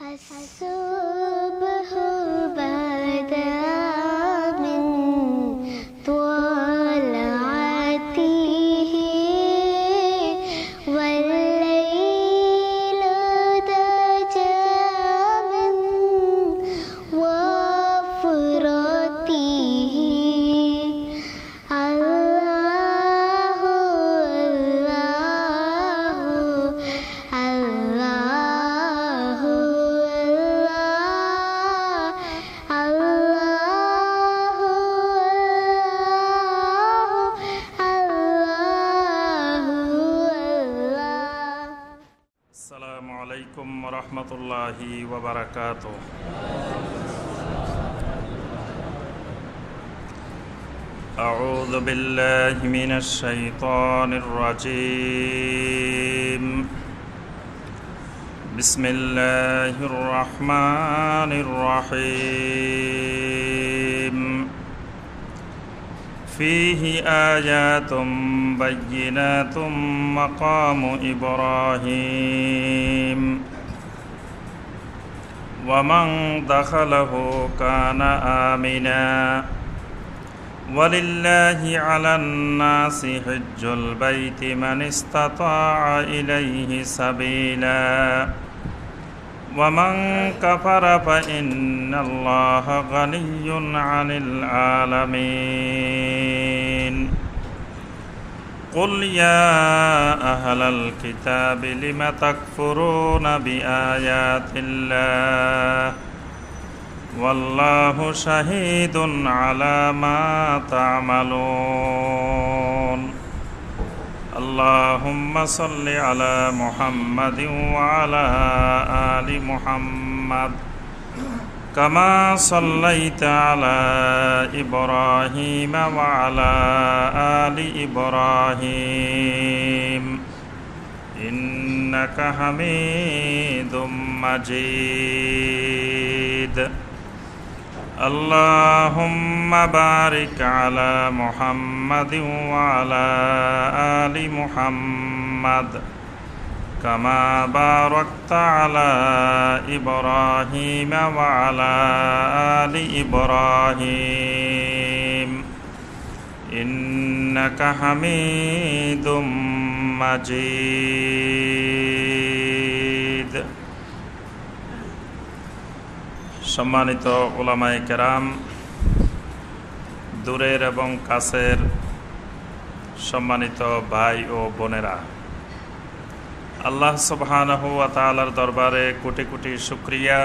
الصبح بدا من طلعته والليل دجى من وفرته الله الله আসসালামু আলাইকুম ওয়া রাহমাতুল্লাহি ওয়া বারাকাতুহু। আউযু বিল্লাহি মিনাশ শাইতানির রাজীম। বিসমিল্লাহির রাহমানির রাহিম। فيه آيات بينات مقام إبراهيم ومن دخله كان آمنا ولله على الناس حج البيت من استطاع إليه سبيلا ومن كفر فإن الله غني عن العالمين قل يا أهل الكتاب لم تكفرون بآيات الله والله شهيد على ما تعملون اللهم صل على محمد وعلى آل محمد كما صليت على إبراهيم وعلى آل إبراهيم إنك حميد مجيد اللهم بارك على محمد وعلى آل محمد كما باركت على إبراهيم وعلى آل إبراهيم إنك حميد مجيد সম্মানিত উলামায়ে কেরাম, দূরের এবং কাছের সম্মানিত ভাই ও বোনেরা, আল্লাহ সুবহানাহু ওয়া তাআলার দরবারে কোটি কোটি শুকরিয়া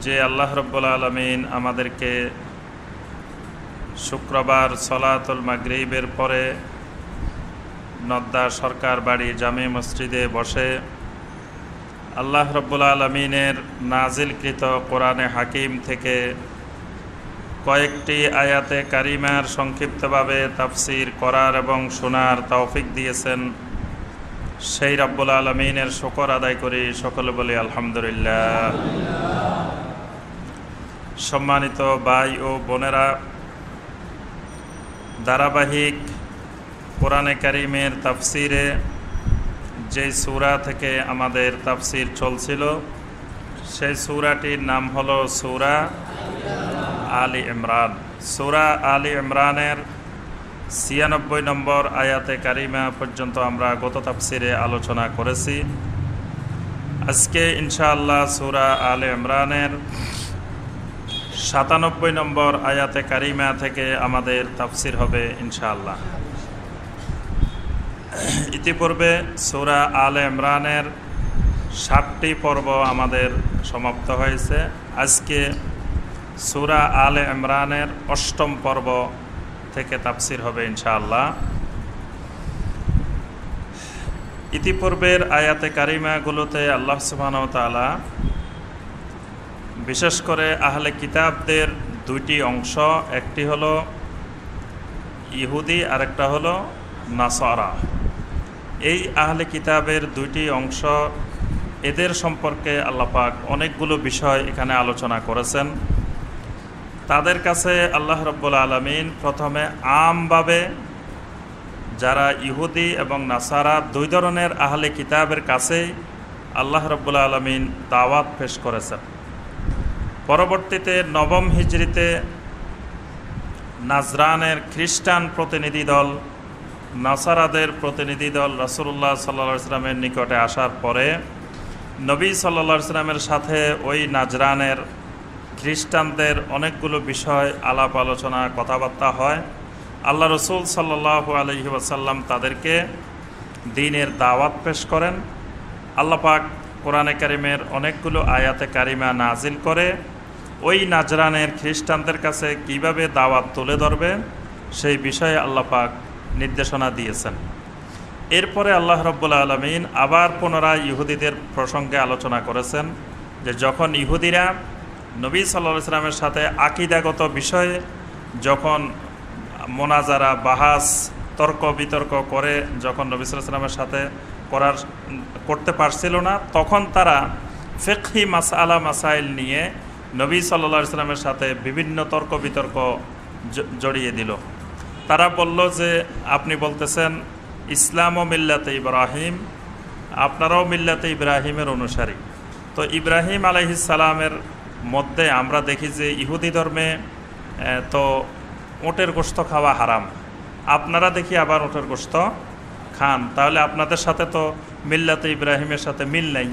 যে আল্লাহ রাব্বুল আলামিন আমাদেরকে শুক্রবার সলাতুল মাগরিবের পরে নদ্দা সরকার বাড়ি জামে মসজিদে বসে আল্লাহ রাব্বুল আলামিনের নাজিলকৃত কোরআনে হাকিম থেকে কয়েকটি আয়াতে কারিমার সংক্ষিপ্তভাবে তাফসীর করার এবং শোনার তৌফিক দিয়েছেন। সেই রাব্বুল আলামিনের শুকর আদায় করি, সকলে বলি আলহামদুলিল্লাহ। সম্মানিত ভাই ও বোনেরা, ধারাবাহিক কোরআনে কারিমের তাফসীরে যে সূরা থেকে আমাদের তাফসীর চলছিল সেই সূরাটির নাম হলো সূরা আলী ইমরান। সূরা আলী ইমরানের ৯৬ নম্বর আয়াতে কারিমা পর্যন্ত আমরা গত তাফসীরে আলোচনা করেছি। আজকে ইনশাআল্লাহ সূরা আলী ইমরানের ৯৭ নম্বর আয়াতে কারিমা থেকে আমাদের তাফসীর হবে ইনশাআল্লাহ। ইতিপূর্বে সূরা আলে ইমরানের ৭টি পর্ব আমাদের সমাপ্ত হয়েছে। আজকে সূরা আলে ইমরানের ৮ম পর্ব থেকে তাফসীর হবে ইনশাআল্লাহ। ইতিপূর্বের আয়াতে কারিমাগুলোতে আল্লাহ সুবহানাহু ওয়া তাআলা বিশেষ করে আহলে কিতাবদের দুইটি অংশ, একটি হলো ইহুদি আর একটা হলো নাসারা, এই আহলে কিতাবের দুইটি অংশ, এদের সম্পর্কে আল্লাহ পাক অনেকগুলো বিষয় এখানে আলোচনা করেছেন। তাদের কাছে আল্লাহ রাব্বুল আলামিন প্রথমে আমভাবে যারা ইহুদি এবং নাসারা দুই ধরনের আহলে কিতাবের কাছেই আল্লাহ রাব্বুল আলামিন দাওয়াত পেশ করেছেন। পরবর্তীতে 9ম হিজরিতে নাজরানের খ্রিস্টান প্রতিনিধি দল, নাসারাদের প্রতিনিধি দল রাসূলুল্লাহ সাল্লাল্লাহু আলাইহি ওয়াসাল্লামের নিকটে আসার পরে নবী সাল্লাল্লাহু আলাইহি ওয়াসাল্লামের সাথে ওই নাজরানের খ্রিস্টানদের অনেকগুলো বিষয় আলাপ আলোচনা কথাবার্তা হয়। আল্লাহ রসুল সাল্লাল্লাহু আলাইহি ওয়াসাল্লাম তাদেরকে দ্বীনের দাওয়াত পেশ করেন। আল্লাহ পাক কোরআনে কারিমের অনেকগুলো আয়াতে কারিমা নাজিল করে ওই নাজরানের খ্রিস্টানদের কাছে কিভাবে দাওয়াত তুলে ধরবে সেই বিষয়ে আল্লাহ পাক নির্দেশনা দিয়েছেন। এরপরে আল্লাহ রাব্বুল আলামিন আবার পুনরায় ইহুদিদের প্রসঙ্গে আলোচনা করেছেন যে যখন ইহুদিরা নবী সাল্লাল্লাহু আলাইহি ওয়াসাল্লামের সাথে আকীদাগত বিষয়ে যখন মোনাজারা বাহাস তর্ক বিতর্ক করে যখন নবী সাল্লাল্লাহু আলাইহি ওয়াসাল্লামের সাথে করতে পারছিল না, তখন তারা ফিকহি মাসআলা মাসাইল নিয়ে নবী সাল্লাল্লাহু আলাইহি ওয়াসাল্লামের সাথে বিভিন্ন তর্ক বিতর্ক জড়িয়ে দিল। তারা বলল যে আপনি বলতেছেন ইসলাম ও মিল্লাতে ইব্রাহিম, আপনারাও মিল্লাতে ইব্রাহিমের অনুসারী, তো ইব্রাহিম আলাইহিস সালামের মধ্যে আমরা দেখি যে ইহুদি ধর্মে তো ওটের গোশত খাওয়া হারাম, আপনারা দেখি আবার ওটের গোশত খান, তাহলে আপনাদের সাথে তো মিল্লাতে ইব্রাহিমের সাথে মিল নেই।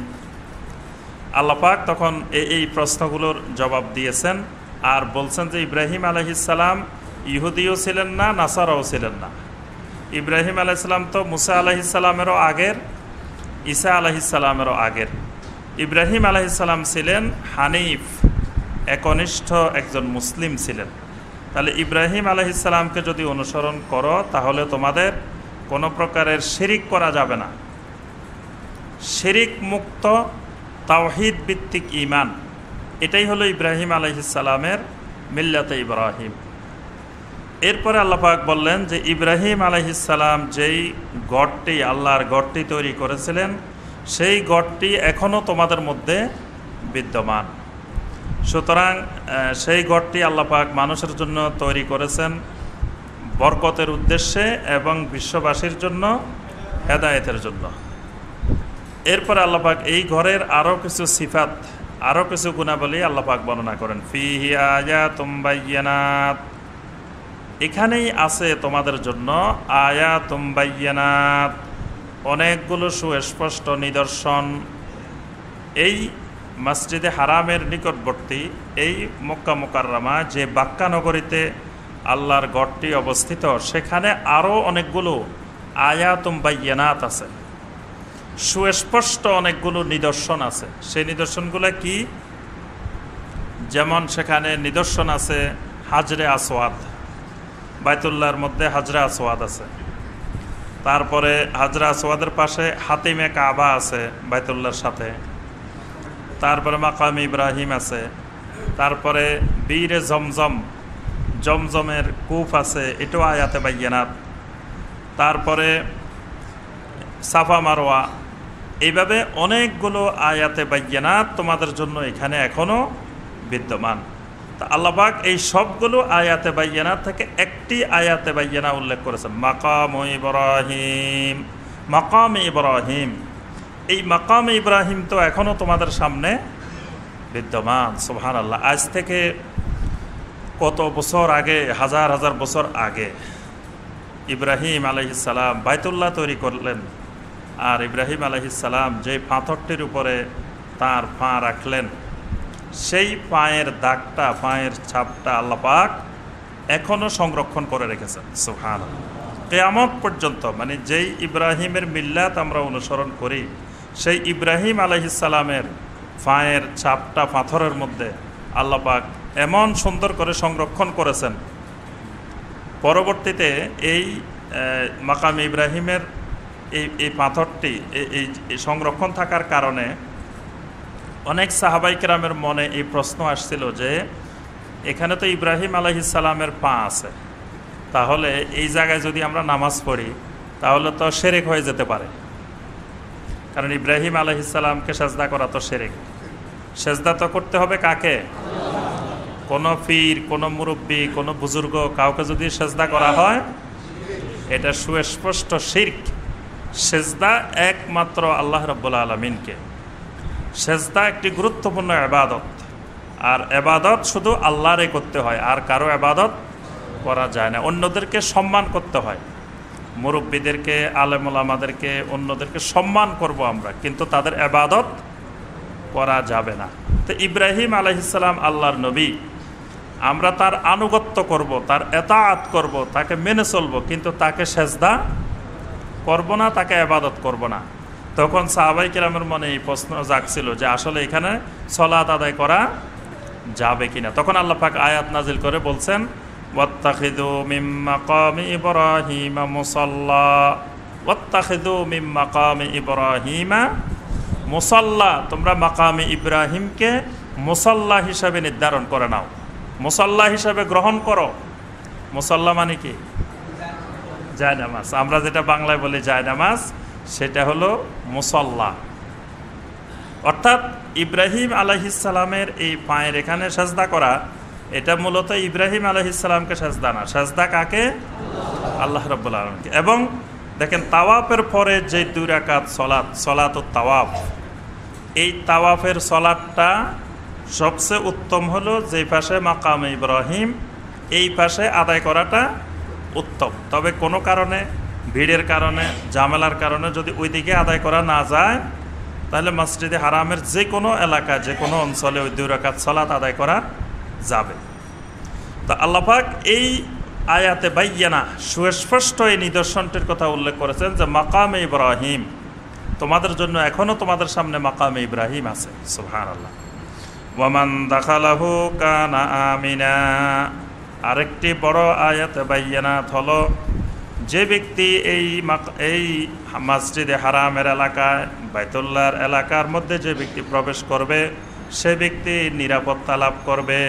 আল্লাহ পাক তখন এই প্রশ্নগুলোর জবাব দিয়েছেন আর বলছেন যে ইব্রাহিম আলাইহিস সালাম ইহুদিও ছিলেন না, নাসারাও ছিলেন না। ইব্রাহিম আলাইহিস সালাম তো মুসা আলাইহিস সালামেরও আগের, ঈসা আলাইহিস সালামেরও আগের। ইব্রাহিম আলাইহিস সালাম ছিলেন হানিফ, একনিষ্ঠ একজন মুসলিম ছিলেন। তাহলে ইব্রাহিম আলাইহিস সালামকে যদি অনুসরণ করো তাহলে তোমাদের কোনো প্রকারের শিরিক করা যাবে না। শিরিক মুক্ত তাওহীদ ভিত্তিক ঈমান, এটাই হলো ইব্রাহিম আলাইহিস সালামের মিল্লাতে ইব্রাহিম। এরপরে আল্লাহ পাক বললেন যে ইব্রাহিম আলাইহিস সালাম যেই গড়টি আল্লাহর গড়টি তৈরি করেছিলেন সেই গড়টি এখনও তোমাদের মধ্যে বিদ্যমান। সুতরাং সেই গড়টি আল্লাহ পাক মানুষের জন্য তৈরি করেছেন বরকতের উদ্দেশ্যে এবং বিশ্ববাসীর জন্য হেদায়েতের জন্য। এরপরে আল্লাহ পাক এই ঘরের আরও কিছু সিফাত, আরও কিছু গুণাবলী আল্লাহ পাক বর্ণনা করেন। ফিহি আয়াতুম বাইয়িনাত, এখানেই আছে তোমাদের জন্য আয়াতুম বাইয়িনাত, অনেকগুলো সুস্পষ্ট নিদর্শন। এই মসজিদে হারামের নিকটবর্তী এই মক্কা মুকাররমা যে বাক্কা নগরীতে আল্লাহর গড়টি অবস্থিত, সেখানে আরও অনেকগুলো আয়াতুম বাইয়িনাত আছে, সুস্পষ্ট অনেকগুলো নিদর্শন আছে। সেই নিদর্শনগুলো কি? যেমন সেখানে নিদর্শন আছে হাজরে আসওয়াদ, বাইতুল্লাহর মধ্যে হাজরে আসওয়াদ আছে। তারপরে হাজরে আসওয়াদের পাশে হাতিমে কাবা আছে বাইতুল্লাহর সাথে। তারপরে মাকাম ইব্রাহিম আছে। তারপরে বীরে জমজম, জমজমের কূপ আছে, এটাও আয়াতে বাইয়িনাত। তারপরে সাফা মারওয়া, এইভাবে অনেকগুলো আয়াতে বাইয়িনাত তোমাদের জন্য এখানে এখনও বিদ্যমান। তা আল্লাহ পাক এই সবগুলো আয়াতে বাইয়িনাত থেকে একটি আয়াতে বাইয়িনা উল্লেখ করেছেন, মাকাম ইব্রাহিম। মাকাম ইব্রাহিম, এই মাকাম ইব্রাহিম তো এখনও তোমাদের সামনে বিদ্যমান। সুবহানাল্লাহ। আজ থেকে কত বছর আগে, হাজার হাজার বছর আগে ইব্রাহিম আলাইহিস সালাম বাইতুল্লাহ তৈরি করলেন। আর ইব্রাহিম আলাইহিস সালাম যে পাথরটির উপরে তার পা রাখলেন, সেই পায়ের দাগটা, পায়ের ছাপটা আল্লাহ পাক এখনও সংরক্ষণ করে রেখেছেন। সুবহানাল্লাহ। কিয়ামত পর্যন্ত, মানে যেই ইব্রাহিমের মিল্লাত আমরা অনুসরণ করি, সেই ইব্রাহিম আলাইহিস সালামের পায়ের ছাপটা পাথরের মধ্যে আল্লাহ পাক এমন সুন্দর করে সংরক্ষণ করেছেন। পরবর্তীতে এই মাকাম ইব্রাহিমের এই পাথরটি এই সংরক্ষণ থাকার কারণে অনেক সাহাবাই কেরামের মনে এই প্রশ্ন আসছিল যে এখানে তো ইব্রাহিম আলাইহিস সালামের পা আছে, তাহলে এই জায়গায় যদি আমরা নামাজ পড়ি তাহলে তো শিরক হয়ে যেতে পারে। কারণ ইব্রাহিম আলাইহিস সালামকে সেজদা করা তো শিরক। সেজদা তো করতে হবে কাকে? কোনো পীর, কোনো মুরব্বী, কোনো বুজুর্গ, কাউকে যদি সেজদা করা হয় এটা সুস্পষ্ট শিরক। সেজদা একমাত্র আল্লাহ রাব্বুল আলামিনকে। সেজদা একটি গুরুত্বপূর্ণ ইবাদত, আর ইবাদত শুধু আল্লাহরই করতে হয়, আর কারো ইবাদত করা যায় না। অন্যদেরকে সম্মান করতে হয়, মুরব্বীদেরকে, আলেম ওলামাদেরকে, অন্যদেরকে সম্মান করব আমরা, কিন্তু তাদের ইবাদত করা যাবে না। তো ইব্রাহিম আলাইহিস সালাম আল্লাহর নবী, আমরা তার আনুগত্য করব, তার এতাআত করব, তাকে মেনে চলব, কিন্তু তাকে সেজদা করব না, তাকে ইবাদত করব না। তখন সাহাবায়ে কেরামের মনে এই প্রশ্ন জাগছিল যে আসলে এখানে সালাত আদায় করা যাবে কিনা। তখন আল্লাহ পাক আয়াত নাজিল করে বলছেন, ওয়াত্তাখিযু মিন মাকামি ইব্রাহিম মুসাল্লা, ওয়াত্তাখিযু মিন মাকামি ইব্রাহিম মুসাল্লা, তোমরা মাকামি ইব্রাহিমকে মুসাল্লা হিসাবে নির্ধারণ করে নাও, মুসাল্লা হিসাবে গ্রহণ করো। মুসাল্লা মানে কি? জায়নামাজ। আমরা যেটা বাংলায় বলি জায়নামাজ, সেটা হলো মুসাল্লা। অর্থাৎ ইব্রাহিম আলাইহিস সালামের এই পায়ের এখানে সাজদা করা, এটা মূলত ইব্রাহিম আলাইহিস সালামকে সাজদা না, সাজদা কাকে? আল্লাহ রাব্বুল আলামিনকে। এবং দেখেন, তাওয়াফের পরে যে 2 রাকাত সলাত, সলাতুত তাওয়াফ, এই তাওয়াফের সলাতটা সবচেয়ে উত্তম হলো যেই পাশে মাকামে ইব্রাহিম, এই পাশে আদায় করাটা উত্তম। তবে কোনো কারণে, ভিড়ের কারণে, ঝামেলার কারণে যদি ওইদিকে আদায় করা না যায়, তাহলে মসজিদে হারামের যে কোনো এলাকা, যে কোনো অঞ্চলে ওই 2 রাকাত সালাত আদায় করা যাবে। তো আল্লাহ পাক এই আয়াতে বাইয়ানা, সুস্পষ্ট এই নিদর্শনটির কথা উল্লেখ করেছেন যে মাকামে ইব্রাহিম, তোমাদের জন্য এখনও তোমাদের সামনে মাকামে ইব্রাহিম আছে। সুবহানাল্লাহ। ওয়ামান দাখালাহু কানা আমিনা, আরেকটি বড় আয়াতে বাইয়ানাত হলো, যে ব্যক্তি এই মসজিদে হারামের এলাকায়, বাইতুল্লাহর এলাকার মধ্যে যে ব্যক্তি প্রবেশ করবে, সে ব্যক্তি নিরাপত্তা লাভ করবে।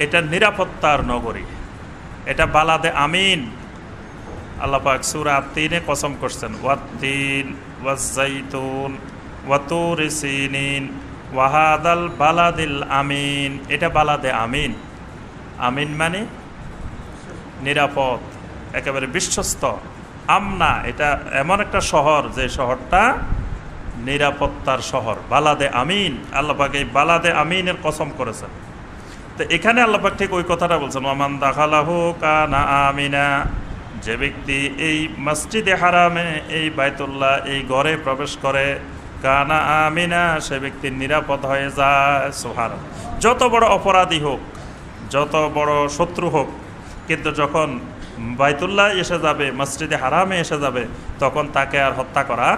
এটা নিরাপত্তার নগরী, এটা বালাদে আমিন। আল্লাহ পাক সূরা 3-এ কসম করছেন, ওয়াত-তিন ওয়াজ-যাইতুন ওয়া তুরি সিনিন ওয়া হাদাল বালাদিল আমিন। এটা বালাদে আমিন। আমিন মানে নিরাপদ, একেবারে বিশ্বস্ত। আমনা, এটা এমন একটা শহর যে শহরটা নিরাপত্তার শহর, বালাদে আমিন। আল্লাহ পাক এই বালাদে আমিনের কসম করেছেন। তো এখানে আল্লাহ পাক ঠিক ওই কথাটা বলছেন, ওয়ামান দাখালাহু কানা আমিনা, যে ব্যক্তি এই মসজিদে হারামে, এই বাইতুল্লাহ, এই ঘরে প্রবেশ করে, কানা আমিনা, সে ব্যক্তি নিরাপদ হয়ে যায়। সুবহানাল্লাহ। যত বড় অপরাধী হোক, যত বড় শত্রু হোক, কিন্তু যখন বাইতুল্লাহ এসে যাবে, মসজিদে হারামে এসে যাবে, তখন তাকে আর হত্যা করা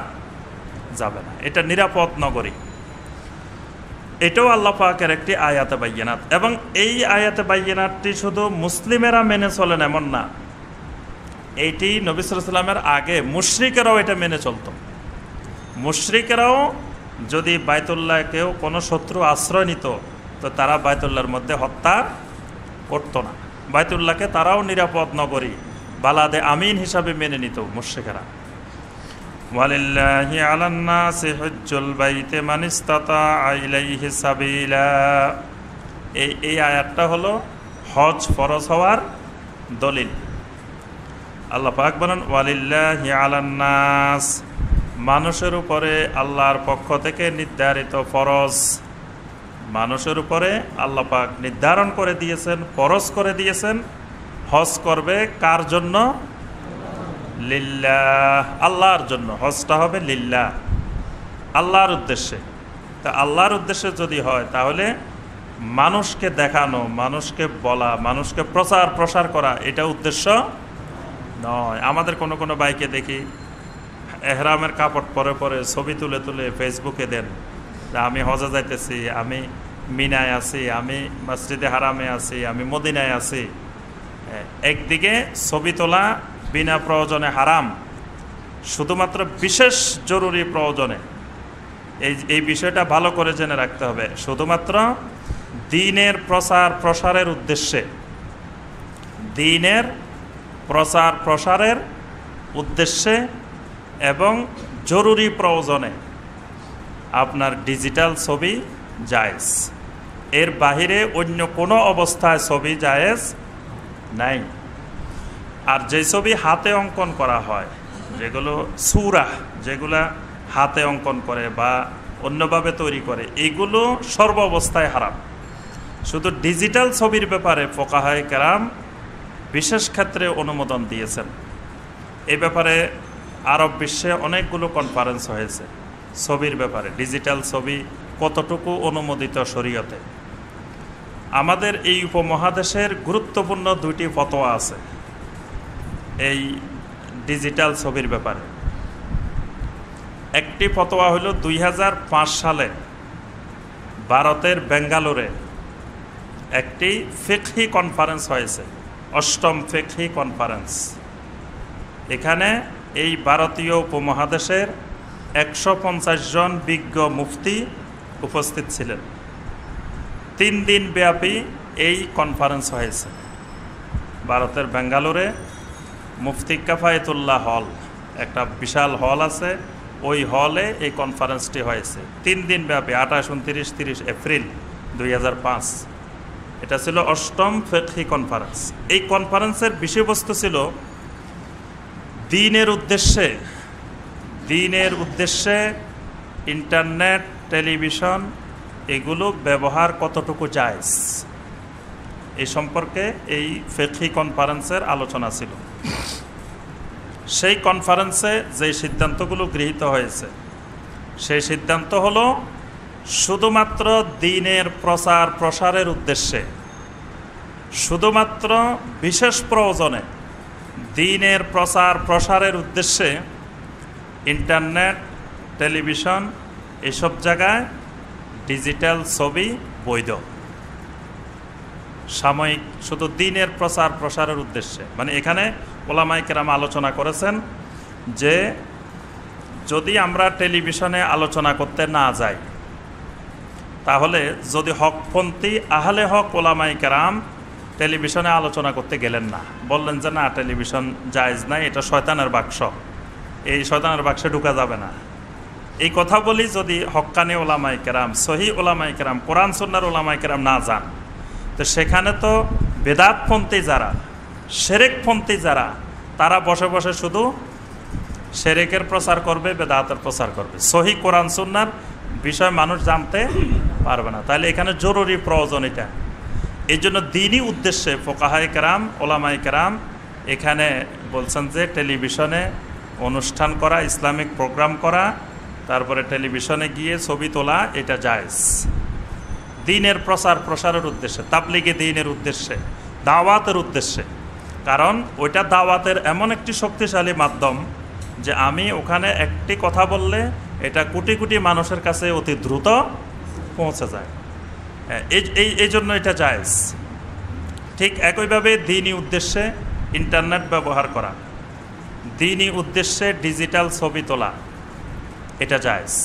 যাবে না। এটা নিরাপদ নগরী। এটাও আল্লাহ পাকের একটি আয়াতে বাইয়ানাত। এবং এই আয়াতে বাইয়ানাতটি শুধু মুসলিমেরা মেনে চলেন এমন না, এইটি নবী সাল্লাল্লাহু আলাইহি ওয়াসাল্লামের আগে মুশরিকেরাও এটা মেনে চলত। মুশরিকেরাও যদি বাইতুল্লাহ কেউ কোনো শত্রু আশ্রয় নিত, তো তারা বাইতুল্লাহর মধ্যে হত্যা করতো না। বাইতুল্লাহকে তারাও নিরাপদ নগরী, বালাদে আমিন হিসাবে মেনে নিত মুশরিকেরা। ওয়ালিল্লাহি আলান নাসি হজ্জুল বাইতি মান ইসতাতাআ ইলাইহি সাবিলা। এই আয়াতটা হলো হজ ফরজ হওয়ার দলিল। আল্লাহ পাক বলেন, ওয়ালিল্লাহি আলান নাস, মানুষের উপরে আল্লাহর পক্ষ থেকে নির্ধারিত ফরজ, মানুষের উপরে আল্লাহ পাক নির্ধারণ করে দিয়েছেন, ফরজ করে দিয়েছেন, হজ করবে কার জন্য? লিল্লাহ, আল্লাহর জন্য। হজটা হবে লিল্লাহ, আল্লাহর উদ্দেশ্যে। তা আল্লাহর উদ্দেশ্যে যদি হয়, তাহলে মানুষকে দেখানো, মানুষকে বলা, মানুষকে প্রসার করা, এটা উদ্দেশ্য নয়। আমাদের কোনো কোনো বাইকে দেখি এহরামের কাপড় পরে পরে ছবি তুলে তুলে ফেসবুকে দেন, আমি হজে যাইতেছি, আমি মিনায় আছি, আমি মসজিদে হারামে আছি, আমি মদিনায় আছি। একদিকে ছবি তোলা বিনা প্রয়োজনে হারাম, শুধুমাত্র বিশেষ জরুরি প্রয়োজনে। এই বিষয়টা ভালো করে জেনে রাখতে হবে। শুধুমাত্র দ্বীনের প্রসারের উদ্দেশ্যে, দ্বীনের প্রসারের উদ্দেশ্যে এবং জরুরি প্রয়োজনে আপনার ডিজিটাল ছবি জায়েজ। এর বাহিরে অন্য কোনো অবস্থায় ছবি জায়েজ নাই। আর যে ছবি হাতে অঙ্কন করা হয়, যেগুলো সূরা, যেগুলা হাতে অঙ্কন করে বা অন্যভাবে তৈরি করে, এগুলো সর্ব অবস্থায় হারাম। শুধু ডিজিটাল ছবির ব্যাপারে ফুকাহায়ে কেরাম বিশেষ ক্ষেত্রে অনুমোদন দিয়েছেন। এই ব্যাপারে আরব বিশ্বে অনেকগুলো কনফারেন্স হয়েছে ছবির ব্যাপারে, ডিজিটাল ছবি কতটুকু অনুমোদিত শরীয়তে। আমাদের এই উপমহাদেশের গুরুত্বপূর্ণ দুইটি ফতোয়া আছে এই ডিজিটাল ছবির ব্যাপারে। একটি ফতোয়া হলো 2005 সালে ভারতের বেঙ্গালুরে একটি ফিকহি কনফারেন্স হয়েছে, 8ম ফিকহি কনফারেন্স। এখানে এই ভারতীয় উপমহাদেশের 150 জন বিজ্ঞ মুফতি উপস্থিত ছিলেন। 3 দিন ব্যাপী এই কনফারেন্স হয়েছে ভারতের বেঙ্গালুরে। মুফতি কাফায়েতুল্লাহ হল, একটা বিশাল হল আছে, ওই হলে এই কনফারেন্সটি হয়েছে 3 দিন ব্যাপী, 28, 29, 30 এপ্রিল 2005। এটা ছিল 8ম ফিকহি কনফারেন্স। এই কনফারেন্সের বিষয়বস্তু ছিল দ্বীনের উদ্দেশ্যে ইন্টারনেট, টেলিভিশন এগুলো ব্যবহার কতটুকু জায়েজ, এই সম্পর্কে এই ফিকহি কনফারেন্সের আলোচনা ছিল। সেই কনফারেন্সে যে সিদ্ধান্তগুলো গৃহীত হয়েছে সেই সিদ্ধান্ত হলো শুধুমাত্র দ্বীনের প্রচার প্রসারের উদ্দেশ্যে, শুধুমাত্র বিশেষ প্রয়োজনে দ্বীনের প্রচার প্রসারের উদ্দেশ্যে ইন্টারনেট, টেলিভিশন এসব জায়গায় ডিজিটাল ছবি বৈধ। সাময়িক শুধু দ্বীনের প্রচার প্রসারের উদ্দেশ্যে, মানে এখানে ওলামায়ে কেরাম আলোচনা করেছেন যে যদি আমরা টেলিভিশনে আলোচনা করতে না যাই, তাহলে যদি হকপন্থী আহলে হক ওলামায়ে কেরাম টেলিভিশনে আলোচনা করতে গেলেন না, বললেন যে না টেলিভিশন জায়েজ নাই, এটা শয়তানের বাক্স, এই শয়তানের বাক্সে ঢুকা যাবে না, এই কথা বলি যদি হক্কানি ওলামায়ে কেরাম, সহি ওলামায়ে কেরাম, কোরআন সুন্নাহর ওলামায়ে কেরাম না যান, তো সেখানে তো বেদাতপন্থী যারা, শিরকপন্থী যারা, তারা বসে বসে শুধু শিরকের প্রচার করবে, বেদাতের প্রচার করবে, সহি কোরআন সুন্নাহর বিষয় মানুষ জানতে পারবে না। তাহলে এখানে জরুরি প্রয়োজন এটা। এই জন্য দ্বীনি উদ্দেশ্যে ফুকাহায়ে কেরাম, ওলামায়ে কেরাম এখানে বলছেন যে টেলিভিশনে অনুষ্ঠান করা, ইসলামিক প্রোগ্রাম করা, তারপরে টেলিভিশনে গিয়ে ছবি তোলা, এটা জায়েজ দ্বীনের প্রচার প্রসারের উদ্দেশ্যে, তাবলীগে দ্বীনের উদ্দেশ্যে, দাওয়াতের উদ্দেশ্যে। কারণ ওইটা দাওয়াতের এমন একটি শক্তিশালী মাধ্যম যে আমি ওখানে একটি কথা বললে এটা কোটি কোটি মানুষের কাছে অতি দ্রুত পৌঁছে যায়, এই জন্য এটা জায়েজ। ঠিক একইভাবে দ্বীনি উদ্দেশ্যে ইন্টারনেট ব্যবহার করা, দ্বীনি উদ্দেশ্যে ডিজিটাল ছবি তোলা, এটা জায়েজ।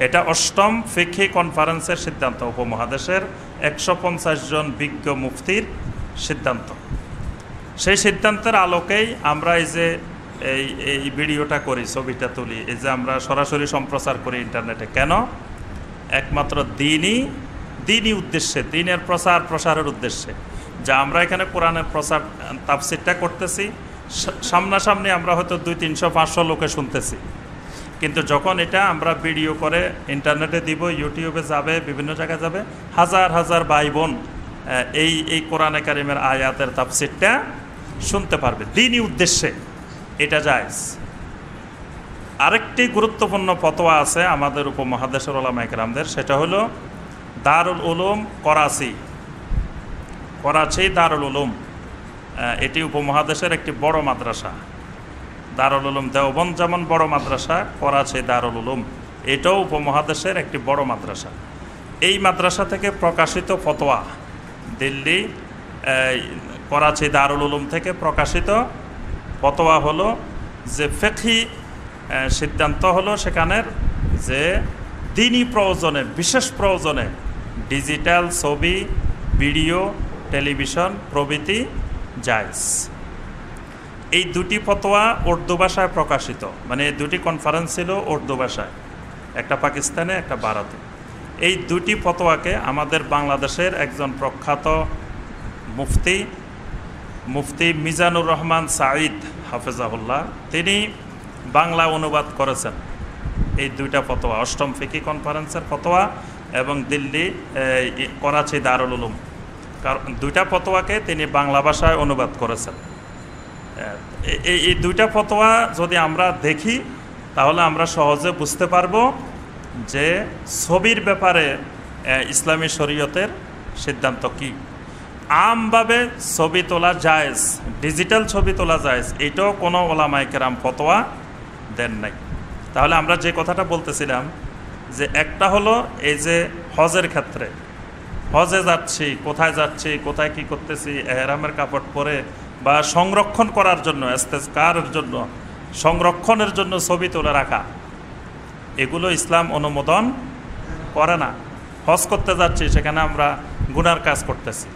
এটা 8ম ফিকহি কনফারেন্সের সিদ্ধান্ত, উপমহাদেশের 150 জন বিজ্ঞ মুফতির সিদ্ধান্ত। সেই সিদ্ধান্তের আলোকেই আমরা এই যে এই ভিডিওটা করি, ছবিটা তুলি, এই যে আমরা সরাসরি সম্প্রচার করি ইন্টারনেটে, কেন? একমাত্র দ্বীনি উদ্দেশ্যে, দ্বীনের প্রচার প্রসারের উদ্দেশ্যে। যা আমরা এখানে কোরআনের প্রচার তাফসিরটা করতেছি, সামনাসামনি আমরা হয়তো 200, 300, 500 লোকে শুনতেছি, কিন্তু যখন এটা আমরা ভিডিও করে ইন্টারনেটে দিব, ইউটিউবে যাবে, বিভিন্ন জায়গায় যাবে, হাজার হাজার ভাই বোন এই কোরআনে কারিমের আয়াতের তাফসিরটা শুনতে পারবে। দ্বীনি উদ্দেশ্যে এটা জায়েজ। আরেকটি গুরুত্বপূর্ণ ফতোয়া আছে আমাদের উপমহাদেশের ওলামায়ে কেরামদের, সেটা হলো দারুল উলুম করাচি দারুল উলুম, এটি উপমহাদেশের একটি বড় মাদ্রাসা। দারুল উলুম দেওবন্দ যেমন বড় মাদ্রাসা, করাচি দারুল উলুম এটাও উপমহাদেশের একটি বড় মাদ্রাসা। এই মাদ্রাসা থেকে প্রকাশিত ফতোয়া, দিল্লি করাচি দারুল উলুম থেকে প্রকাশিত ফতোয়া হলো যে ফিকহি সিদ্ধান্ত হলো সেখানের যে দ্বীনি প্রয়োজনে, বিশেষ প্রয়োজনে ডিজিটাল ছবি, ভিডিও, টেলিভিশন প্রভৃতি জায়েজ। এই দুটি ফতোয়া উর্দু ভাষায় প্রকাশিত, মানে এই দুটি কনফারেন্স ছিল উর্দু ভাষায়, একটা পাকিস্তানে, একটা ভারতে। এই দুটি ফতোয়াকে আমাদের বাংলাদেশের একজন প্রখ্যাত মুফতি মিজানুর রহমান সাঈদ হাফেজাহুল্লাহ, তিনি বাংলা অনুবাদ করেছেন। এই দুইটা ফতোয়া, অষ্টম ফিকি কনফারেন্সের ফতোয়া এবং দিল্লি করাচি দারুল উলুম, কারণ দুইটা ফতোয়াকে তিনি বাংলা ভাষায় অনুবাদ করেছেন। এই দুইটা ফতোয়া যদি আমরা দেখি তাহলে আমরা সহজে বুঝতে পারবো যে ছবির ব্যাপারে ইসলামী শরীয়তের সিদ্ধান্ত কি। আমভাবে ছবি তোলা জায়েজ, ডিজিটাল ছবি তোলা জায়েজ, এটাও কোনো ওলামায়ে কেরাম ফতোয়া দেন নাই। তাহলে আমরা যে কথাটা বলতেছিলাম যে একটা হলো এই যে হজের ক্ষেত্রে, হজে যাচ্ছি, কোথায় কি করতেছি, এহরামের কাপড় পরে বা সংরক্ষণ করার জন্য, ইস্তেজকারের জন্য, সংরক্ষণের জন্য ছবি তুলে রাখা, এগুলো ইসলাম অনুমোদন করে না। হজ করতে যাচ্ছি, সেখানে আমরা গুনার কাজ করতেছি।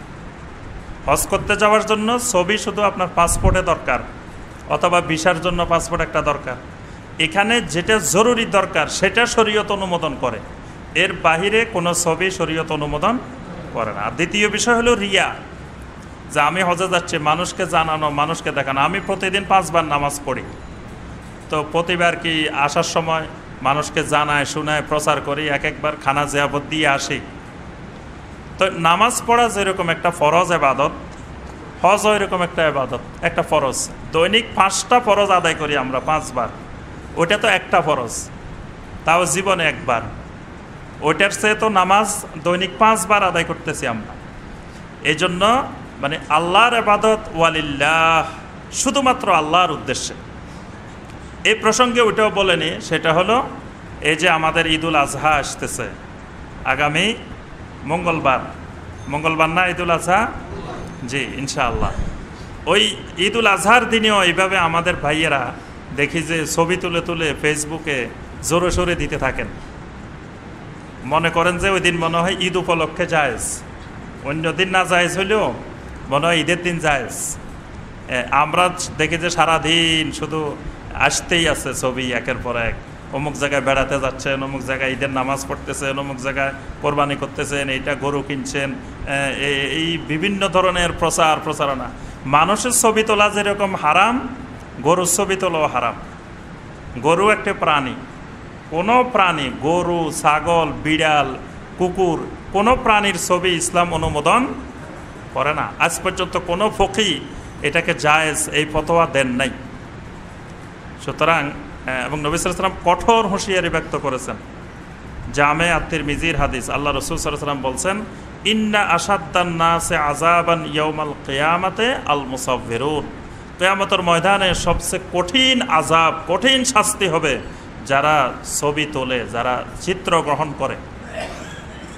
হজ করতে যাওয়ার জন্য ছবি শুধু আপনার পাসপোর্টে দরকার, অথবা ভিসার জন্য পাসপোর্ট একটা দরকার। এখানে যেটা জরুরি দরকার সেটা শরীয়ত অনুমোদন করে, এর বাহিরে কোনো ছবি শরীয়ত অনুমোদন করে না। আর দ্বিতীয় বিষয় হলো রিয়া, যে আমি হজে যাচ্ছি, মানুষকে জানানো, মানুষকে দেখানো। আমি প্রতিদিন 5 বার নামাজ পড়ি, তো প্রতিবার কি আসার সময় মানুষকে জানায়, শোনায়, প্রচার করি, একবার খানা জিয়াবত দিয়ে আসি। তো নামাজ পড়া যেরকম একটা ফরজ ইবাদত, হজ এরকম একটা ইবাদত, একটা ফরজ। দৈনিক 5টা ফরজ আদায় করি আমরা 5 বার, ওইটা তো একটা ফরজ, তাও জীবনে একবার। ওইটার চেয়ে তো নামাজ দৈনিক 5 বার আদায় করতেছি আমরা। এই জন্য মানে আল্লাহর ইবাদত ওয়ালিল্লাহ, শুধুমাত্র আল্লাহর উদ্দেশ্যে। এই প্রসঙ্গে ওইটাও বলেনি, সেটা হলো এই যে আমাদের ঈদুল আজহা আসতেছে আগামী মঙ্গলবার না ঈদুল আজহা? জি, ইনশাআল্লাহ। ওই ঈদুল আজহার দিনেও এইভাবে আমাদের ভাইয়েরা দেখি যে ছবি তুলে তুলে ফেসবুকে জোরে সোরে দিতে থাকেন। মনে করেন যে ওই দিন মনে হয় ঈদ উপলক্ষে জায়েজ, অন্য দিন না জায়েজ হইলেও মনে হয় ঈদের দিন জায়েজ। আমরা দেখি যে সারাদিন শুধু আসতেই আছে ছবি একের পর এক। অমুক জায়গায় বেড়াতে যাচ্ছেন, অমুক জায়গায় ঈদের নামাজ পড়তেছেন, অমুক জায়গায় কোরবানি করতেছেন, এইটা গরু কিনছেন, এই বিভিন্ন ধরনের প্রচারণা। মানুষের ছবি তোলা যেরকম হারাম, গরুর ছবি তোলাও হারাম। গরু একটা প্রাণী, কোনো প্রাণী, গরু, ছাগল, বিড়াল, কুকুর, কোনো প্রাণীর ছবি ইসলাম অনুমোদন করে না। আজ পর্যন্ত কোনো ফকি এটাকে জায়েজ এই ফতোয়া দেন নাই। সুতরাং এবং নবী সাল্লাল্লাহু আলাইহি ওয়াসাল্লাম কঠোর হুঁশিয়ারি ব্যক্ত করেছেন। জামে আত-তিরমিজির হাদিস, আল্লাহ রাসূল সাল্লাল্লাহু আলাইহি ওয়াসাল্লাম বলছেন, ইন্না আশাদ্দান নাসে আযাবান ইয়াউমাল কিয়ামাতে আল মুসাফফিরুন। কিয়ামতের ময়দানে সবচেয়ে কঠিন আযাব, কঠিন শাস্তি হবে যারা ছবি তোলে, যারা চিত্র গ্রহণ করে।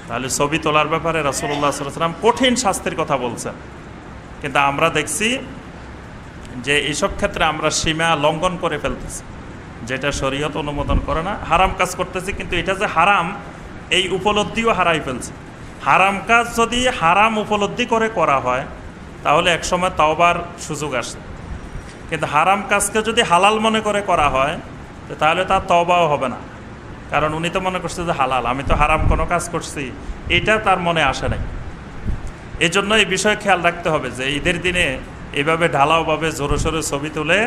তাহলে ছবি তোলার ব্যাপারে রাসূলুল্লাহ সাল্লাল্লাহু আলাইহি ওয়াসাল্লাম কঠিন শাস্তির কথা বলছেন। কিন্তু আমরা দেখছি যে এইসব ক্ষেত্রে আমরা সীমা লঙ্ঘন করে ফেলতেছি, যেটা শরীয়ত অনুমোদন করে না। হারাম কাজ করতেছি, কিন্তু এটা যে হারাম এই উপলব্ধিও হারাই ফেলছে। হারাম কাজ যদি হারাম উপলব্ধি করে করা হয় তাহলে একসময় তওবার সুযোগ আসে, কিন্তু হারাম কাজকে যদি হালাল মনে করে করা হয় তাহলে তার তওবাও হবে না। কারণ উনি তো মনে করছে যে হালাল, আমি তো হারাম কোনো কাজ করছি, এটা তার মনে আসে নাই। এই জন্য এই বিষয়ে খেয়াল রাখতে হবে যে ঈদের দিনে এইভাবে ঢালাওভাবে জোরে সোরে ছবি তুলে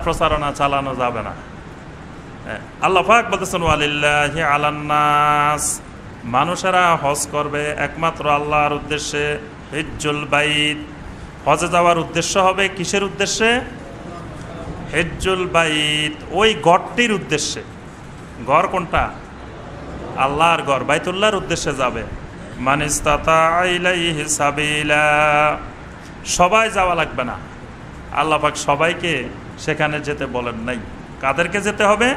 প্রচারণা চালানো যাবে না। আল্লাহ পাক বলতেছেন, ওয়ালিল্লাহি আলান নাস, মানুষেরা হজ করবে একমাত্র আল্লাহর উদ্দেশ্যে। হিজ্জুল বাইত, হজে যাওয়ার উদ্দেশ্য হবে কিসের উদ্দেশ্যে? হিজ্জুল বাইত, ওই গড়টির উদ্দেশ্যে। গড় কোনটা? আল্লাহর গড়, বাইতুল্লাহর উদ্দেশ্যে যাবে। মান ইসতাতা ইলাইহি সাবিলা, সবাই যাওয়া লাগবে না। আল্লাহ পাক সবাইকে সেখানে যেতে বলেন নাই। কাদেরকে যেতে হবে?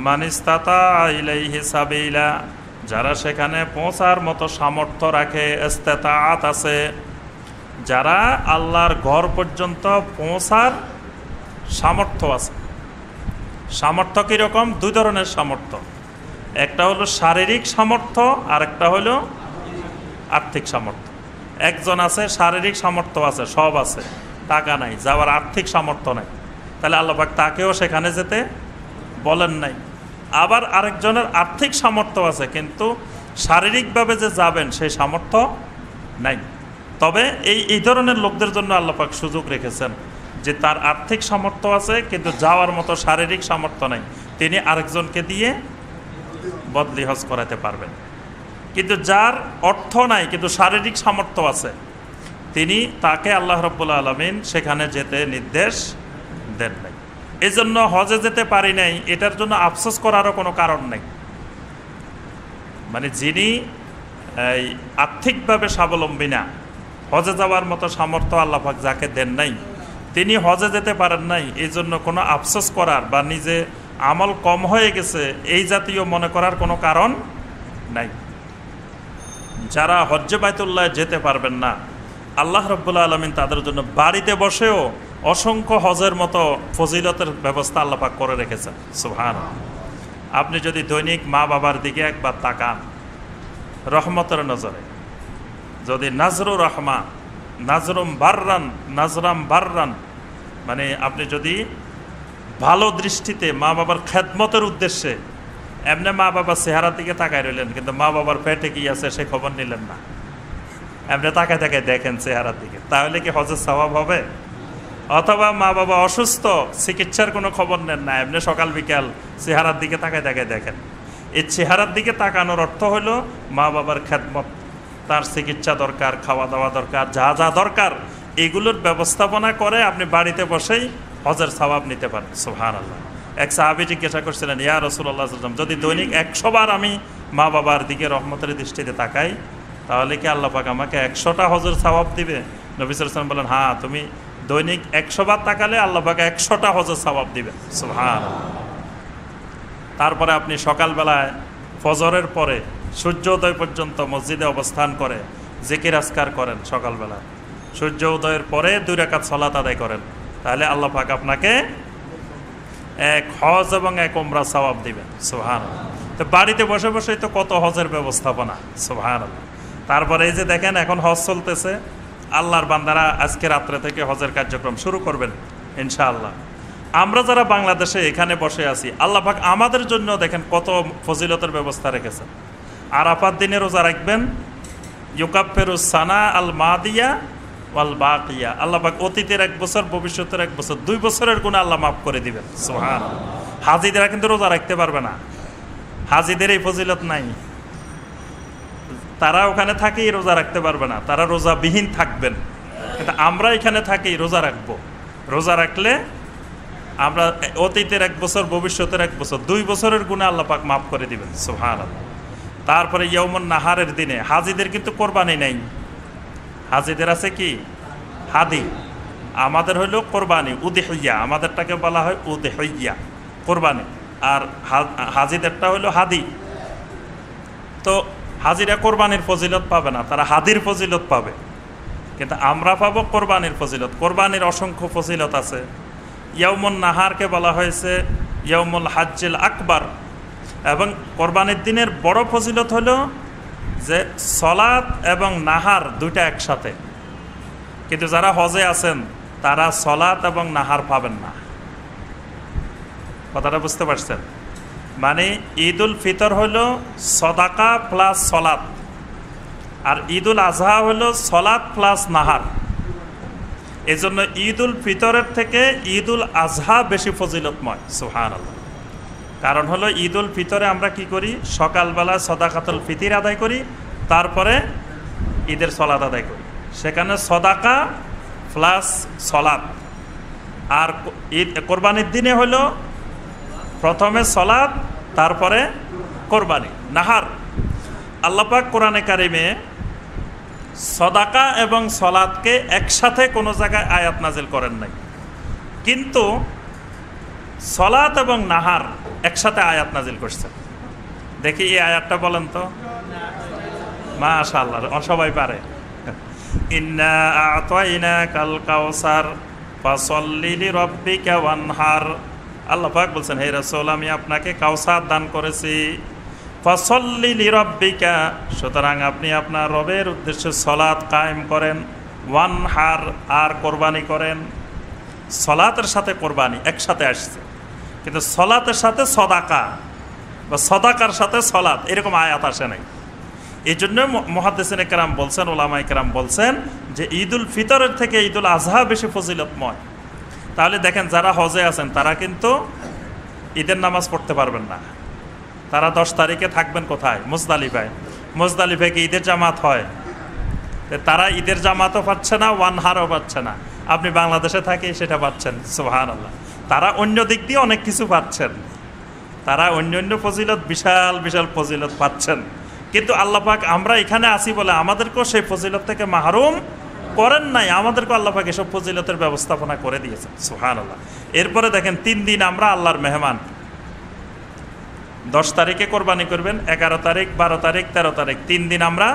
মান ইসতাতা ইলাইহি সাবিলা, যারা সেখানে পৌঁছার মতো সামর্থ্য রাখে, ইস্তেতাআত আছে, যারা আল্লাহর ঘর পর্যন্ত পৌঁছার সামর্থ্য আছে। সামর্থ্য কীরকম? 2 ধরনের সামর্থ্য, একটা হলো শারীরিক সামর্থ্য আর একটা হলো আর্থিক সামর্থ্য। একজন আছে শারীরিক সামর্থ্য আছে, সব আছে, টাকা নাই, যাওয়ার আর্থিক সামর্থ্য নাই, তাহলে আল্লাহ পাক তাকেও সেখানে যেতে বলেন নাই। আবার আরেকজনের আর্থিক সামর্থ্য আছে কিন্তু শারীরিকভাবে যে যাবেন সেই সামর্থ্য নাই। তবে এই ধরনের লোকদের জন্য আল্লাহ পাক সুযোগ রেখেছেন যে তার আর্থিক সামর্থ্য আছে কিন্তু যাওয়ার মতো শারীরিক সামর্থ্য নাই, তিনি আরেকজনকে দিয়ে বদলি হজ করাতে পারবেন। কিন্তু যার অর্থ নাই কিন্তু শারীরিক সামর্থ্য আছে, তিনি তাকে আল্লাহ রাব্বুল আলামিন সেখানে যেতে নির্দেশ দেন নাই। এই জন্য হজে যেতে পারি নাই এটার জন্য আফসোস করারও কোনো কারণ নেই। মানে যিনি এই আর্থিকভাবে স্বাবলম্বী না, হজে যাওয়ার মতো সামর্থ্য আল্লাহ পাক যাকে দেন নাই, তিনি হজে যেতে পারেন নাই, এই জন্য কোনো আফসোস করার বা নিজে আমল কম হয়ে গেছে এই জাতীয় মনে করার কোনো কারণ নাই। যারা হজ্জে বাইতুল্লাহ যেতে পারবেন না, আল্লাহ রাব্বুল আলামিন তাদের জন্য বাড়িতে বসেও অসংখ্য হজের মতো ফজিলতের ব্যবস্থা আল্লাহ পাক করে রেখেছেন। সুবহানাল্লাহ। আপনি যদি দৈনিক মা বাবার দিকে একবার তাকান রহমতের নজরে, যদি নাজরুর রহমা নাজরুম বাররান নাজরাম বাররান, মানে আপনি যদি ভালো দৃষ্টিতে মা বাবার খেদমতের উদ্দেশ্যে, এমনি মা বাবার চেহারার দিকে তাকায় রইলেন কিন্তু মা বাবার পেটে কি আছে সে খবর নিলেন না, এমনি তাকায় তাকায় দেখেন চেহারার দিকে, তাহলে কি হজের সওয়াব হবে? অথবা মা বাবা অসুস্থ, চিকিৎসার কোনো খবর নেন না, এমনি সকাল বিকাল চেহারার দিকে তাকায় তাকায় দেখেন। এই চেহারার দিকে তাকানোর অর্থ হলো মা বাবার খেদমত, তার চিকিৎসা দরকার, খাওয়া দাওয়া দরকার, যা যা দরকার এগুলোর ব্যবস্থাপনা করে আপনি বাড়িতে বসেই হজের সওয়াব নিতে পারেন। সুবহানাল্লাহ। এক সাহাবী জিজ্ঞাসা করছিলেন, ইয়া রাসূলুল্লাহ সাল্লাল্লাহু আলাইহি ওয়াসাল্লাম, যদি দৈনিক 100 বার আমি মা বাবার দিকে রহমতের দৃষ্টিতে তাকাই তাহলে কি আল্লাহ পাক আমাকে 100টা হজের সওয়াব দিবে? নবী সাল্লাল্লাহু আলাইহি ওয়াসাল্লাম বলেন, হ্যাঁ, তুমি দৈনিক 100 বার তাকালে আল্লাহ পাক 100টা হজের সওয়াব দিবেন। সুবহানাল্লাহ। তারপরে আপনি সকালবেলায় ফজরের পরে সূর্যোদয় পর্যন্ত মসজিদে অবস্থান করে জিকির আজকার করেন, সকালবেলায় সূর্য উদয়ের পরে 2 রাকাত সালাত আদায় করেন, তাহলে আল্লাহ পাক আপনাকে 1 হজ এবং 1 উমরা সওয়াব দিবেন। সুবহানাল্লাহ। তো বাড়িতে বসে বসেই তো কত হজের ব্যবস্থাপনা। সুবহানাল্লাহ। তারপরে এই যে দেখেন এখন হজ চলতেছে, আল্লাহর বান্দারা আজকে রাত্রে থেকে হজের কার্যক্রম শুরু করবেন ইনশাআল্লাহ। আমরা যারা বাংলাদেশে এখানে বসে আছি, আল্লাহ পাক আমাদের জন্য দেখেন কত ফজিলতের ব্যবস্থা রেখেছেন। আরাফাত দিনে রোজা রাখবেন, ইউকাফিরুস সানা আল মাদিয়া ওয়াল বাকিয়া, আল্লাহ পাক অতীতের 1 বছর ভবিষ্যতের 1 বছর 2 বছরের গুনাহ আল্লাহ মাফ করে দিবেন। সুবহানাল্লাহ। হাজিরা কিন্তু রোজা রাখতে পারবে না, হাজিদের এই ফজিলত নাই, তারা ওখানে থাকেই রোজা রাখতে পারবে না, তারা রোজাবিহীন থাকবেন। কিন্তু আমরা এখানে থাকেই রোজা রাখবো, রোজা রাখলে আমরা অতীতের 1 বছর ভবিষ্যতের 1 বছর 2 বছরের গুনাহ আল্লাহ পাক মাফ করে দিবেন। সুবহানাল্লাহ। তারপরে ইয়াউমুন নাহারের দিনে হাজিদের কিন্তু কোরবানি নেই, হাজিদের আছে কি হাদি, আমাদের হইল কোরবানি উদহিয়া, আমাদেরটাকে বলা হয় উদহিয়া কোরবানি, আর হাজিদেরটা হইল হাদি। তো হাজিরা কোরবানির ফজিলত পাবে না, তারা হাদির ফজিলত পাবে, কিন্তু আমরা পাবো কোরবানির ফজিলত। কোরবানির অসংখ্য ফজিলত আছে। ইয়াউমুন নাহারকে বলা হয়েছে ইয়াউমুল হাজ্জিল আকবার, এবং কোরবানির দিনের বড় ফজিলত হলো যে সলাত এবং নাহার দুইটা একসাথে। কিন্তু যারা হজে আছেন তারা সলাত এবং নাহার পাবেন না। কথাটা বুঝতে পারছেন? মানে ঈদুল ফিতর হলো সদাকা প্লাস সলাত, আর ঈদুল আজহা হলো সলাত প্লাস নাহার। এজন্য ঈদুল ফিতরের থেকে ঈদুল আজহা বেশি ফজিলতময়। সুবহানাল্লাহ। কারণ হলো ঈদুল ফিতরে আমরা কি করি, সকালবেলা সদাকাতুল ফিতির আদায় করি, তারপরে ঈদের সলাত আদায় করি, সেখানে সদাকা প্লাস সলাত। আর ঈদ কোরবানির দিনে হলো প্রথমে সলাত তারপরে কোরবানি নাহার। আল্লাহ পাক কোরআনে কারিমে সদাকা এবং সলাতকে একসাথে কোনো জায়গায় আয়াত নাজিল করেন নাই, কিন্তু সলাত এবং নাহার একসাথে আয়াত নাজিল করছেন। দেখি এই আয়াতটা বলেন তো। মাশাআল্লাহ, সবাই পারে। ইন্না আ'তাইনাকাল কাউসার ফাসাল্লি লিরাব্বিকা ওয়ানহার। আল্লাহ পাক বলছেন, হে রাসূল, আমি আপনাকে কাউসার দান করেছি। ফাসাল্লি লিরাব্বিকা, সুতরাং আপনি আপনার রবের উদ্দেশ্যে সালাত কায়েম করেন। ওয়ানহার, আর কোরবানি করেন। সালাতের সাথে কোরবানি একসাথে আসছে, কিন্তু সালাতের সাথে সদাকা বা সদাকার সাথে সালাত এরকম আয়াত আসে নাই। এই জন্য মুহাদ্দিসিনে কেরাম বলছেন, ওলামায়ে কেরাম বলছেন যে ঈদুল ফিতরের থেকে ঈদুল আজহা বেশি ফজিলতময়। তাহলে দেখেন যারা হজে আছেন তারা কিন্তু ঈদের নামাজ পড়তে পারবেন না। তারা 10 তারিখে থাকবেন কোথায়? মুজদালিফায়। মুজদালিফায় কি ঈদের জামাত হয়? তারা ঈদের জামাতও পাচ্ছে না, ওয়ানহারও পাচ্ছে না। আপনি বাংলাদেশে থাকি সেটা পাচ্ছেন, সুবহানাল্লাহ। তারা অন্য দিক দিয়ে অনেক কিছু পাচ্ছেন, তারা অন্য ফজিলত, বিশাল বিশাল ফজিলত পাচ্ছেন। কিন্তু আল্লাহ পাক আমরা এখানে আসি বলে আমাদেরকেও সেই ফজিলত থেকে মাহরুম করেন নাই, আমাদেরকে আল্লাহ পাক এসব ফজিলতের ব্যবস্থাপনা করে দিয়েছেন, সুবহানাল্লাহ। এরপরে দেখেন 3 দিন আমরা আল্লাহর মেহমান। 10 তারিখে কোরবানি করবেন, 11 তারিখ, 12 তারিখ, 13 তারিখ, 3 দিন আমরা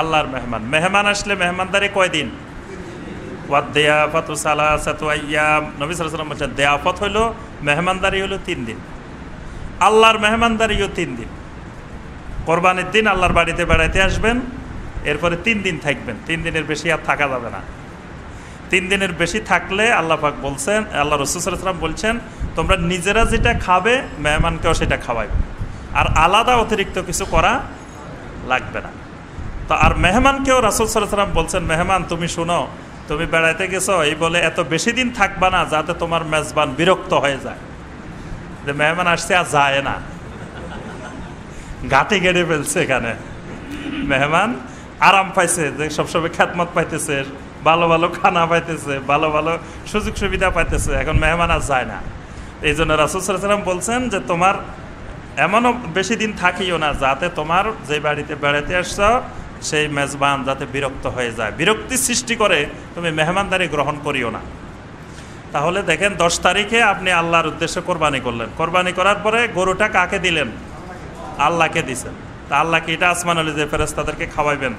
আল্লাহর মেহমান। মেহমান আসলে মেহমানদারি কয় দিন? ওয়াদ-দিয়াফাতু সালাসাতু আইয়াম। নবী সাল্লাল্লাহু আলাইহি ওয়াসাল্লাম বলেছেন দিয়াফত হলো, মেহমানদারি হলো 3 দিন। আল্লাহর মেহমানদারিও 3 দিন। কোরবানির দিন আল্লাহর বাড়িতে বেড়াইতে আসবেন, এরপরে 3 দিন থাকবেন। 3 দিনের বেশি আর থাকা যাবে না। 3 দিনের বেশি থাকলে আল্লাহ পাক বলছেন, আল্লাহ রাসূল সাল্লাল্লাহু আলাইহি ওয়াসাল্লাম বলছেন তোমরা নিজেরা যেটা খাবে মেহমানকেও সেটা খাওয়াইবে, আর আলাদা অতিরিক্ত কিছু করা লাগবে না। তো আর মেহমানকেও রাসূল সাল্লাল্লাহু আলাইহি ওয়াসাল্লাম বলছেন, মেহমান তুমি শুনো, তুমি বেড়াইতে গেছো এই বলে এত বেশি দিন থাকবা না যাতে তোমার মেজবান বিরক্ত হয়ে যায়, যে মেহমান আসছে আর যায় না, ঘাটে গেড়ে ফেলছে। এখানে মেহমান আরাম পাইছে, যে সবসময় খ্যাতমত পাইতেছে, ভালো ভালো খানা পাইতেছে, ভালো ভালো সুযোগ সুবিধা পাইতেছে, এখন মেহমান আর যায় না। এই জন্য রাসূল সাল্লাল্লাহু আলাইহি ওয়াসাল্লাম বলছেন যে তোমার এমনও বেশি দিন থাকিও না যাতে তোমার যে বাড়িতে বেড়াতে আসছ সেই মেজবান যাতে বিরক্ত হয়ে যায়, বিরক্তি সৃষ্টি করে তুমি মেহমানদারি গ্রহণ করিও না। তাহলে দেখেন 10 তারিখে আপনি আল্লাহর উদ্দেশ্যে কোরবানি করলেন, কোরবানি করার পরে গরুটা কাকে দিলেন? আল্লাহকে দিছেন। তা আল্লাহকে এটা আসমান হলে যে ফেরেশতাদেরকে খাওয়াইবেন,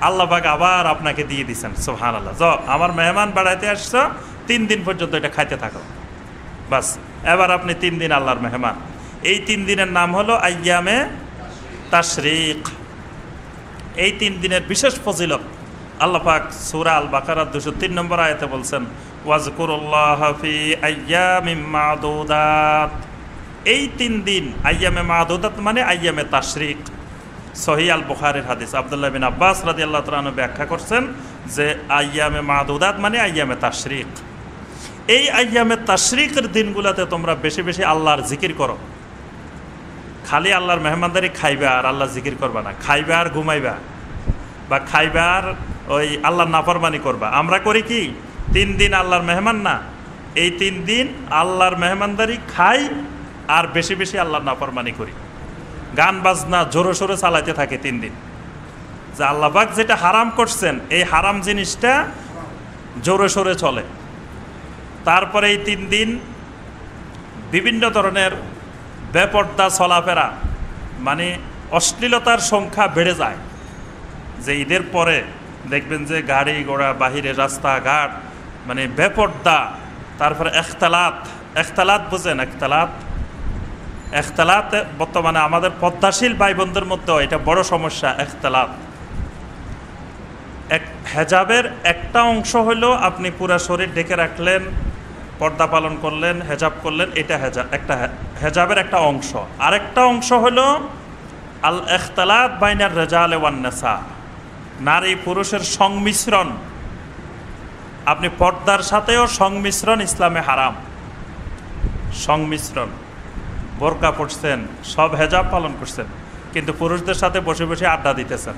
আল্লাহ পাক আবার আপনাকে দিয়ে দিছেন, সুবহানাল্লাহ। আমার মেহমান বেড়াইতে আসছ, 3 দিন পর্যন্ত এটা খাইতে থাকো, বাস। এবার আপনি 3 দিন আল্লাহর মেহমান। এই 3 দিনের নাম হলো আইয়ামে তাশরিক। এই 3 দিনের বিশেষ ফজিলত আল্লাহ পাক সূরা আল বাকারার 203 নম্বর আয়াতে বলছেন, ওয়াজকুরুল্লাহ ফি আইয়ামিম মা'দুদাত। এই 3 দিন আইয়ামে মা'দুদাত মানে আইয়ামে তাশরিক। সহিহ আল বুখারীর হাদিস, আব্দুল্লাহ বিন আব্বাস রাদিয়াল্লাহু তাআলা আনহু ব্যাখ্যা করছেন যে আইয়ামে মা'দুদাত মানে আইয়ামে তাশরিক। এই আইয়ামে তাশরিকের দিনগুলোতে তোমরা বেশি বেশি আল্লাহর জিকির করো। খালি আল্লাহর মেহমানদারি খাইবা আর আল্লাহর জিকির করবা না, খাইবা আর ঘুমাইবা, বা খাইবা আর ওই আল্লাহর নাফরমানি করবা। আমরা করি কি 3 দিন আল্লাহর মেহমান না, এই 3 দিন আল্লাহর মেহমানদারি খাই আর বেশি বেশি আল্লাহর নাফরমানি করি, গান বাজনা জোরে সোরে চালাইতে থাকে 3 দিন। যে আল্লাহ পাক যেটা হারাম করছেন এই হারাম জিনিসটা জোরে সোরে চলে। তারপরে এই 3 দিন বিভিন্ন ধরনের বেপর্দা চলাফেরা, মানে অশ্লীলতার সংখ্যা বেড়ে যায়। যে ঈদের পরে দেখবেন যে গাড়ি ঘোড়া, বাহিরে রাস্তাঘাট, মানে বেপর্দা। তারপরে এখতালাত বুঝেন? এখতালাত বর্তমানে আমাদের পদ্মাশীল ভাই বোনদের মধ্যে এটা বড় সমস্যা। এখতালাত হেজাবের একটা অংশ হলো আপনি পুরা শরীর ঢেকে রাখলেন, পর্দা পালন করলেন, হেজাব করলেন, এটা একটা হেজাবের একটা অংশ। আরেকটা অংশ হলো আল ইখতিলাত বাইনার রিজাল ওয়ান নিসা, নারী পুরুষের সংমিশ্রণ। আপনি পর্দার সাথেও সংমিশ্রণ ইসলামে হারাম। সংমিশ্রণ, বোরকা পরছেন, সব হেজাব পালন করছেন, কিন্তু পুরুষদের সাথে বসে বসে আড্ডা দিতেছেন।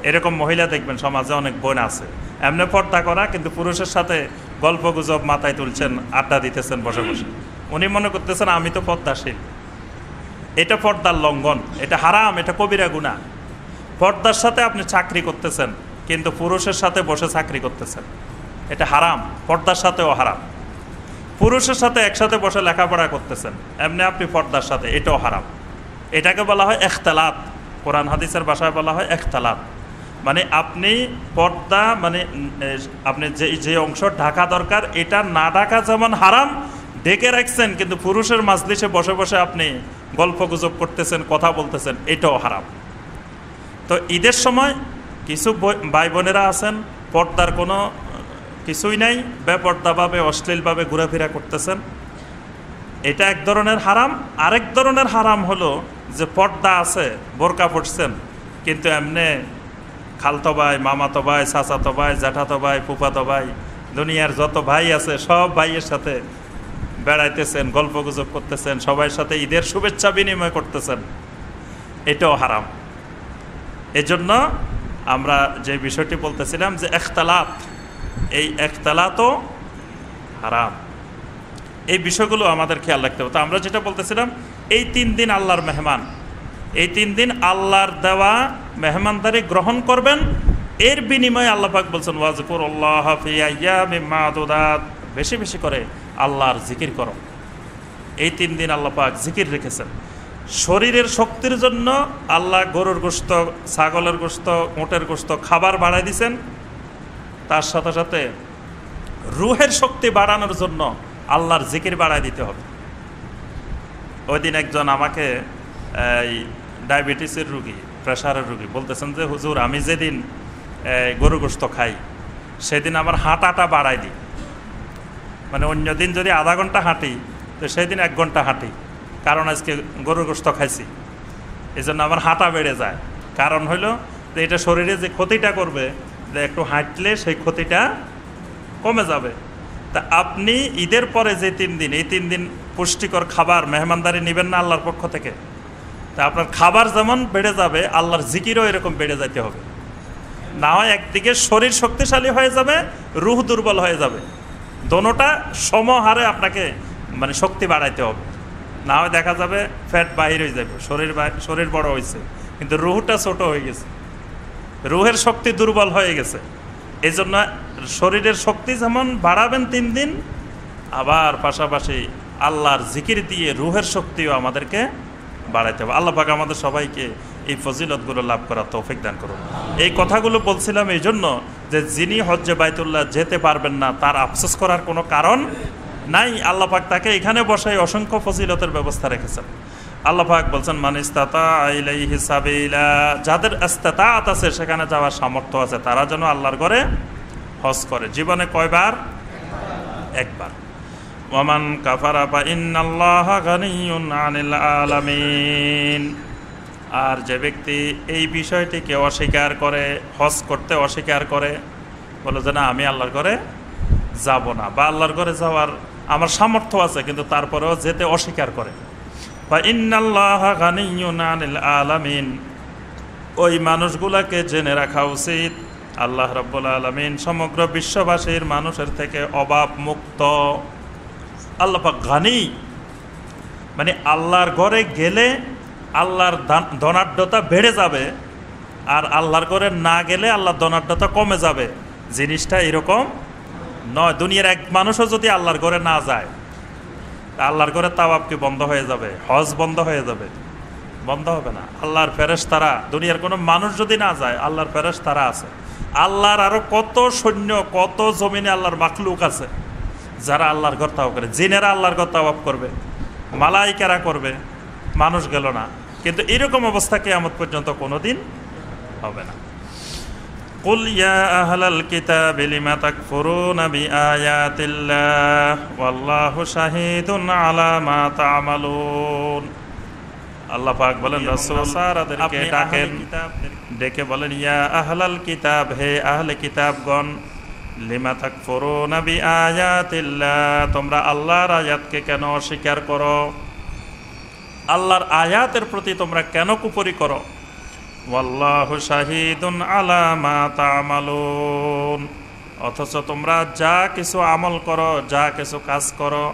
এরকম মহিলা দেখবেন সমাজে অনেক বোন আছে, এমনি পর্দা করা কিন্তু পুরুষের সাথে গল্প গুজব মাথায় তুলছেন, আড্ডা দিতেছেন বসে বসে। উনি মনে করতেছেন আমি তো পর্দাশীল। এটা পর্দার লঙ্ঘন, এটা হারাম, এটা কবিরা গুনাহ। পর্দার সাথে আপনি চাকরি করতেছেন কিন্তু পুরুষের সাথে বসে চাকরি করতেছেন, এটা হারাম। পর্দার সাথেও হারাম। পুরুষের সাথে একসাথে বসে লেখাপড়া করতেছেন, এমনি আপনি পর্দার সাথে, এটাও হারাম। এটাকে বলা হয় ইখতিলাত। কোরআন হাদিসের ভাষায় বলা হয় ইখতিলাত। মানে আপনি পর্দা, মানে আপনি যে অংশ ঢাকা দরকার এটা না ঢাকা যেমন হারাম, ঢেকে রাখছেন কিন্তু পুরুষের মাজলিসে বসে বসে আপনি গল্প গুজব করতেছেন, কথা বলতেছেন, এটাও হারাম। তো ঈদের সময় কিছু ভাই বোনেরা আছেন পর্দার কোনো কিছুই নাই, বেপর্দাভাবে অশ্লীলভাবে ঘোরাফেরা করতেছেন, এটা এক ধরনের হারাম। আরেক ধরনের হারাম হলো যে পর্দা আছে, বোরকা পরছেন কিন্তু এমনি খালতো ভাই, মামাতো ভাই, চাচাতো ভাই, জ্যাঠাতো ভাই, ফুফাতো ভাই, দুনিয়ার যত ভাই আছে সব ভাইয়ের সাথে বেড়াইতেছেন, গল্পগুজব করতেছেন, সবার সাথে ঈদের শুভেচ্ছা বিনিময় করতেছেন, এটাও হারাম। এজন্য আমরা যে বিষয়টি বলতেছিলাম যে ইখতিলাত, এই ইখতিলাতও হারাম। এই বিষয়গুলো আমাদের খেয়াল রাখতে হবে। তো আমরা যেটা বলতেছিলাম, এই 3 দিন আল্লাহর মেহমান, এই 3 দিন আল্লাহর দেওয়া মেহমানদারি গ্রহণ করবেন। এর বিনিময়ে আল্লাহ পাক বলছেন ওয়াজকুরুল্লাহ ফি আইয়ামিম মা'দুদাত, বেশি বেশি করে আল্লাহর জিকির করো। এই 3 দিন আল্লাহ পাক জিকির রেখেছেন। শরীরের শক্তির জন্য আল্লাহ গরুর গোশত, ছাগলের গোশত, উটের গোশত খাবার বাড়াই দিয়েছেন। তার সাথে সাথে রুহের শক্তি বাড়ানোর জন্য আল্লাহর জিকির বাড়াই দিতে হবে। ওই দিন একজন আমাকে এই ডায়াবেটিসের রুগী, প্রেশারের রুগী বলতেছেন যে হুজুর, আমি যেদিন গরু গোশত খাই সেদিন আমার হাঁটাটা বাড়াই দিই, মানে অন্য দিন যদি আধা ঘন্টা হাঁটি তো সেই দিন 1 ঘন্টা হাঁটি, কারণ আজকে গরুর গোশত খাইছি, এই জন্য আমার হাঁটা বেড়ে যায়। কারণ হলো যে এটা শরীরে যে ক্ষতিটা করবে, যে একটু হাঁটলে সেই ক্ষতিটা কমে যাবে। তা আপনি ঈদের পরে যে 3 দিন, এই 3 দিন পুষ্টিকর খাবার মেহমানদারি নেবেন না আল্লাহর পক্ষ থেকে, তা আপনার খাবার যেমন বেড়ে যাবে আল্লাহর জিকিরও এরকম বেড়ে যেতে হবে। না হয় একদিকে শরীর শক্তিশালী হয়ে যাবে, রুহ দুর্বল হয়ে যাবে। দোনোটা সমহারে আপনাকে মানে শক্তি বাড়াইতে হবে। না হয় দেখা যাবে ফ্যাট বাহির হয়ে যাবে, শরীর বড় হয়েছে কিন্তু রুহটা ছোট হয়ে গেছে, রুহের শক্তি দুর্বল হয়ে গেছে। এই জন্য শরীরের শক্তি যেমন বাড়াবেন 3 দিন, আবার পাশাপাশি আল্লাহর জিকির দিয়ে রুহের শক্তিও আমাদেরকে বাড়াইতে হবে। আল্লাহ পাক আমাদের সবাইকে এই ফজিলতগুলো লাভ করার তৌফিক দান করুন। এই কথাগুলো বলছিলাম এই জন্য যে যিনি হজ্জে বাইতুল্লাহ যেতে পারবেন না তার আফসোস করার কোনো কারণ নাই। আল্লাহ পাক তাকে এখানে বসাই অসংখ্য ফজিলতের ব্যবস্থা রেখেছেন। আল্লাহ পাক বলছেন মান ইসতাতা ইলাইহি সাবিলা, যাদের ইসতাতাআত আছে, সেখানে যাওয়ার সামর্থ্য আছে, তারা যেন আল্লাহর ঘরে হজ করে। জীবনে কয়বার? একবার। ওয়ামান কাফারা ফা ইন্নাল্লাহা গানিয়্যুন আনিল আলামিন, আর যে ব্যক্তি এই বিষয়টিকে অস্বীকার করে, হজ করতে অস্বীকার করে, বলে যে না আমি আল্লাহর ঘরে যাব না, বা আল্লাহর ঘরে যাওয়ার আমার সামর্থ্য আছে কিন্তু তারপরেও যেতে অস্বীকার করে, ফা ইন্নাল্লাহা গানিয়্যুন আনিল আলামিন, ওই মানুষগুলাকে জেনে রাখা উচিত আল্লাহ রাব্বুল আলামিন সমগ্র বিশ্ববাসীর মানুষের থেকে অভাব মুক্ত। আল্লাহ পাক গানি, মানে আল্লাহর ঘরে গেলে আল্লাহর ধনাঢ্যতা বেড়ে যাবে, আর আল্লাহর ঘরে না গেলে আল্লাহর ধনাঢ্যতা কমে যাবে। জিনিসটা এরকম নয়। দুনিয়ার এক মানুষও যদি আল্লাহর ঘরে না যায়, আল্লাহর ঘরে তাওয়াব কি বন্ধ হয়ে যাবে? হজ বন্ধ হয়ে যাবে? বন্ধ হবে না। আল্লাহর ফেরেশতারা, দুনিয়ার কোনো মানুষ যদি না যায়, আল্লাহর ফেরেশতারা আছে। আল্লাহর আরো কত সৈন্য, কত জমিনে আল্লাহর মাখলুক আছে যারা আল্লাহর ঘর তাওয়াব করে। জিনেরা আল্লাহর ঘর তাওয়াব করবে, মালাইকারা করবে, মানুষ গেল না। কিন্তু এরকম অবস্থা কিয়ামত পর্যন্ত কোনোদিন হবে না। কুল ইয়া আহলাল কিতাবি লিমা তাকফুরুনা বিআয়াতিল্লাহ ওয়াল্লাহু শাহীদুন আলা মা তা'মালুন। আল্লাহ পাক বলেন রাসূল সারাদেরকে ডাকেন, ডেকে বলেন ইয়া আহলাল কিতাব, হে আহলে কিতাবগণ, লিমা তাকফুরুনা বিআয়াতিল্লাহ, তোমরা আল্লাহর আয়াতকে কেন অস্বীকার করো? আল্লাহর আয়াতের প্রতি তোমরা কেন কুফরি করো? ওয়াল্লাহু শাহীদুন আলা মা তা'মালুন, অথচ তোমরা যা কিছু আমল করো, যা কিছু কাজ করো,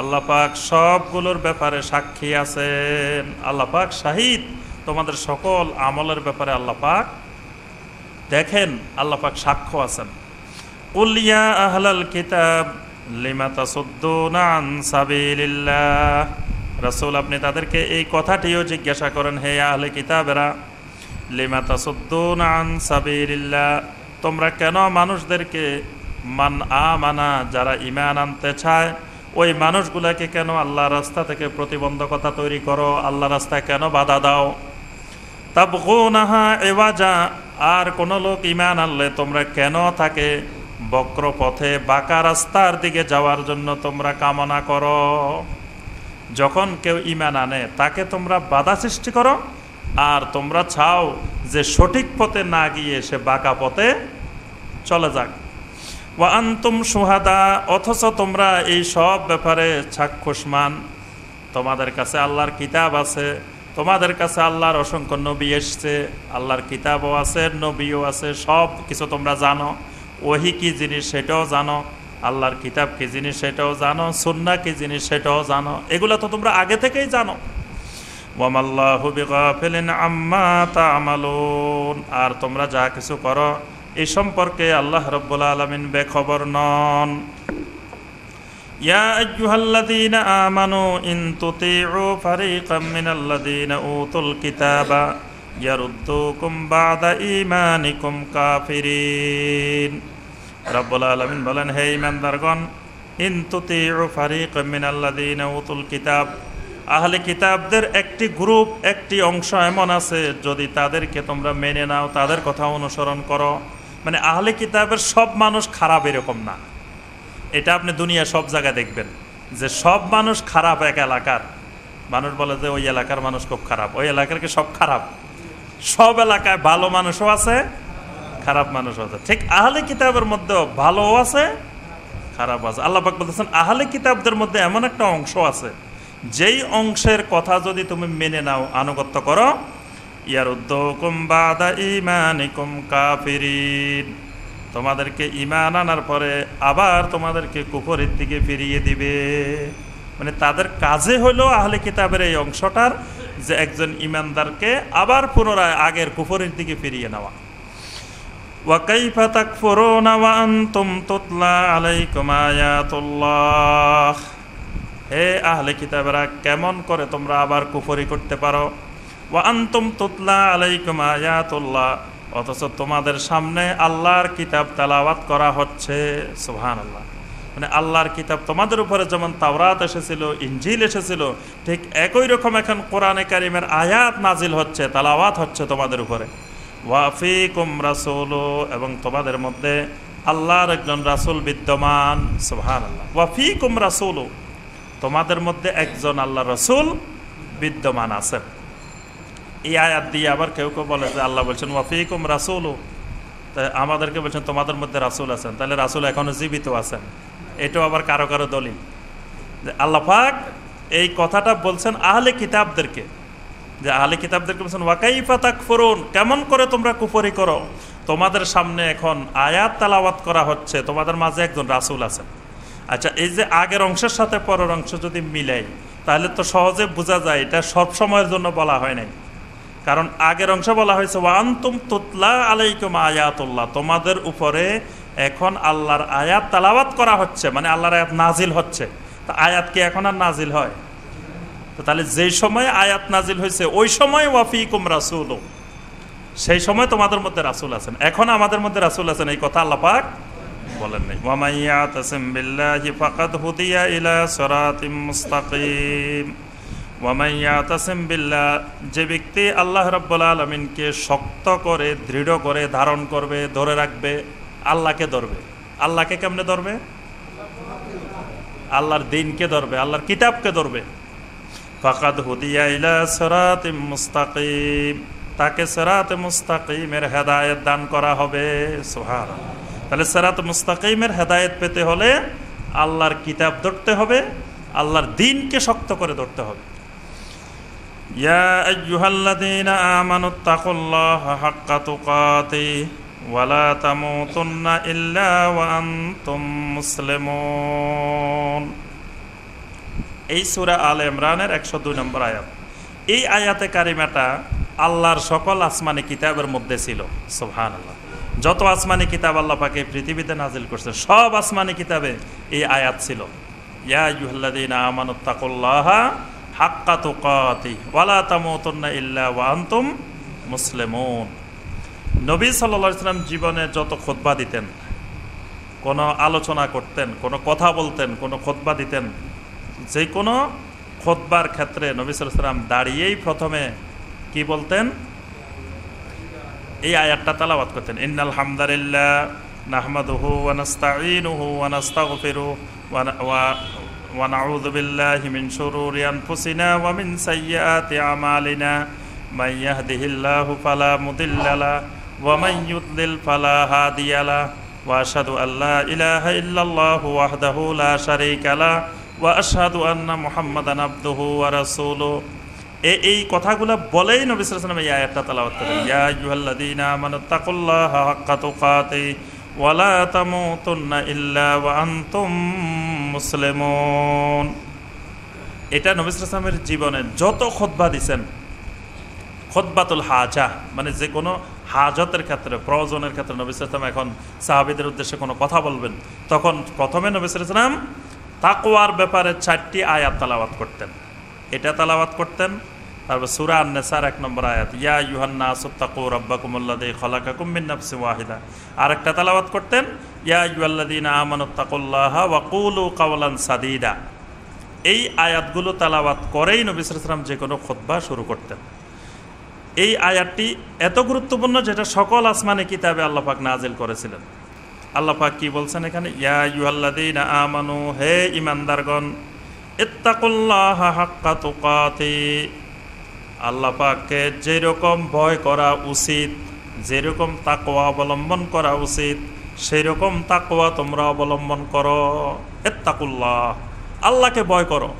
আল্লাহ পাক সবগুলোর ব্যাপারে সাক্ষী আছেন। আল্লাহ পাক শাহীদ, তোমাদের সকল আমলের ব্যাপারে আল্লাহ পাক দেখেন, আল্লাহ পাক সাক্ষ্য আছেন। কুল ইয়া আহলাল কিতাব লিমা তাসুদ্দুনা আন সাবিলিল্লাহ, রাসূল আপনি তাদেরকে এই কথাটিও জিজ্ঞাসা করেন, হে আহলে কিতাবেরা, লিমা তাসুদ্দুনা আন সাবিলিল্লাহ, তোমরা কেন মানুষদেরকে মান আমানা, যারা ঈমান আনতে চায়, ওই মানুষগুলাকে কেন আল্লাহর রাস্তা থেকে প্রতিবন্ধকতা তৈরি করো, আল্লাহ রাস্তায় কেন বাধা দাও? তাবগুনাহা ইওয়াজা, আর কোন লোক ঈমান আনলে তোমরা কেন তাকে বক্র পথে, বাঁকা রাস্তার দিকে যাওয়ার জন্য তোমরা কামনা করো? যখন কেউ ঈমান আনে তাকে তোমরা বাধা সৃষ্টি করো, আর তোমরা চাও যে সঠিক পথে না গিয়ে সে বাঁকা পথে চলে যাক। ওয়া আনতুম শুহাদা, অথচ তোমরা এই সব ব্যাপারে সাক্ষ্যস্মান। তোমাদের কাছে আল্লাহর কিতাব আছে, তোমাদের কাছে আল্লাহর অসংখ্য নবী এসছে, আল্লাহর কিতাবও আছে, নবীও আছে, সব কিছু তোমরা জানো। ওহি কি জিনিস সেটাও জানো, আল্লাহর কিতাব কি জিনিস সেটাও জানো, সুন্নাহ কি জিনিস সেটাও জানো। এগুলো তো তোমরা আগে থেকেই জানো। ওয়ামাল্লাহু বিগাফিলিন আম্মা তা'মালুন, আর তোমরা যা কিছু করো এই সম্পর্কে আল্লাহ রাব্বুল আলামিন বেখবর নন। ইয়া আইয়ুহাল্লাযীনা আমানু ইন তুতি'উ ফারীকাম মিনাল্লাযীনা উতুল কিতাবা ইয়ারুদ্দুকুম বা'দা ঈমানিকুম কাফিরিন। রাব্বুল আলামিন বলেন, হে ঈমানদারগণ, ইন তুতি'উ ফারীকাম মিনাল্লাযীনা উতুল কিতাব, আহলে কিতাবদের একটি গ্রুপ, একটি অংশ এমন আছে, যদি তাদেরকে তোমরা মেনে নাও, তাদের কথা অনুসরণ করো। মানে আহলে কিতাবের সব মানুষ খারাপ এরকম না। এটা আপনি দুনিয়া সব জায়গায় দেখবেন যে সব মানুষ খারাপ। এক এলাকার মানুষ বলে যে ওই এলাকার মানুষ খুব খারাপ, ওই এলাকার কি সব খারাপ? সব এলাকায় ভালো মানুষও আছে, খারাপ মানুষও আছে। ঠিক আহলে কিতাবের মধ্যেও ভালোও আছে, খারাপ আছে। আল্লাহ পাক বলতেছেন আহলে কিতাবদের মধ্যে এমন একটা অংশ আছে, যেই অংশের কথা যদি তুমি মেনে নাও, আনুগত্য করো, ইয়ারুদ্দুকুম বা'দা ঈমানিকুম কাফিরিন, তোমাদেরকে ঈমান আনার পরে আবার তোমাদেরকে কুফরের দিকে ফিরিয়ে দিবে। মানে তাদের কাজে হলো আহলে কিতাবের এই অংশটার, যে একজন ঈমানদারকে আবার পুনরায় আগের কুফরের দিকে ফিরিয়ে নেওয়া। ওয়া কাইফা তাকফুরুনা ওয়া আনতুম তুতলা আলাইকুম আয়াতুল্লাহ, হে আহলে কিতাবেরা, কেমন করে তোমরা আবার কুফরি করতে পারো? ওয়া আনতুম তুতলা আলাইকুম আয়াতুল্লাহ, অথচ তোমাদের সামনে আল্লাহর কিতাব তেলাওয়াত করা হচ্ছে। সুবহানাল্লাহ। মানে আল্লাহর কিতাব তোমাদের উপরে যেমন তাওরাত এসেছিল, ইনজিল এসেছিল, ঠিক একই রকম এখন কোরআনে কারিমের আয়াত নাজিল হচ্ছে, তেলাওয়াত হচ্ছে তোমাদের উপরে। ওয়া ফীকুম রাসূলু, এবং তোমাদের মধ্যে আল্লাহর একজন রাসূল বিদ্যমান। সুবহানাল্লাহ। ওয়া ফীকুম রাসূলু, তোমাদের মধ্যে একজন আল্লাহ রাসূল বিদ্যমান আছেন। এই আয়াত দিয়ে আবার কেউ কেউ বলে যে আল্লাহ বলছেন ওয়া ফীকুম রাসূলু, তাই আমাদেরকে বলছেন তোমাদের মধ্যে রাসূল আছেন, তাহলে রাসূল এখনো জীবিত আছেন। এটাও আবার কারো কারো দলিল যে আল্লাহ পাক এই কথাটা বলছেন আহলে কিতাবদেরকে, যে আহলে কিতাবদেরকে বলছেন ওয়া কাইফা তাকফুরুন, কেমন করে তোমরা কুফরি করো? তোমাদের সামনে এখন আয়াত তেলাওয়াত করা হচ্ছে, তোমাদের মাঝে একজন রাসূল আছেন। আচ্ছা, এই যে আগের অংশের সাথে পরের অংশ যদি মিলাই, তাহলে তো সহজে বোঝা যায় এটা সব সময়ের জন্য বলা হয় নাই। কারণ আগের অংশে বলা হয়েছে ওয়া আনতুম তুতলা আলাইকুম আয়াতুল্লাহ, তোমাদের উপরে এখন আল্লাহর আয়াত তেলাওয়াত করা হচ্ছে, মানে আল্লাহর আয়াত নাজিল হচ্ছে। তা আয়াত কি এখন আর নাজিল হয়? তো তাহলে যেই সময় আয়াত নাজিল হয়েছে ওই সময় ওয়া ফীকুম রাসূলু, সেই সময় তোমাদের মধ্যে রাসূল আছেন। এখন আমাদের মধ্যে রাসূল আছেন, এই কথা আল্লাহ পাক বলেন নাই। ওয়া মান ইয়াতাসিম বিল্লাহি ফাকাদ হুদিয়া ইলা সিরাতিম মুস্তাকিম। ওয়া মান ইয়াতাসিম বিল্লাহ, যে ব্যক্তি আল্লাহ রাব্বুল আলামিনকে শক্ত করে, দৃঢ় করে ধারণ করবে, ধরে রাখবে, আল্লাহকে ধরবে। আল্লাহকে কেমনে ধরবে? আল্লাহর দ্বীনকে ধরবে, আল্লাহর কিতাবকে ধরবে। ফাকাদ হুদিয়া ইলা সিরাতিম মুস্তাকিম, তাকে সিরাতে মুস্তাকিমের হেদায়েত দান করা হবে। সুবহানাল্লাহ। তাহলে সিরাতে মুস্তাকিমের হেদায়েত পেতে হলে আল্লাহর কিতাব ধরতে হবে, আল্লাহর দ্বীনকে শক্ত করে ধরতে হবে। ইয়া আইয়ুহাল্লাযীনা আমানুত্তাকুল্লাহা হাক্কা তুকাতিহি ওয়া লা তামুতুন্না ইল্লা ওয়া আনতুম মুসলিমুন। এই সূরা আলে ইমরানের 102 নম্বর আয়াত। এই আয়াতে কারিমাটা আল্লাহর সকল আসমানি কিতাবের মধ্যে ছিল। সুবহানাল্লাহ। যত আসমানি কিতাব আল্লাহ পাক এই পৃথিবীতে নাজিল করছেন, সব আসমানি কিতাবে এই আয়াত ছিল। ইয়া আইয়ুহাল্লাযীনা আমানুত্তাকুল্লাহা হাক্কা তুকাতিহি ওয়া লা তামুতুন্না ইল্লা ওয়া আনতুম মুসলিমুন। নবী সাল্লাল্লাহু আলাইহি ওয়াসাল্লাম জীবনে যত খুতবা দিতেন, কোনো আলোচনা করতেন, কোনো কথা বলতেন, কোনো খুতবা দিতেন, যে কোনো খুতবার ক্ষেত্রে নবী সাল্লাল্লাহু আলাইহি ওয়াসাল্লাম দাঁড়িয়েই প্রথমে কি বলতেন? এই আয়াতটা তেলাওয়াত করতেন। ইন্নাল হামদালিল্লাহ নাহমাদুহু ওয়া নাস্তাঈনুহু ওয়া নাস্তাগফিরুহু ওয়া নাউযু বিল্লাহি মিন শুরুরি আনফুসিনা ওয়া মিন সাইয়্যাতি আমালিনা মান ইয়াহদিহিল্লাহু ফালা মুদিল্লা লাহু ওয়া মান ইউদ্লিল ফালা হাদিয়া লাহু ওয়া আশহাদু আল্লা ইলাহা ইল্লাল্লাহু ওয়াহদাহু লা শারীকা লাহু ওয়া আশহাদু আন্না মুহাম্মাদান আবদুহু ওয়া রাসূলুহু। এই কথাগুলো বলেই নবী সাল্লাল্লাহু আলাইহি ওয়াসাল্লাম এই আয়াতটা তেলাওয়াত করেন, ইয়া আইয়ুহাল্লাযীনা আমানুত্তাকুল্লাহা হাক্কা তুকাতিহি ওয়া লা তামুতুন্না ইল্লা ওয়া আনতুম মুসলিমুন। এটা নবী সাল্লাল্লাহু আলাইহি ওয়াসাল্লামের জীবনে যত খুতবা দিয়েছেন, খুতবাতুল হাজা মানে যে কোনো হাজতের ক্ষেত্রে, প্রয়োজনের ক্ষেত্রে নবী সাল্লাল্লাহু আলাইহি ওয়াসাল্লাম এখন সাহাবীদের উদ্দেশ্যে কোনো কথা বলবেন, তখন প্রথমে নবী সাল্লাল্লাহু আলাইহি ওয়াসাল্লাম তাকওয়ার ব্যাপারে 4টি আয়াত তেলাওয়াত করতেন। এটা তেলাওয়াত করতেন। তারপর সূরা আন-নিসার 1 নম্বর আয়াত, ইয়া আইয়ুহান নাসুত্তাকু রাব্বাকুমুল্লাযী খালাকাকুম মিন নাফসিন ওয়াহিদা। আরেকটা তেলাওয়াত করতেন, ইয়া আইয়ুহাল্লাযীনা আমানুত্তাকুল্লাহা ওয়া কুলু কাওলান সাদীদা। এই আয়াতগুলো তেলাওয়াত করেই নবী সাল্লাল্লাহু আলাইহি ওয়াসাল্লাম যে কোনো খুতবা শুরু করতেন। এই আয়াতটি এত গুরুত্বপূর্ণ যেটা সকল আসমানি কিতাবে আল্লাহ পাক নাজিল করেছিলেন। আল্লাহ পাক কি বলছেন এখানে, ইয়া আইয়ুহাল্লাযীনা আমানু, হে ঈমানদারগণ, ইত্তাকুল্লাহা হাক্কা তুকাতিহি, আল্লাহ পাককে যেরকম ভয় করা উচিত, যেরকম তাকওয়া অবলম্বন করা উচিত, সেই রকম তাকওয়া তোমরা অবলম্বন করো। ইত্তাকুল্লাহ, আল্লাহকে ভয় করো।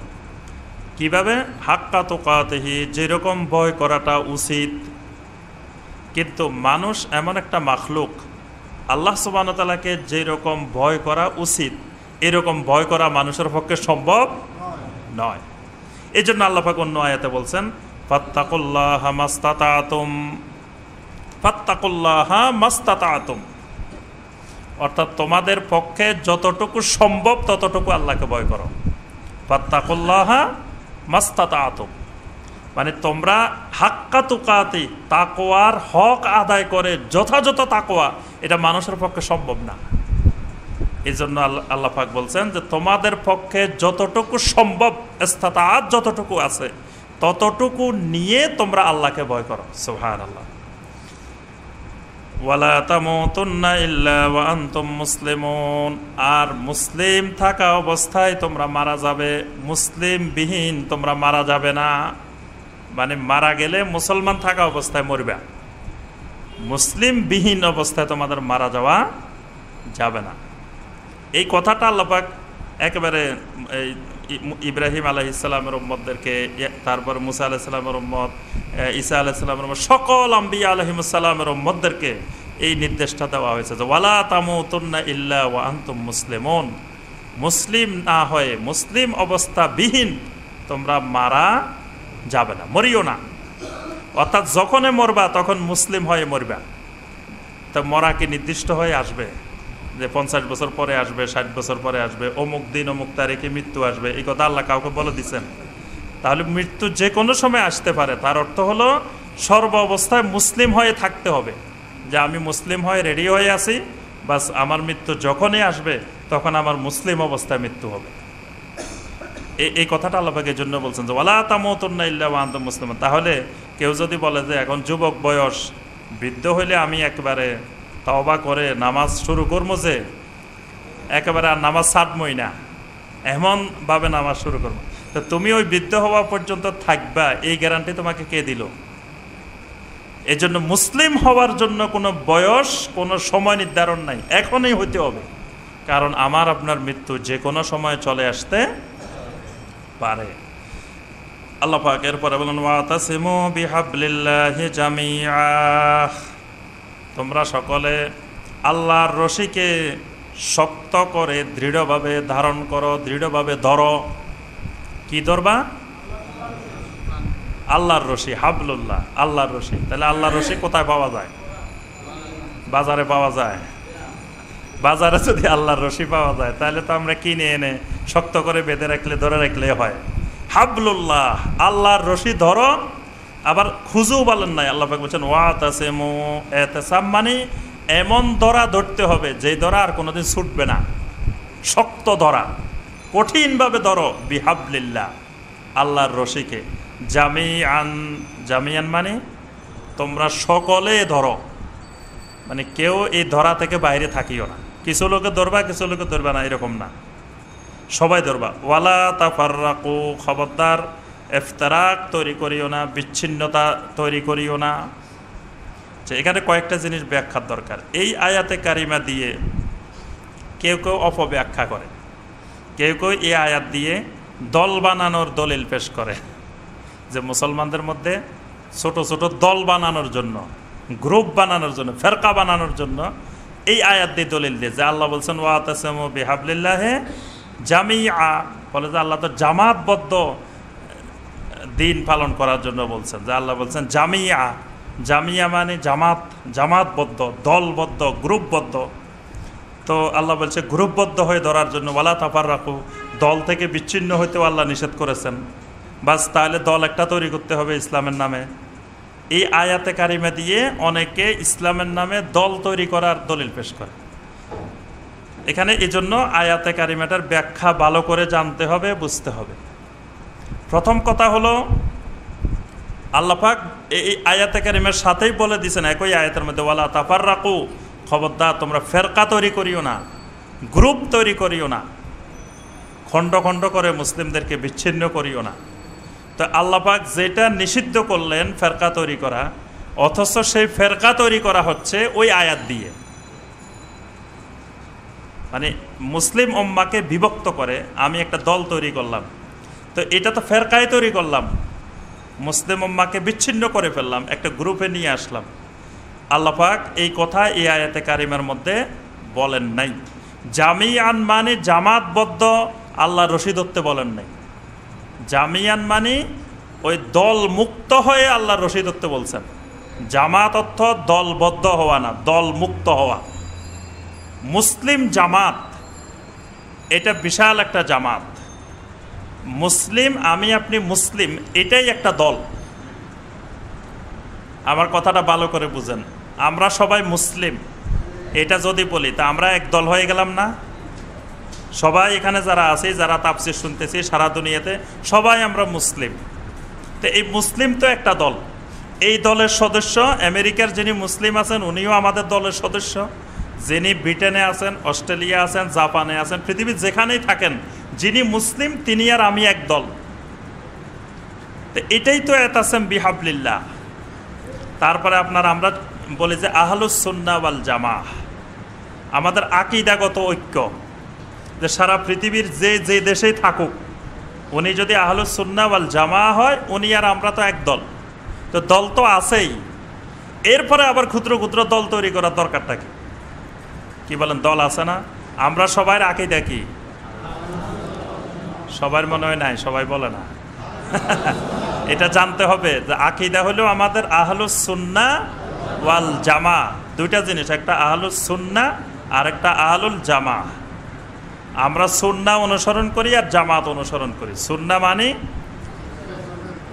কিভাবে? হাক্কা তুকাতিহি, যেরকম ভয় করাটা উচিত। কিন্তু মানুষ এমন একটা মাখলুক, আল্লাহ সুবহানাহু ওয়া তাআলাকে যেরকম ভয় করা উচিত এরকম ভয় করা মানুষের পক্ষে সম্ভব নয়। এই জন্য আল্লাহ পাক অন্য আয়াতে বলছেন, ফাত্তাকুল্লাহা মাস্তাতাতুম, ফাত্তাকুল্লাহা মাস্তাতাতুম, অর্থাৎ তোমাদের পক্ষে যতটুকু সম্ভব ততটুকু আল্লাহকে ভয় করো। ফাত্তাকুল্লাহা মাস্তাতাতুম মানে তোমরা হাক্কা তুকাতি, তাকওয়ার হক আদায় করে যথাযথ তাকওয়া, এটা মানুষের পক্ষে সম্ভব না। এই জন্য আল্লাহ পাক বলছেন যে তোমাদের পক্ষে যতটুকু সম্ভব, ইস্তাতাআত যতটুকু আছে ততটুকু নিয়ে তোমরা আল্লাহকে ভয় করো। সুবহানাল্লাহ। ওয়ালা তামুতুন্না ইল্লা ওয়া আনতুম মুসলিমুন, আর মুসলিম থাকা অবস্থায় তোমরা মারা যাবে, মুসলিম বিহীন তোমরা মারা যাবে না। মানে মারা গেলে মুসলমান থাকা অবস্থায় মরবে, মুসলিম বিহীন অবস্থায় তোমাদের মারা যাওয়া যাবে না। এই কথাটা আল্লাহ পাক একেবারে ইব্রাহিম আলাইহিস সালামের উম্মতদেরকে, তারপর মুসা আলাইহিস সালামের উম্মত, ঈসা আলাইহিস সালামের উম্মত, সকল আম্বিয়া আলাইহিমুস সালামের উম্মতদেরকে এই নির্দেশটা দেওয়া হয়েছে যে ওয়ালা তামুতুন্না ইল্লা ওয়া আনতুম মুসলিমুন, মুসলিম না হয়ে, মুসলিম অবস্থা বিহীন তোমরা মারা যাবে না, মরিও না। অর্থাৎ যখনই মরবা তখন মুসলিম হয়ে মরবা। তা মরা কি নির্দিষ্ট হয়ে আসবে যে 50 বছর পরে আসবে, 60 বছর পরে আসবে, অমুক দিন অমুক তারিখে মৃত্যু আসবে? এই কথা আল্লাহ কাউকে বলে দিচ্ছেন? তাহলে মৃত্যু যে কোনো সময় আসতে পারে। তার অর্থ হলো সর্ব অবস্থায় মুসলিম হয়ে থাকতে হবে, যে আমি মুসলিম হয়ে রেডি হয়ে আছি, বাস আমার মৃত্যু যখনই আসবে তখন আমার মুসলিম অবস্থায় মৃত্যু হবে। এই কথাটা আল্লাহ পাক এই জন্য বলছেন যে ওয়ালা তামুতুন্না ইল্লা ওয়া আনতুম মুসলিমুন। তাহলে কেউ যদি বলে যে এখন যুবক বয়স, বৃদ্ধ হইলে আমি একেবারে তওবা করে নামাজ শুরু করবো, যে একেবারে আর নামাজ ছাড়বই না, এমনভাবে নামাজ শুরু করবো, তো তুমি ওই বৃদ্ধ হওয়া পর্যন্ত থাকবা, এই গ্যারান্টি তোমাকে কে দিল? এই জন্য মুসলিম হওয়ার জন্য কোনো বয়স, কোনো সময় নির্ধারণ নাই, এখনই হইতে হবে। কারণ আমার আপনার মৃত্যু যে কোনো সময় চলে আসতে পারে। আল্লাহ পাক এরপরে বলেন, ওয়াতাসিমু বিহাবলিল্লাহি জামিআ, তোমরা সকলে আল্লাহর রশিকে শক্ত করে দৃঢ়ভাবে ধারণ করো, দৃঢ়ভাবে ধরো। কি ধরবা? আল্লাহর রশি, হাবলুল্লাহ, আল্লাহর রশি। তাহলে আল্লাহর রশি কোথায় পাওয়া যায়? বাজারে পাওয়া যায়। বাজারে যদি আল্লাহর রশি পাওয়া যায় তাহলে তো আমরা কিনে এনে শক্ত করে বেঁধে রাখলে, ধরে রাখলে হয়। হাবলুল্লাহ, আল্লাহর রশি ধরো। আবার খুঁজু বলেন নাই, আল্লাহ পাক বলছেন ওয়াতাসিমু, ইতিসাম মানে এমন ধরা ধরতে হবে যে ধরা আর কোনোদিন ছুটবে না, শক্ত ধরা, কঠিনভাবে ধরো। বিহাবলিল্লাহ, আল্লাহর রশিকে। জামিআন, জামিআন মানে তোমরা সকলে ধরো, মানে কেউ এই ধরা থেকে বাইরে থাকিও না। কিছু লোকে ধরবা, কিছু লোকে ধরবা না, এরকম না, সবাই ধরবা। ওয়ালা তাফাররাকু, খবরদার ইফতিরাক তৈরি করিও না, বিচ্ছিন্নতা তৈরি করিও না। এখানে কয়েকটা জিনিস ব্যাখ্যার দরকার। এই আয়াতে কারিমা দিয়ে কেউ কেউ অপব্যাখ্যা করে, কেউ কেউ এই আয়াত দিয়ে দল বানানোর দলিল পেশ করে, যে মুসলমানদের মধ্যে ছোট ছোট দল বানানোর জন্য, গ্রুপ বানানোর জন্য, ফেরকা বানানোর জন্য এই আয়াত দিয়ে দলিল দিয়ে, যে আল্লাহ বলছেন ওয়াতাসিমু বিহাবলিল্লাহি জামিআ, বলে যে আল্লাহ তো জামাতবদ্ধ দিন পালন করার জন্য বলছেন, যে আল্লাহ বলছেন জামিয়া, জামিয়া মানে জামাত, জামাতবদ্ধ, দলবদ্ধ, গ্রুপবদ্ধ। তো আল্লাহ বলছে গ্রুপবদ্ধ হয়ে ধরার জন্য, ওয়ালা তাফাররাকু, দল থেকে বিচ্ছিন্ন হইতেও আল্লাহ নিষেধ করেছেন। বাস তাহলে দল একটা তৈরি করতে হবে ইসলামের নামে। এই আয়াতে কারিমা দিয়ে অনেকে ইসলামের নামে দল তৈরি করার দলিল পেশ করে। এখানে এই জন্য আয়াতে কারিমাটার ব্যাখ্যা ভালো করে জানতে হবে, বুঝতে হবে। প্রথম কথা হলো আল্লাহ পাক এই আয়াতে কারিমের সাথেই বলে দিয়েছেন একই আয়াতের মধ্যে, ওয়ালা তাফাররাকু, খবরদার তোমরা ফেরকা তৈরি করিও না, গ্রুপ তৈরি করিও না, খণ্ড খণ্ড করে মুসলিমদেরকে বিচ্ছিন্ন করিও না। তো আল্লাহ পাক যেটা নিষিদ্ধ করলেন ফেরকা তৈরি করা, অথচ সেই ফেরকা তৈরি করা হচ্ছে ওই আয়াত দিয়ে, মানে মুসলিম উম্মাকে বিভক্ত করে আমি একটা দল তৈরি করলাম, তো এটা তো ফেরকায় তৈরি করলাম, মুসলিম উম্মাকে বিচ্ছিন্ন করে ফেললাম, একটা গ্রুপে নিয়ে আসলাম। আল্লাহ পাক এই কথা এই আয়াতে কারিমার মধ্যে বলেন নাই। জামিয়ান মানে জামাতবদ্ধ, আল্লাহ রশিদত্বে বলেন নাই। জামিয়ান মানে ওই দল মুক্ত হয়ে আল্লাহ রশিদত্বে বলছেন। জামাত অর্থ দলবদ্ধ হওয়া না, দল মুক্ত হওয়া। মুসলিম জামাত এটা বিশাল একটা জামাত। মুসলিম, আমি আপনি মুসলিম, এটাই একটা দল। আমার কথাটা ভালো করে বুঝেন, আমরা সবাই মুসলিম এটা যদি বলি তা আমরা এক দল হয়ে গেলাম না? সবাই এখানে যারা আছি, যারা তাফসীর শুনতেছি সারা দুনিয়াতে, সবাই আমরা মুসলিম। তো এই মুসলিম তো একটা দল। এই দলের সদস্য আমেরিকার যিনি মুসলিম আছেন উনিও আমাদের দলের সদস্য, যিনি ব্রিটেনে আছেন, অস্ট্রেলিয়া আছেন, জাপানে আছেন, পৃথিবীর যেখানেই থাকেন, যিনি মুসলিম তিনি আর আমি এক দল। তো এটাই তো এতাসেম বিহাবলিল্লাহ। তারপরে আমরা বলি যে আহলুস সুন্নাহ ওয়াল জামাআহ, আমাদের আকীদাগত ঐক্য, যে সারা পৃথিবীর যে যে দেশেই থাকুক উনি যদি আহলুস সুন্নাহ ওয়াল জামাআহ হয়, উনি আর আমরা তো এক দল। তো দল তো আছেই, এরপরে আবার ক্ষুদ্র ক্ষুদ্র দল তৈরি করার দরকারটা কি বলেন? দল আছে না? আমরা সবাই আকীদা কি? সবার মনে হয় নাই, সবাই বলে না। এটা জানতে হবে যে আকীদা হলো আমাদের আহলুস সুন্নাহ ওয়াল জামাআহ, দুইটা জিনিস, একটা আহলুস সুন্নাহ আর একটা আহলুল জামাআহ। আমরা সুন্নাহ অনুসরণ করি আর জামাত অনুসরণ করি। সুন্নাহ মানে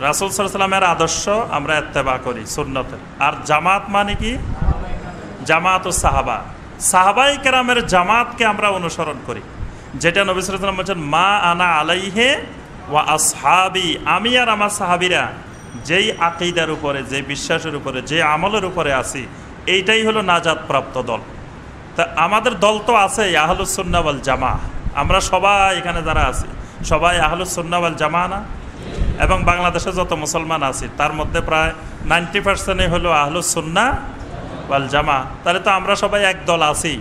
রাসূল সাল্লাল্লাহু আলাইহি ওয়াসাল্লামের আদর্শ আমরা ইত্তেবা করি সুন্নতের, আর জামাত মানে কি? জামাতুস সাহাবা, সাহাবায়ে কেরামের জামাতকে আমরা অনুসরণ করি, যেটা নবী সাল্লাল্লাহু আলাইহি ওয়াসাল্লাম বলেছেন মা আনা আলাইহি ওয়া আসহাবি, আমি আর আমার সাহাবীরা যেই আকীদার উপরে, যে বিশ্বাসের উপরে, যে আমলের উপরে আছি, এইটাই হলো নাজাত প্রাপ্ত দল। তা আমাদের দল তো আছে আহলুস সুন্নাহ ওয়াল জামাআহ। আমরা সবাই এখানে যারা আছি সবাই আহলুস সুন্নাহ ওয়াল জামাআহ না? এবং বাংলাদেশে যত মুসলমান আছি তার মধ্যে প্রায় 90% হলো আহলুস সুন্নাহ ওয়াল জামাআহ। তাহলে তো আমরা সবাই এক দল আছি।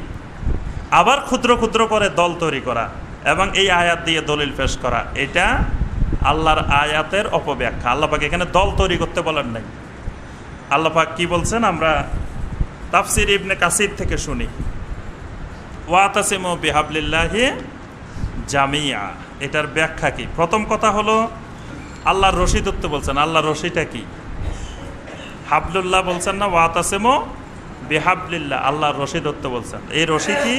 আবার ক্ষুদ্র ক্ষুদ্র করে দল তৈরি করা এবং এই আয়াত দিয়ে দলিল পেশ করা, এটা আল্লাহর আয়াতের অপব্যাখ্যা। আল্লাহ পাক এখানে দল তৈরি করতে বলেন নাই। আল্লাহ পাক কি বলছেন আমরা তাফসীর ইবনে কাসির থেকে শুনি, ওয়াতাসিমু বিহাবলিল্লাহি জামিআ, এটার ব্যাখ্যা কি? প্রথম কথা হলো আল্লাহর রশিদত্ব বলছেন। আল্লাহর রশিটা কি? হাবলুল্লাহ বলছেন না, ওয়াতাসিমু বিহাবলিল্লাহ, আল্লাহর রশিদত্ব বলছেন। এই রশি কি?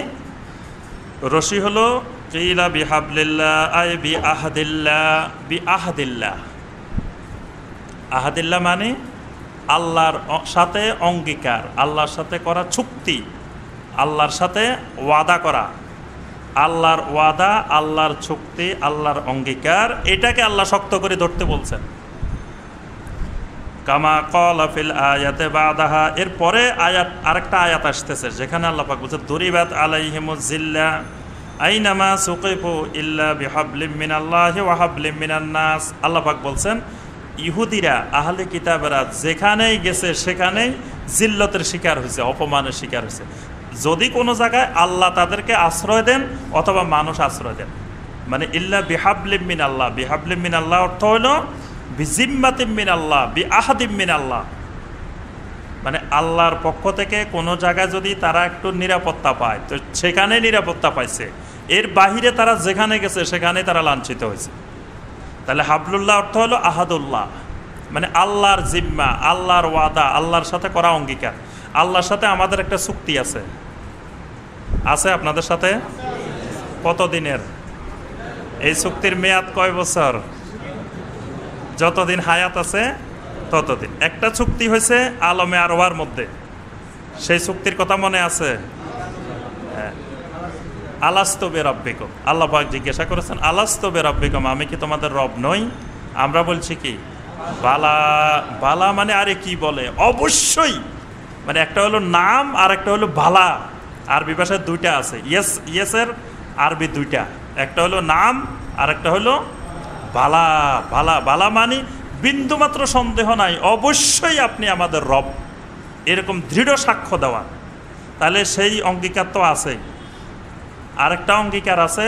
রশি হলো কিলা বিহাবলিল্লাহ আই বিআহদিল্লাহ, বিআহদিল্লাহ। আহাদিল্লাহ মানে আল্লাহর সাথে অঙ্গীকার, আল্লাহর সাথে করা চুক্তি, আল্লাহর সাথে ওয়াদা করা। আল্লাহর ওয়াদা, আল্লাহর চুক্তি, আল্লাহর অঙ্গীকার, এটাকে আল্লাহ শক্ত করে ধরতে বলছেন। কামা ক্বালা ফিল আয়াতে বাদাহা, এরপরে আয়াত, আরেকটা আয়াত আসতেছে যেখানে আল্লাহ পাক বলছেন দুরিবাত আলাইহিমুজ জিল্লা আইনামা সুকিফু ইল্লা বিহাবলিম মিনাল্লাহি ওয়া হাবলিম মিনান নাস। আল্লাহ পাক বলছেন ইহুদিরা, আহলে কিতাবেরা যেখানেই গেছে সেখানেই জিল্লতের শিকার হয়েছে, অপমানের শিকার হয়েছে। যদি কোনো জায়গায় আল্লাহ তাদেরকে আশ্রয় দেন অথবা মানুষ আশ্রয় দেন, মানে ইল্লা বিহাবলিম মিন আল্লাহ। বিহাবলিম মিন আল্লাহ অর্থ হলো বিজিম্মাতিম মিন আল্লাহ, বি আহাদিম মিন আল্লাহ, মানে আল্লাহর পক্ষ থেকে কোনো জায়গায় যদি তারা একটু নিরাপত্তা পায় তো সেখানে নিরাপত্তা পাইছে, এর বাহিরে তারা যেখানে গেছে সেখানে তারা লাঞ্ছিত হয়েছে। তাহলে হাবলুল্লাহ অর্থ হলো আহাদুল্লাহ, মানে আল্লাহর জিম্মা, আল্লাহর ওয়াদা, আল্লাহর সাথে করা অঙ্গীকার। আল্লাহর সাথে আমাদের একটা চুক্তি আছে, আছে আপনাদের সাথে? কতদিনের? এই চুক্তির মেয়াদ কয় বছর? যতদিন হায়াত আছে ততদিন। একটা চুক্তি হয়েছে আলমে আরওয়ার মধ্যে, সেই চুক্তির কথা মনে আছে? হ্যাঁ, আলাস্তু বিরাব্বিকুম, আল্লাহ পাক জিজ্ঞাসা করেছেন আলাস্তু বিরাব্বিকুম, আমি কি তোমাদের রব নই? আমরা বলছি কি বালা। বালা মানে আরে কি বলে, অবশ্যই, মানে একটা হলো নাম আর একটা হলো বালা। আরবি ভাষায় দুইটা আছে, ইয়েস, ইয়েসের আরবি দুইটা, একটা হলো নাম আর একটা হলো বালা। বালা, বালা মানে বিন্দুমাত্র সন্দেহ নাই, অবশ্যই আপনি আমাদের রব, এরকম দৃঢ় সাক্ষ্য দেওয়া। তাহলে সেই অঙ্গীকার তো আছে। আরেকটা অঙ্গীকার আছে,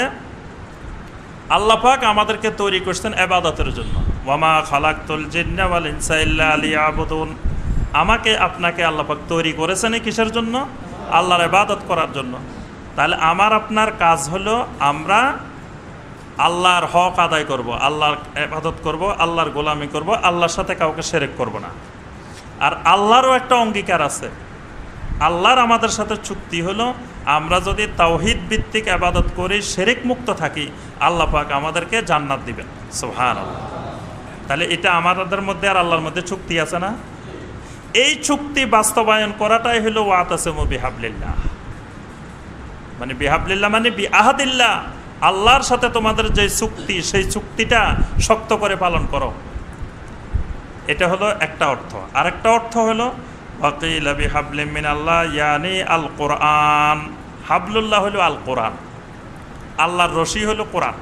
আল্লাহ পাক আমাদেরকে তৈরি করছেন ইবাদতের জন্য। ওয়ামা খালাকতুল জিন্না ওয়াল ইনসা ইল্লা লিয়াবুদুন, আমাকে আপনাকে আল্লাহ পাক তৈরি করেছেন কিসের জন্য? আল্লাহর ইবাদত করার জন্য। তাহলে আমার আপনার কাজ হলো আমরা আল্লাহর হক আদায় করব, আল্লাহর ইবাদত করব, আল্লাহর গোলামি করব, আল্লাহর সাথে কাউকে শিরক করব না। আর আল্লাহরও একটা অঙ্গীকার আছে, আল্লাহর আমাদের সাথে চুক্তি হলো আমরা যদি তাওহীদ ভিত্তিক ইবাদত করি, শিরক মুক্ত থাকি, আল্লাহ পাক আমাদেরকে জান্নাত দিবেন। সুবহানাল্লাহ। তাহলে এটা আমাদের মধ্যে আর আল্লাহর মধ্যে চুক্তি আছে না? এই চুক্তি বাস্তবায়ন করাটাই হলো ওয়াতাসিমু বিহাবলিল্লাহ, মানে বিহাবলিল্লাহ মানে বিআহাদিল্লাহ, আল্লাহর সাথে তোমাদের যে চুক্তি সেই চুক্তিটা শক্ত করে পালন করো। এটা হলো একটা অর্থ। আরেকটা অর্থ হলো ওয়াকিলা বিহাবলিম মিনাল্লাহ ইয়ানি আল কোরআন। হাবলুল্লাহ হলো আল কোরআন, আল্লাহর রশি হলো কোরআন।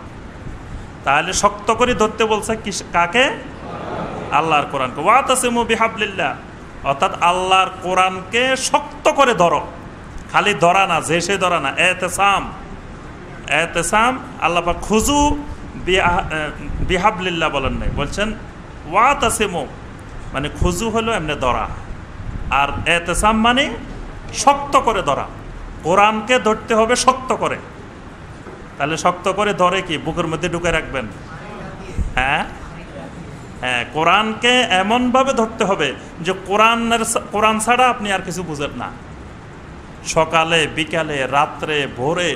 তাহলে শক্ত করে ধরতে বলছে কাকে? আল্লাহর কোরআনকে। ওয়াতাসিমু বিহাবলিল্লাহ, অর্থাৎ আল্লাহর কোরআনকে শক্ত করে ধরো। খালি ধরা না, যে সে ধরা না, এতেসাম। এতেসাম আল্লাহ পাক খুজু বিহাবলিল্লাহ বলেন নাই, বলছেন ওয়াতাসিমু, মানে খুজু হলো এমনি ধরা, আর এতেসাম মানে শক্ত করে ধরা। কোরআনকে ধরতে হবে শক্ত করে। তাহলে শক্ত করে ধরে কি বুকের মধ্যে ঢুকে রাখবেন? হ্যাঁ হ্যাঁ, কোরআনকে এমনভাবে ধরতে হবে যে কোরআন ছাড়া আপনি আর কিছু বুঝেন না। সকালে, বিকালে, রাত্রে, ভোরে,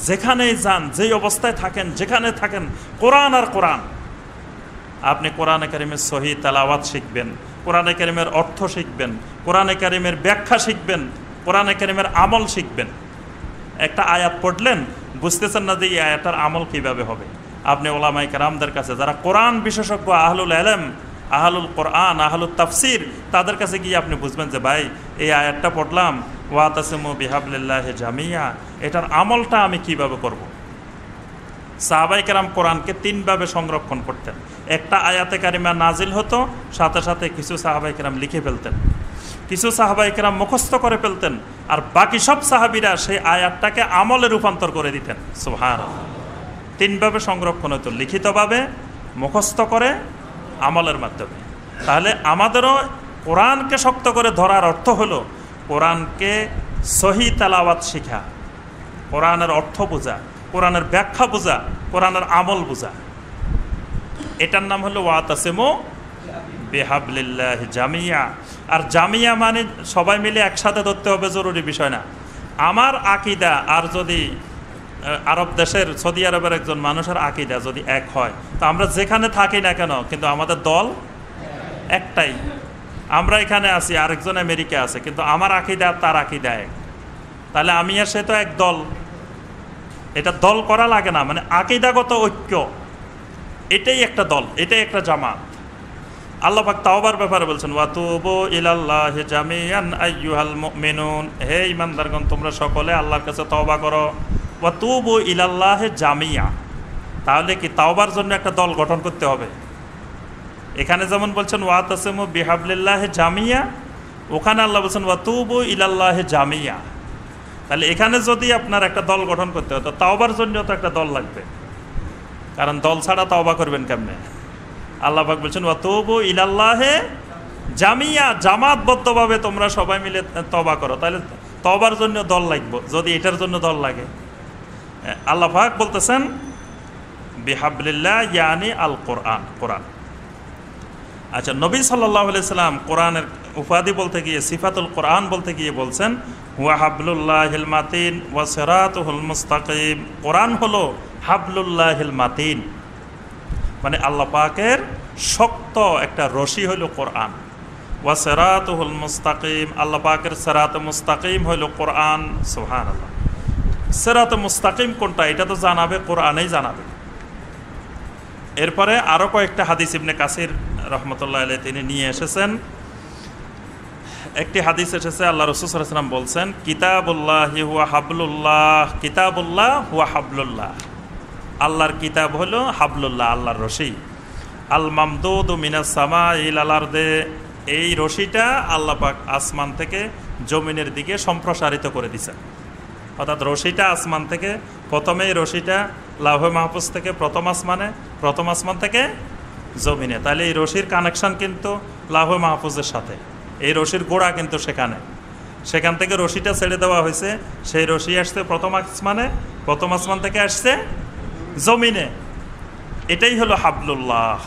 যেখানেই যান, যেই অবস্থায় থাকেন, যেখানে থাকেন, কোরআন আর কোরআন। আপনি কোরআনে কারিমের সহি তেলাওয়াত শিখবেন, কোরআনে কারিমের অর্থ শিখবেন, কোরআনে কারিমের ব্যাখ্যা শিখবেন, কোরআনে কারিমের আমল শিখবেন। একটা আয়াত পড়লেন, বুঝতেছেন না যে এই আয়াতটার আমল কিভাবে হবে, আপনি ওলামায়ে কেরামদের কাছে, যারা কোরআন বিশেষজ্ঞ, আহলুল ইলম, আহলুল কোরআন, আহলুল তাফসির, তাদের কাছে গিয়ে আপনি বুঝবেন যে ভাই এই আয়াতটা পড়লাম ওয়াতাসিমু বিহাবলিল্লাহি জামিয়া, এটার আমলটা আমি কিভাবে করব। সাহাবায়ে কেরাম কোরআনকে তিনভাবে সংরক্ষণ করতেন। একটা আয়াতে কারিমা নাজিল হতো, সাথে সাথে কিছু সাহাবায়ে কেরাম লিখে ফেলতেন, কিছু সাহাবায়ে কেরাম মুখস্থ করে ফেলতেন, আর বাকি সব সাহাবীরা সেই আয়াতটাকে আমলে রূপান্তর করে দিতেন। সুবহানাল্লাহ। তিনভাবে সংরক্ষণ হতো, লিখিতভাবে, মুখস্থ করে, আমলের মাধ্যমে। তাহলে আমাদেরও কোরআনকে শক্ত করে ধরার অর্থ হলো কোরআনকে সহি তেলাওয়াত শিখা, কোরআনের অর্থ বোঝা, কোরআনের ব্যাখ্যা বোঝা, কোরআনের আমল বোঝা। এটার নাম হলো ওয়াতাসিমু বিহাবলিল্লাহি জামিয়া। আর জামিয়া মানে সবাই মিলে একসাথে ধরতে হবে জরুরি বিষয় না। আমার আকীদা আর যদি আরব দেশের, সৌদি আরবের একজন মানুষের আকীদা যদি এক হয়, তো আমরা যেখানে থাকি না কেন কিন্তু আমাদের দল একটাই। আমরা এখানে আছি, আরেকজন আমেরিকা আছে, কিন্তু আমার আকীদা তার আকীদা এক। তাহলে আমি আর সে তো এক দল। এটা দল করা লাগে না, মানে আকীদাগত ঐক্য, এটাই একটা দল, এটাই একটা জামাত। আল্লাহ পাক তাওবার ব্যাপারে বলছেন ওয়াতুবু ইলাল্লাহি জামিআন আইয়ুহাল মুমিনুন, হে ঈমানদারগণ তোমরা সকলে আল্লাহর কাছে তওবা করো। ওয়াতুবু ইলাল্লাহি জামিআ, তাহলে কি তাওবার জন্য একটা দল গঠন করতে হবে। এখানে যেমন বলছেন ওয়াতাসিমু বিহাবলিল্লাহি জামিআ, ওখানে আল্লাহ বলছেন ওয়াতুবু ইলাল্লাহি জামিআ। তাহলে এখানে যদি আপনার একটা দল গঠন করতে হয় তো তাওবার জন্য তো একটা দল লাগবে, কারণ দল ছাড়া তাওবা করবেন কেমনে? আল্লাহ পাক বলছেন ওয়াতুবু ইলাল্লাহে জামিয়া, জামাতবদ্ধভাবে তোমরা সবাই মিলে তওবা করো। তাহলে তওবার জন্য দল লাগবে, যদি এটার জন্য দল লাগে। আল্লাহ পাক বলতেছেন বিহাবলিল্লাহ ইয়ানি আল কোরআন, কোরআন। আচ্ছা, নবী সাল্লাল্লাহু আলাইহি সাল্লাম কোরআনের উপাধি বলতে গিয়ে, সিফাতুল কোরআন বলতে গিয়ে বলছেন হুয়া হাবলুল্লাহিল মাতিন ওয়া সিরাতুহুল মুস্তাকিম। কোরআন হলো হাবলুল্লাহিল মাতিন, মানে আল্লাহ পাকের শক্ত একটা রশি হলো কোরআন। ওয়া সিরাতুহুল মুস্তাকিম, আল্লাহ পাকের সিরাত মুস্তাকিম হলো কোরআন। সুবহানাল্লাহ। সিরাত মুস্তাকিম কোনটা এটা তো জানাবে, কোরআনেই জানাবে। এরপরে আরো কয়েকটা হাদিস ইবনে কাসির রহমতুল্লাহ আলাইহি তিনি নিয়ে এসেছেন। একটি হাদিস এসেছে, আল্লাহ রাসূল সাল্লাল্লাহু আলাইহি ওয়াসাল্লাম বলছেন কিতাবুল্লাহি হুয়া হাবলুল্লাহ, কিতাবুল্লাহ হুয়া হাবলুল্লাহ, আল্লাহর কিতাব হলো হাবলুল্লাহ, আল্লাহর রশি। আল মামদুদু মিনাস সামাইল আল আরদে, এই রশিটা আল্লাহ পাক আসমান থেকে জমিনের দিকে সম্প্রসারিত করে দিয়েছেন। অর্থাৎ রশিটা আসমান থেকে, প্রথমে এই রশিটা লাউহে মাহফুজ থেকে প্রথম আসমানে, প্রথম আসমান থেকে জমিনে। তাহলে এই রশির কানেকশন কিন্তু লাউহে মাহফুজের সাথে, এই রশির গোড়া কিন্তু সেখানে, সেখান থেকে রশিটা ছেড়ে দেওয়া হয়েছে। সেই রশি আসছে প্রথম আসমানে, প্রথম আসমান থেকে আসছে জমিনে। এটাই হলো হাবলুল্লাহ।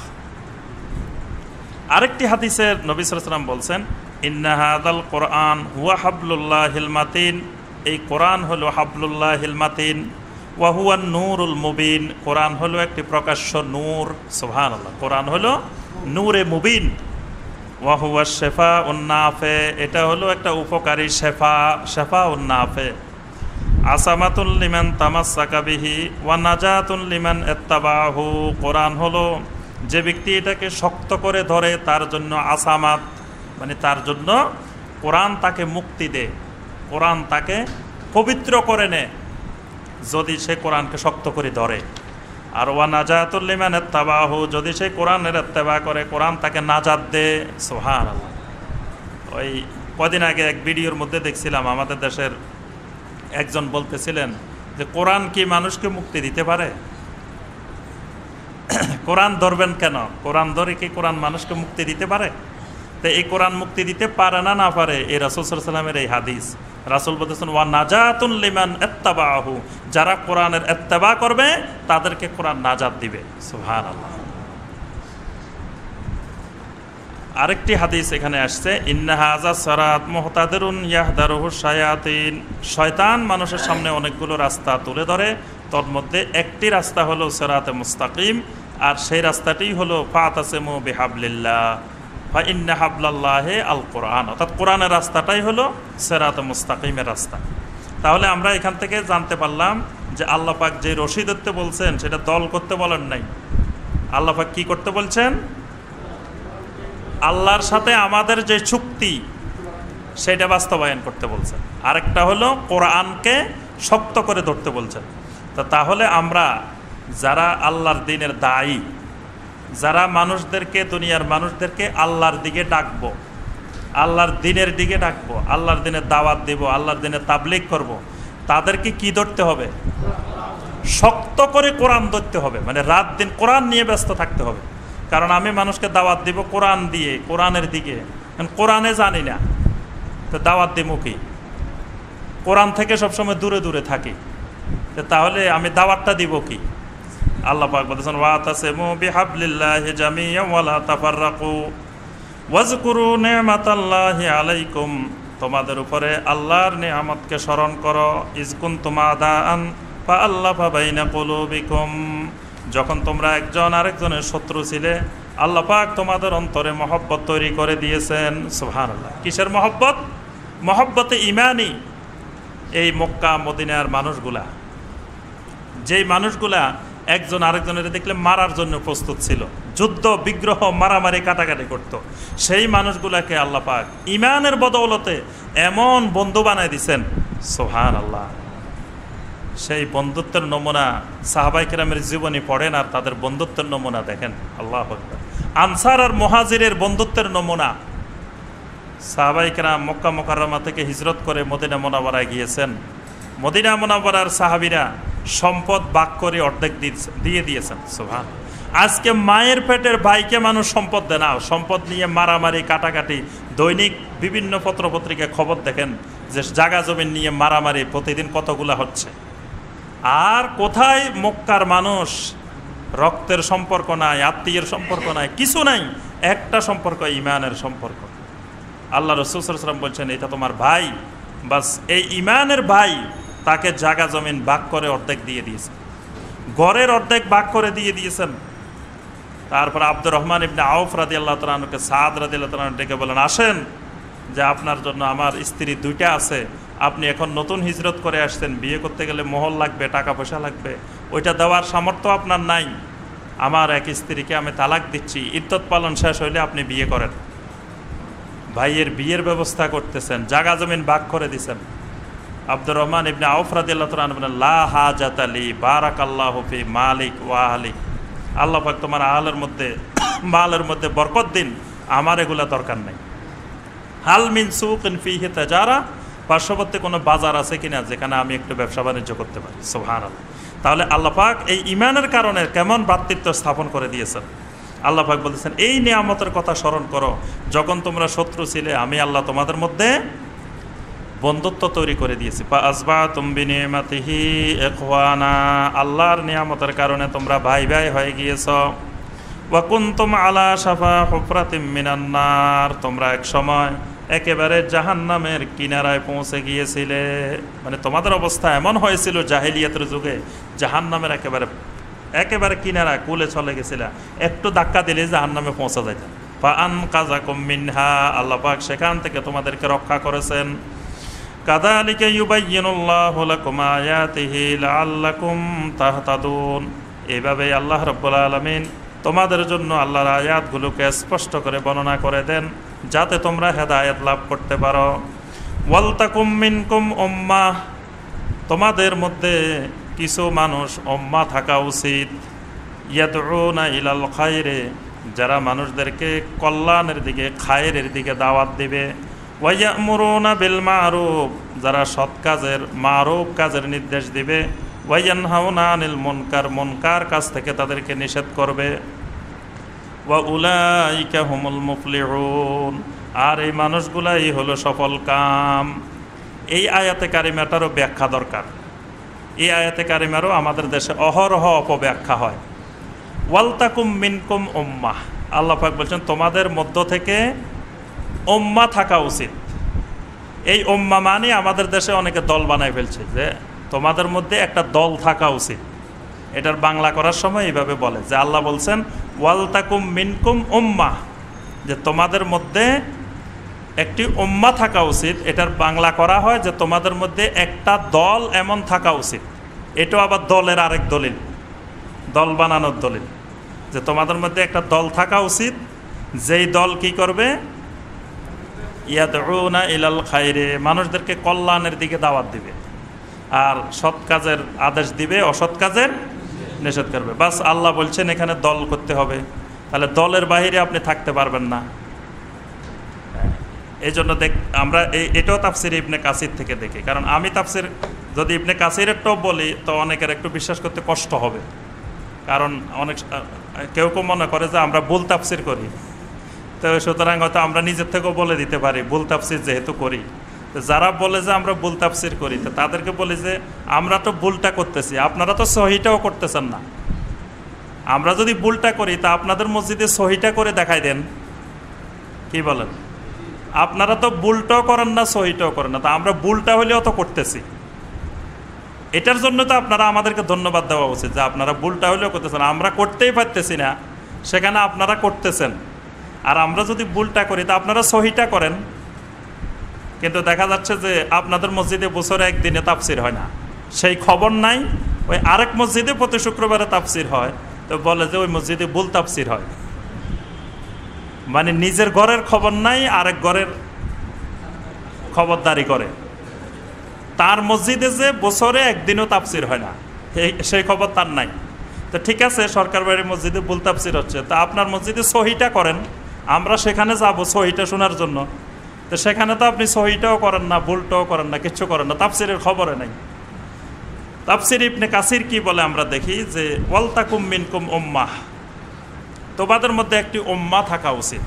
আরেকটি হাদিসে নবী সাল্লাল্লাহু আলাইহি ওয়াসাল্লাম বলছেন ইন্না হাযাল কোরআন হুয়া হাবলুল্লাহিল মাতিন, এই কোরআন হলো হাবলুল্লাহিল মাতিন। ওয়া হুয়া নূরুল মুবিন, কোরআন হলো একটি প্রকাশ্য নূর। সুবহানাল্লাহ, কোরআন হলো নূরে মুবিন। ওয়া হুয়া শিফাউন নাফি, এটা হলো একটা উপকারী শেফা, শিফাউন নাফি। আসামাতুল লিমান তামাসসাকা বিহি ওয়া নাজাতুল লিমান ইত্তাবাহু, কোরআন হলো যে ব্যক্তি এটাকে শক্ত করে ধরে তার জন্য আসামাত, মানে তার জন্য কোরআন তাকে মুক্তি দেয়, কোরআন তাকে পবিত্র করে নেয় যদি সে কোরআনকে শক্ত করে ধরে। আর ওয়া নাজাতুল লিমান ইত্তাবাহু, যদি সে কোরআনের ইত্তেবা করে কোরআন তাকে নাজাত দেয়। সুবহানাল্লাহ। ওই কদিন আগে এক ভিডিওর মধ্যে দেখছিলাম আমাদের দেশের একজন বলতেছিলেন যে কোরআন কি মানুষকে মুক্তি দিতে পারে? কোরআন ধরবেন কেন? কোরআন ধরে কি কোরআন মানুষকে মুক্তি দিতে পারে? তো এই কোরআন মুক্তি দিতে পারে না, না পারে, এই রাসূল সাল্লাল্লাহু আলাইহি ওয়াসাল্লামের এই হাদিস। রাসূল বলতেছেন ওয়া নাজাতুন লিমান ইত্তাবাহু, যারা কোরআনের ইত্তেবা করবে তাদেরকে কোরআন নাজাত দিবে। সুবহানাল্লাহ। আরেকটি হাদিস এখানে আসছে ইন্না হাযা সিরাত মুহতাদিরুন ইয়াহদারুহু শায়াতিন, শয়তান মানুষের সামনে অনেকগুলো রাস্তা তুলে ধরে, তার মধ্যে একটি রাস্তা হলো সিরাতে মুস্তাকিম, আর সেই রাস্তাটি হলো ফাতাসিমু বিহাবলিল্লাহ ফা ইন্না হাবলাল্লাহি আল কোরআন, অর্থাৎ কোরআনের রাস্তাটাই হলো সিরাতে মুস্তাকিমের রাস্তা। তাহলে আমরা এখান থেকে জানতে পারলাম যে আল্লাহ পাক যে রশি ধরতে বলছেন সেটা দল করতে বলেন নাই। আল্লাহ পাক কি করতে বলছেন? আল্লাহর সাথে আমাদের যে চুক্তি সেটা বাস্তবায়ন করতে বলছেন। আরেকটা হলো কোরআনকে শক্ত করে ধরতে বলছেন। তাহলে আমরা যারা আল্লাহর দ্বীনের দায়ী, যারা মানুষদেরকে, দুনিয়ার মানুষদেরকে আল্লাহর দিকে ডাকবো, আল্লাহর দ্বীনের দিকে ডাকবো, আল্লাহর দ্বীনের দাওয়াত দিব, আল্লাহর দ্বীনের তাবলীগ করব, তাদেরকে কি ধরতে হবে? শক্ত করে কোরআন ধরতে হবে, মানে রাত দিন কোরআন নিয়ে ব্যস্ত থাকতে হবে। কারণ আমি মানুষকে দাওয়াত দিব কোরআন দিয়ে, কোরআনের দিকে, কোরআনে জানি না তো দাওয়াত দিব কি? কোরআন থেকে সবসময় দূরে দূরে থাকি, তাহলে আমি দাওয়াতটা দিব কি? আল্লাহ পাক বলেছেন ওয়াতাসিমু বিহাবলিল্লাহি জামিআন ওয়া লা তাফাররাকু ওয়াজকুরু নি'মাতাল্লাহি আলাইকুম, তোমাদের উপরে আল্লাহর নিয়ামতকে স্মরণ করো। ইজ কুনতুম আদাআন ফাআল্লাফা বাইনা কুলুবিকুম, যখন তোমরা একজন আরেকজনের শত্রু ছিলে আল্লাহ পাক তোমাদের অন্তরে মহব্বত তৈরি করে দিয়েছেন। সুবহানাল্লাহ। কিসের মহব্বত? মহব্বতে ইমানি। এই মক্কা মদিনার মানুষগুলা, যেই মানুষগুলা একজন আরেকজনের দেখলে মারার জন্য প্রস্তুত ছিল, যুদ্ধ বিগ্রহ মারামারি কাটাকাটি করত, সেই মানুষগুলাকে আল্লাহ পাক ইমানের বদৌলতে এমন বন্ধু বানায় দিছেন। সুবহানাল্লাহ। সেই বন্ধুত্বের নমুনা সাহাবায়ে কেরামের জীবনী পড়েন আর তাদের বন্ধুত্বের নমুনা দেখেন। আল্লাহু আকবার। আনসার আর মুহাজিরের বন্ধুত্বের নমুনা। সাহাবায়ে কেরাম মক্কা মুকাররমা থেকে হিজরত করে মদিনা মুনাওয়ারায় গিয়েছেন, মদিনা মুনাওয়ারার সাহাবীরা সম্পদ ভাগ করে অর্ধেক দিয়ে দিয়েছেন। সুবহান। আজকে মায়ের পেটের ভাইকে মানুষ সম্পদ দেয় না, সম্পদ নিয়ে মারামারি কাটাকাটি। দৈনিক বিভিন্ন পত্রপত্রিকায় খবর দেখেন যে জায়গা জমিন নিয়ে মারামারি প্রতিদিন কতগুলা হচ্ছে। আর কোথায় মক্কার মানুষ, রক্তের সম্পর্ক নাই, আত্মীয়ের সম্পর্ক নাই, কিছু নাই, একটা সম্পর্ক, ঈমানের সম্পর্ক। আল্লাহ রাসূল সাল্লাল্লাহু আলাইহি ওয়াসাল্লাম বলছেন এটা তোমার ভাই, বাস এই ঈমানের ভাই, তাকে জায়গা জমিন ভাগ করে অর্ধেক দিয়ে দিয়েছেন, ঘরের অর্ধেক ভাগ করে দিয়ে দিয়েছেন। তারপর আব্দুর রহমান ইবনে আউফ রাদিয়াল্লাহু তাআলা আনহুকে সাদ রাদিয়াল্লাহু তাআলা আনহু ডেকে বলেন, আসেন, যে আপনার জন্য আমার স্ত্রী দুইটা আছে, আপনি এখন নতুন হিজরত করে আসছেন, বিয়ে করতে গেলে মোহর লাগবে, টাকা পয়সা লাগবে, ওইটা দেওয়ার সামর্থ্য আপনার নাই। আমার এক স্ত্রীকে আমি তালাক দিচ্ছি, ইদ্যত পালন শেষ হইলে আপনি বিয়ে করেন। ভাইয়ের বিয়ের ব্যবস্থা করতেছেন, জায়গা জমিন ভাগ করে দিছেন। আব্দুর রহমান ইবনে আউফ রাদিয়াল্লাহু তাআলা আনহু বলেন, লা হাজাতা লি বারাকাল্লাহু ফি মালিক ওয়া আহলিক। আল্লাহ পাক তোমার আহলের মধ্যে, মালের মধ্যে বরকত দিন, আমার এগুলা দরকার নাই। হাল মিন সুকিন ফিহি তাজারা, পার্শ্ববর্তী কোনো বাজার আছে কিনা যেখানে আমি একটু ব্যবসা বাণিজ্য করতে পারি। সুবহানাল্লাহ। তাহলে আল্লাহ পাক এই ঈমানের কারণে কেমন ভ্রাতৃত্ব স্থাপন করে দিয়েছেন। আল্লাহ পাক বলতেছেন, এই নিয়ামতের কথা স্মরণ করো, যখন তোমরা শত্রু ছিলে আমি আল্লাহ তোমাদের মধ্যে বন্ধুত্ব তৈরি করে দিয়েছি। ফাআসবাতুম বিনিমাতিহি ইখওয়ানা, আল্লাহর নিয়ামতের কারণে তোমরা ভাই ভাই হয়ে গিয়েছো। ওয়া কুনতুম আলা শাফা হুফরাতিম মিনান নার, তোমরা এক সময় একেবারে জাহান্নামের কিনারায় পৌঁছে গিয়েছিলে। মানে তোমাদের অবস্থা এমন হয়েছিল জাহেলিয়াতের যুগে, জাহান্নামের একেবারে কিনারা কুলে চলে গেছিলা, একটু ধাক্কা দিলে জাহান্নামে পৌঁছা যাইত। ফাআনকাযাকুম মিনহা, আল্লাহ পাক সেখান থেকে তোমাদেরকে রক্ষা করেছেন। কাযালিকা ইউবায়্যিনুল্লাহু লাকুম আয়াতিহি লাআল্লাকুম তাহতাদুন, এইভাবে আল্লাহ রাব্বুল আলামিন তোমাদের জন্য আল্লাহর আয়াতগুলোকে স্পষ্ট করে বর্ণনা করে দেন, যাতে তোমরা হেদায়েত লাভ করতে পারো। ওয়ালতাকুম মিনকুম উম্মাহ, তোমাদের মধ্যে কিছু মানুষ উম্মাহ থাকা উচিত। ইয়াদউনা ইলাল খায়রে, যারা মানুষদেরকে কল্যাণের দিকে, খায়রের দিকে দাওয়াত দিবে। ওয়ায়ামুরুনা বিল মারুফ, যারা সৎ কাজের, মারুফ কাজের নির্দেশ দিবে। ওয়ায়ানহাউনা আনিল মুনকার, মুনকার কাজ থেকে তাদেরকে নিষেধ করবে। ওয়া উলাইকা হুমুল মুফলিহুন, আর এই মানুষগুলাই হলো সফল কাম। এই আয়াতে কারিমাটারও ব্যাখ্যা দরকার। এই আয়াতে কারিমারও আমাদের দেশে অহরহ অপব্যাখ্যা হয়। ওয়ালতাকুম মিনকুম উম্মাহ, আল্লাহ পাক বলছেন তোমাদের মধ্য থেকে উম্মাহ থাকা উচিত। এই উম্মাহ মানে আমাদের দেশে অনেকে দল বানায় ফেলছে, যে তোমাদের মধ্যে একটা দল থাকা উচিত। এটার বাংলা করার সময় এইভাবে বলে যে আল্লাহ বলছেন ওয়ালতাকুম মিনকুম উম্মাহ, যে তোমাদের মধ্যে একটি উম্মাহ থাকা উচিত। এটার বাংলা করা হয় যে তোমাদের মধ্যে একটা দল এমন থাকা উচিত। এটাও আবার দলের আরেক দলিল, দল বানানোর দলিল, যে তোমাদের মধ্যে একটা দল থাকা উচিত, যেই দল কি করবে, ইয়াদউনা ইলাল খায়রে, মানুষদেরকে কল্যাণের দিকে দাওয়াত দিবে, আর সৎ কাজের আদেশ দিবে, অসৎ কাজের নিষেধ করবে। বাস আল্লাহ বলছেন এখানে দল করতে হবে, তাহলে দলের বাইরে আপনি থাকতে পারবেন না। এই জন্য আমরা এটাও তাফসির ইবনে কাসির থেকে দেখি, কারণ আমি তাফসির যদি ইবনে কাসিরেরটাও বলি তো অনেকের একটু বিশ্বাস করতে কষ্ট হবে, কারণ অনেক কেউ কেউ মনে করে যে আমরা ভুল তাফসির করি। তো সুতরাং হয়তো আমরা নিজের থেকেও বলে দিতে পারি ভুল তাফসির যেহেতু করি। তো যারা বলে যে আমরা ভুল তাফসির করি, তো তাদেরকে বলি যে আমরা তো ভুলটা করতেছি, আপনারা তো সহিটাও করতেছেন না। আমরা যদি ভুলটা করি তা আপনাদের মসজিদে সহিটা করে দেখাই দেন, কি বলেন? আপনারা তো ভুলটাও করেন না, সহিটাও করেন না, তা আমরা ভুলটা হলেও তো করতেছি। এটার জন্য তো আপনারা আমাদেরকে ধন্যবাদ দেওয়া উচিত যে আপনারা ভুলটা হলেও করতেছেন। আমরা করতেই পারতেছি না, সেখানে আপনারা করতেছেন। আর আমরা যদি ভুলটা করি তা আপনারা সহিটা করেন। কিন্তু দেখা যাচ্ছে যে আপনাদের মসজিদে বছরে একদিনে তাফসির হয় না, সেই খবর নাই। ওই আরেক মসজিদে প্রতি শুক্রবারে তাফসির হয়, তো বলে যে ওই মসজিদে ভুল তাফসির হয়। মানে নিজের ঘরের খবর নাই, আরেক ঘরের খবরদারি করে। তার মসজিদে যে বছরে একদিনও তাফসির হয় না, সেই খবর তার নাই। তো ঠিক আছে, সরকার বাড়ির মসজিদে ভুল তাফসির হচ্ছে, তা আপনার মসজিদে সহিটা করেন, আমরা সেখানে যাব সহিটা শোনার জন্য। তো সেখানে তো আপনি সহিটাও করেন না, ভুলটাও করেন না, কিচ্ছু করেন না, তাফসিরের খবরে নাই। তাফসির ইবনে কাসির কি বলে আমরা দেখি যে ওয়ালতাকুম মিনকুম উম্মাহ, তোমাদের মধ্যে একটি উম্মাহ থাকা উচিত।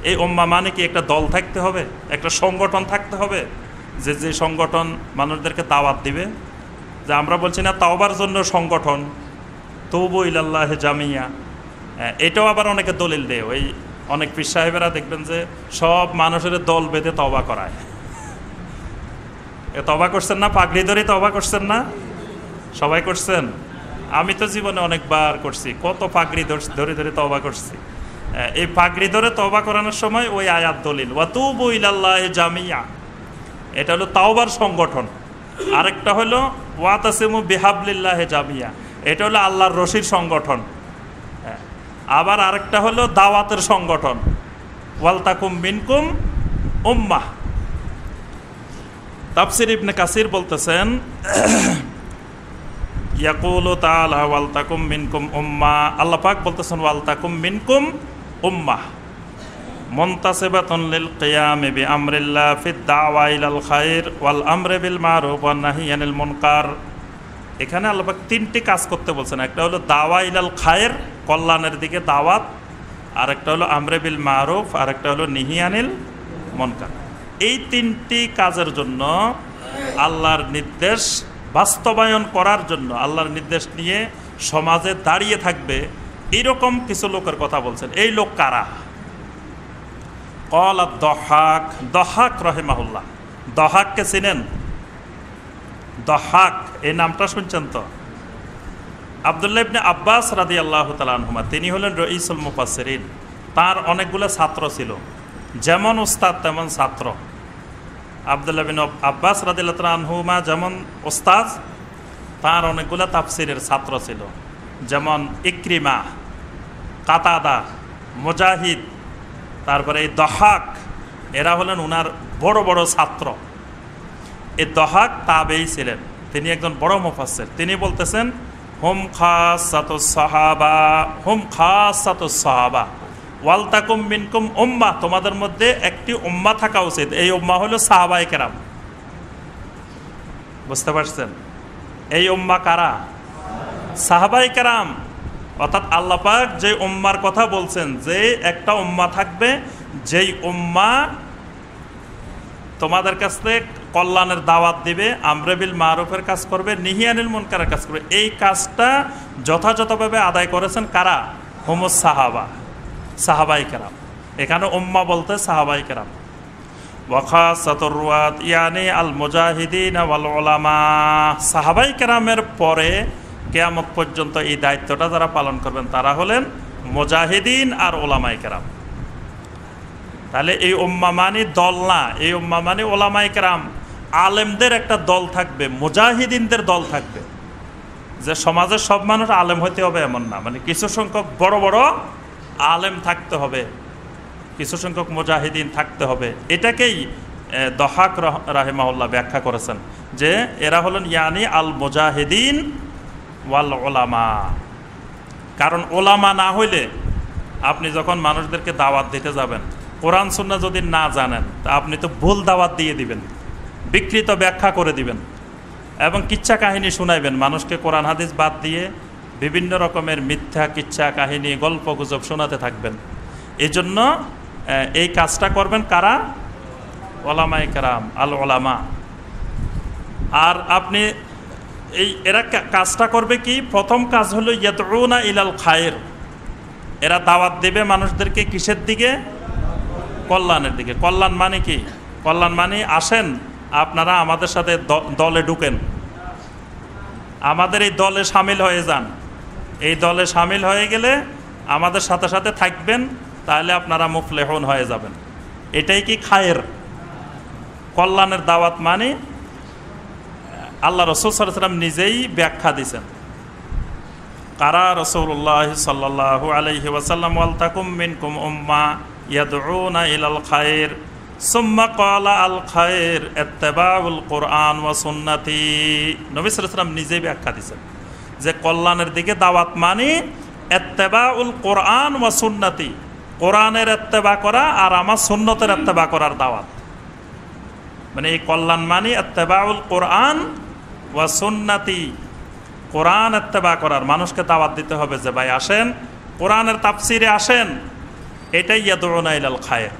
এই উম্মাহ মানে কি একটা দল থাকতে হবে, একটা সংগঠন থাকতে হবে, যে যে সংগঠন মানুষদেরকে দাওয়াত দিবে। যে আমরা বলছি না তাওবার জন্য সংগঠন, তৌবু ইলাল্লাহি জামিয়া, এটাও আবার অনেকে দলিল দেয়। ওই অনেক পীর সাহেবেরা দেখবেন যে সব মানুষের দল বেঁধে তওবা করায়। তওবা করছেন না? পাগড়ি ধরে তওবা করছেন না? সবাই করছেন? আমি তো জীবনে অনেকবার করছি, কত পাগড়ি ধরে ধরে তওবা করছি। এই পাগড়ি ধরে তওবা করানোর সময় ওই আয়াত দলিল, ওয়াতুবু ইলাল্লাহি জামিয়া, এটা হলো তাওবার সংগঠন। আরেকটা হলো ওয়াতাসিমু বিহাবলিল্লাহি জামিয়া, এটা হলো আল্লাহর রশির সংগঠন। আবার আরেকটা হলো দাওয়াতের সংগঠন, ওয়ালতাকুম মিনকুম উম্মাহ। তাফসির ইবনে কাসির বলতেছেন ইয়াকুলু তাআলা ওয়ালতাকুম মিনকুম উম্মাহ, আল্লাহ পাক বলতেছেন ওয়ালতাকুম মিনকুম উম্মাহ মুনতাসিবাতুন লিল কিয়ামি বিআমরিল্লাহ ফিদ দাওয়া ইলাল খায়র ওয়াল আমরি বিল মারুফ ওয়ান নাহি আনিল মুনকার। এখানে আল্লাহ পাক তিনটি কাজ করতে বলছেন। একটা হলো দাওয়া ইলাল খায়র, কল্যাণের দিকে দাওয়াত, আর একটা হলো আমরে বিল মারুফ, আর একটা হলো নাহি আনিল মুনকার। এই তিনটি কাজের জন্য আল্লাহর নির্দেশ বাস্তবায়ন করার জন্য, আল্লাহর নির্দেশ নিয়ে সমাজে দাঁড়িয়ে থাকবে, এইরকম কিছু লোকের কথা বলছেন। এই লোক কারা? ক্বালা দহাক, দহাক রাহিমাহুল্লাহ। দহাককে চিনেন? দহাক এই নামটা শুনছেন তো? আব্দুল্লাহ ইবনে আব্বাস রাদিয়াল্লাহু তাআলা আনহুমা, তিনি হলেন রঈসুল মুফাসসিরিন। তার অনেকগুলো ছাত্র ছিল, যেমন উস্তাদ তেমন ছাত্র। আব্দুল্লাহ বিন আব্বাস রাদিয়াল্লাহু তাআলা আনহুমা যেমন উস্তাদ, তার অনেকগুলো তাফসিরের ছাত্র ছিল, যেমন ইকরিমা, কাতাদা, মুজাহিদ, তারপরে এই দহাক, এরা হলেন উনার বড় বড় ছাত্র। এই দহাক তাবেঈ ছিলেন, তিনি একজন বড় মুফাসসির। তিনি বলতেছেন হুম খাসাতুস সাহাবা, হুম খাসাতুস সাহাবা ওয়ালতাকুম মিনকুম উম্মাহ, তোমাদের মধ্যে একটি উম্মাহ থাকা উচিত। এই উম্মাহ হলো সাহাবায়ে কেরাম। বুঝতে পারছেন? এই উম্মাহ কারা? সাহাবায়ে কেরাম। অর্থাৎ আল্লাহ পাক যে উম্মার কথা বলছেন, যে একটা উম্মাহ থাকবে, যেই উম্মাহ তোমাদের কাছে কল্যাণের দাওয়াত দিবে, আমরে বিল মারুফের কাজ করবে, নাহি আনিল মুনকারের কাজ করবে। এই কাজটা যথাযথভাবে আদায় করেছেন কারা? হুমুস সাহাবা, সাহাবায়ে কেরাম। এখানে উম্মাহ বলতে সাহাবায়ে কেরাম। ওয়া খাসাতুর রুয়াত ইয়ানি আল মুজাহিদিন ওয়াল উলামা, সাহাবায়ে কেরামের পরে কিয়ামত পর্যন্ত এই দায়িত্বটা যারা পালন করবেন তারা হলেন মুজাহিদিন আর উলামায়ে কেরাম। তাহলে এই উম্মাহ মানে দল না, এই উম্মাহ মানে উলামায়ে কেরাম, আলেমদের একটা দল থাকবে, মুজাহিদিনদের দল থাকবে। যে সমাজের সব মানুষ আলেম হইতে হবে এমন না, মানে কিছু সংখ্যক বড় বড় আলেম থাকতে হবে, কিছু সংখ্যক মুজাহিদিন থাকতে হবে। এটাকেই দহাক রাহিমাহুল্লাহ ব্যাখ্যা করেছেন যে এরা হলেন ইয়ানি আল মুজাহিদিন ওয়াল উলামা। কারণ ওলামা না হইলে আপনি যখন মানুষদেরকে দাওয়াত দিতে যাবেন, কোরআন সুন্নাহ যদি না জানেন, তা আপনি তো ভুল দাওয়াত দিয়ে দিবেন, বিকৃত ব্যাখ্যা করে দিবেন এবং কিচ্ছা কাহিনী শুনাইবেন মানুষকে। কোরআন হাদিস বাদ দিয়ে বিভিন্ন রকমের মিথ্যা কিচ্ছা কাহিনী, গল্প গুজব শোনাতে থাকবেন। এই জন্য এই কাজটা করবেন কারা? উলামায়ে কেরাম, আল উলামা। আর আপনি এরা কাজটা করবে কি? প্রথম কাজ হলো ইয়াদউনা ইলাল খায়র, এরা দাওয়াত দেবে মানুষদেরকে কিসের দিকে? কল্যাণের দিকে। কল্যাণ মানে কি? কল্যাণ মানে আসেন আপনারা আমাদের সাথে দলে ঢুকেন, আমাদের এই দলে সামিল হয়ে যান। এই দলে সামিল হয়ে গেলে আমাদের সাথে সাথে থাকবেন, তাহলে আপনারা মুফলেহুন হয়ে যাবেন। এটাই কি খায়ের? কল্যাণের দাওয়াত মানে আল্লাহ রাসূল সাল্লাল্লাহু আলাইহি ওয়াসাল্লাম নিজেই ব্যাখ্যা দিয়েছেন। কারা রাসূলুল্লাহ সাল্লাল্লাহু আলাইহি ওয়াসাল্লাম ওয়ালতাকুম মিনকুম উম্মাহ ইয়াদউনা ইলাল খায়র সুম্মা ক্বালা আল খায়র ইত্তিবাউল কুরআন ওয়া সুন্নতি। নবী সাল্লাল্লাহু আলাইহি ওয়াসাল্লাম নিজেই ব্যাখ্যা দিয়েছেন যে কল্যাণের দিকে দাওয়াত মানে ইত্তিবাউল কুরআন ওয়া সুন্নতি, কোরআনের ইত্তেবা করা আর আমার সুন্নতের ইত্তেবা করার দাওয়াত। মানে এই কল্যাণ মানে ইত্তেবাউল কুরআন ওয়া সুন্নাতি, কোরআন ইত্তেবা করার, মানুষকে দাওয়াত দিতে হবে যে ভাই আসেন কোরআনের তাফসিরে আসেন, এটাই ইয়াদউনা ইলাল খায়র।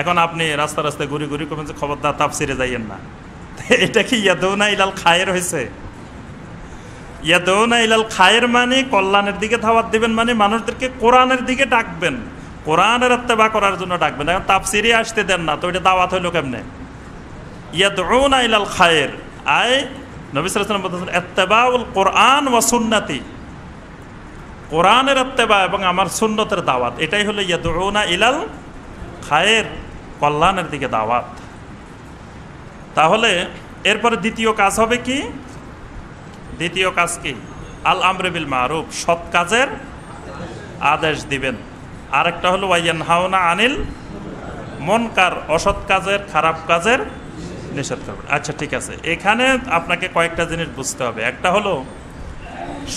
এখন আপনি রাস্তা রাস্তায় ঘুরি ঘুরি করবেন যে খবরদার তাফসিরে যাইয়েন না, এটা কি ইয়াদউনা ইলাল খায়র হয়েছে? ইয়াদউনা ইলাল খায়র মানে কল্যাণের দিকে দাওয়াত দিবেন, মানে মানুষদেরকে কোরআনের দিকে ডাকবেন, কোরআনের ইত্তেবা করার জন্য ডাকবেন। এখন তাফসিরে আসতে দেন না, তো এটা দাওয়াত হইল কেমনে? ইয়াদউনা ইলাল খায়র আয় নবী সাল্লাল্লাহু আলাইহি ওয়াসাল্লাম বলেছেন ইত্তেবাউল কোরআন ওয়া সুন্নতি, কোরআনের ইত্তেবা এবং আমার সুন্নতের দাওয়াত, এটাই হলো ইয়াদউনা ইলাল খায়র, কল্যাণের দিকে দাওয়াত। তাহলে এরপরে দ্বিতীয় কাজ হবে কি? দ্বিতীয় কাজ কি? আল আমরে বিল মারুফ, সৎ কাজের আদেশ দিবেন। আরেকটা হলো ওয়ায়ানহাউনা আনিল মুনকার, অসৎ কাজের খারাপ কাজের নিষেধ করবেন। আচ্ছা ঠিক আছে, এখানে আপনাকে কয়েকটা জিনিস বুঝতে হবে। একটা হলো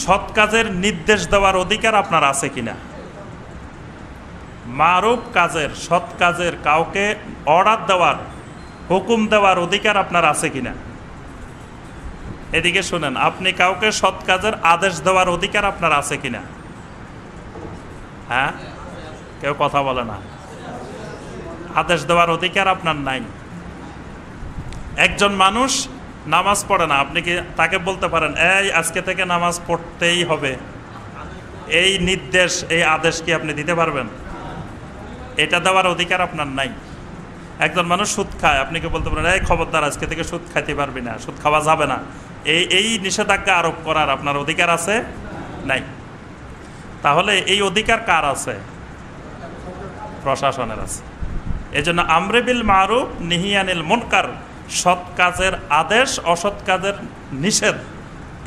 সৎ কাজের নির্দেশ দেওয়ার অধিকার আপনার আছে কিনা, মারুফ কাজের, সৎ কাজের কাউকে অর্ডার দেওয়ার, হুকুম দেওয়ার অধিকার আপনার আছে কিনা। এদিকে শুনেন, আপনি কাউকে সৎ কাজের আদেশ দেওয়ার অধিকার আপনার আছে কিনা? হ্যাঁ, কেউ কথা বলে না। আদেশ দেওয়ার অধিকার আপনার নাই। একজন মানুষ নামাজ পড়ে না, আপনি কি তাকে বলতে পারেন এই আজকে থেকে নামাজ পড়তেই হবে, এই নির্দেশ, এই আদেশ কি আপনি দিতে পারবেন? এটা দেওয়ার অধিকার আপনার নাই। একজন মানুষ সুদ খায়, আপনি কি বলতে পারেন এই খবরদার আজকে থেকে সুদ খাইতে পারবি না, সুদ খাওয়া যাবে না, এই নিষেধাজ্ঞা আরোপ করার আপনার অধিকার আছে? নাই। তাহলে এই অধিকার কার আছে? প্রশাসনের আছে। এই জন্য আমরে বিল মারুফ নিহি আনিল মুনকার, সৎ কাজের আদেশ, অসৎ কাজের নিষেধ,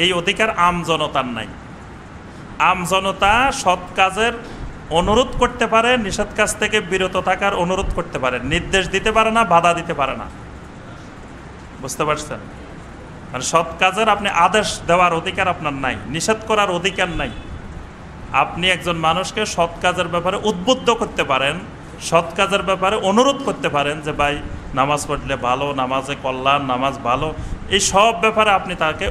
এই অধিকার আম জনতার নাই। আম জনতা সৎ কাজের অনুরোধ করতে পারে, নিষেধ কাজ থেকে বিরত থাকার অনুরোধ করতে পারে, নির্দেশ দিতে পারে না, বাধা দিতে পারে না। বুঝতে পারছেন? মানে সৎ কাজের আপনি আদেশ দেওয়ার অধিকার আপনার নাই, নিষেধ করার অধিকার নাই। আপনি একজন মানুষকে সৎ কাজের ব্যাপারে উদ্বুদ্ধ করতে পারেন, সৎ কাজের ব্যাপারে অনুরোধ করতে পারেন যে ভাই নামাজ পড়লে ভালো, নামাজে কল্যাণ, নামাজ ভালো, এই সব ব্যাপারে আপনি তাকে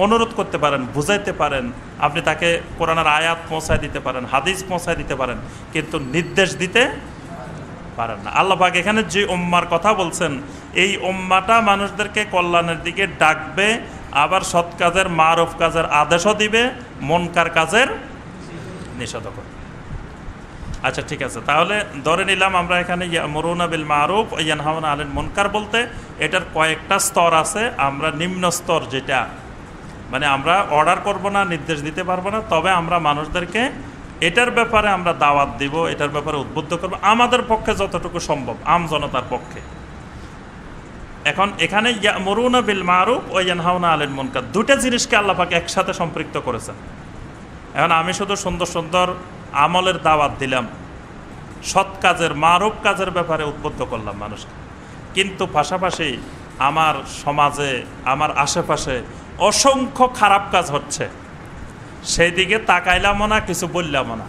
অনুরোধ করতে পারেন, বুঝাইতে পারেন, আপনি তাকে কোরআনের আয়াত পৌঁছায় দিতে পারেন, হাদিস পৌঁছায় দিতে পারেন, কিন্তু নির্দেশ দিতে পারেন না। আল্লাহ পাক এখানে যে উম্মার কথা বলছেন, এই উম্মাটা মানুষদেরকে কল্যাণের দিকে ডাকবে, আবার সৎ কাজের মারুফ কাজের আদেশও দিবে, মুনকার কাজের নিষেধ করবে। আচ্ছা ঠিক আছে, তাহলে ধরে নিলাম আমরা এখানে ইয়ামুরুনা বিল মারুফ ওয়া ইয়ানহাউনা আনিল মুনকার বলতে এটার কয়েকটা স্তর আছে। আমরা নিম্ন স্তর, যেটা মানে আমরা অর্ডার করব না, নির্দেশ দিতে পারবো না, তবে আমরা মানুষদেরকে এটার ব্যাপারে আমরা দাওয়াত দিব, এটার ব্যাপারে উদ্বুদ্ধ করব আমাদের পক্ষে যতটুকু সম্ভব, আম জনতার পক্ষে। এখন এখানে ইয়ামুরুনা বিল মারুফ ওয়া ইয়ানহাউনা আনিল মুনকার, দুটো জিনিসকে আল্লাহ পাক একসাথে সম্পৃক্ত করেছেন। এখন আমি শুধু সুন্দর সুন্দর আমলের দাওয়াত দিলাম, সৎ কাজের, মারুফ কাজের ব্যাপারে উদ্বুদ্ধ করলাম মানুষকে, কিন্তু পাশাপাশি আমার সমাজে, আমার আশেপাশে অসংখ্য খারাপ কাজ হচ্ছে, সেই দিকে তাকাইলামও না, কিছু বললামও না।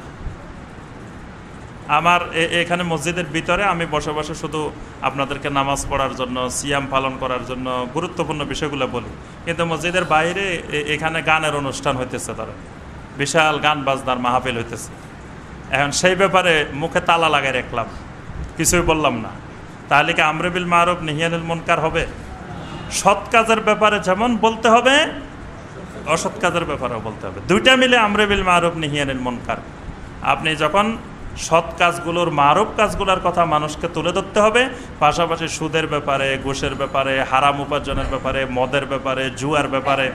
আমার এখানে মসজিদের ভিতরে আমি বসে বসে শুধু আপনাদেরকে নামাজ পড়ার জন্য, সিয়াম পালন করার জন্য গুরুত্বপূর্ণ বিষয়গুলো বলি, কিন্তু মসজিদের বাইরে এখানে গানের অনুষ্ঠান হইতেছে, তারা বিশাল গান বাজনার মাহফিল হইতেছে। এখন সেই ব্যাপারে মুখে তালা লাগাই রাখলাম, কিছুই বললাম না, তাহলে কি আমরে বিল মারুফ নাহি আনিল মুনকার হবে? সৎ কাজের ব্যাপারে যেমন বলতে হবে, অসৎ কাজের ব্যাপারেও বলতে হবে, দুইটা মিলে আমরে বিল মারুফ নাহি আনিল মুনকার। আপনি যখন সৎ কাজগুলোর, মারুফ কাজগুলোর কথা মানুষকে তুলে ধরতে হবে, পাশাপাশি সুদের ব্যাপারে, ঘুষের ব্যাপারে, হারাম উপার্জনের ব্যাপারে, মদের ব্যাপারে, জুয়ার ব্যাপারে,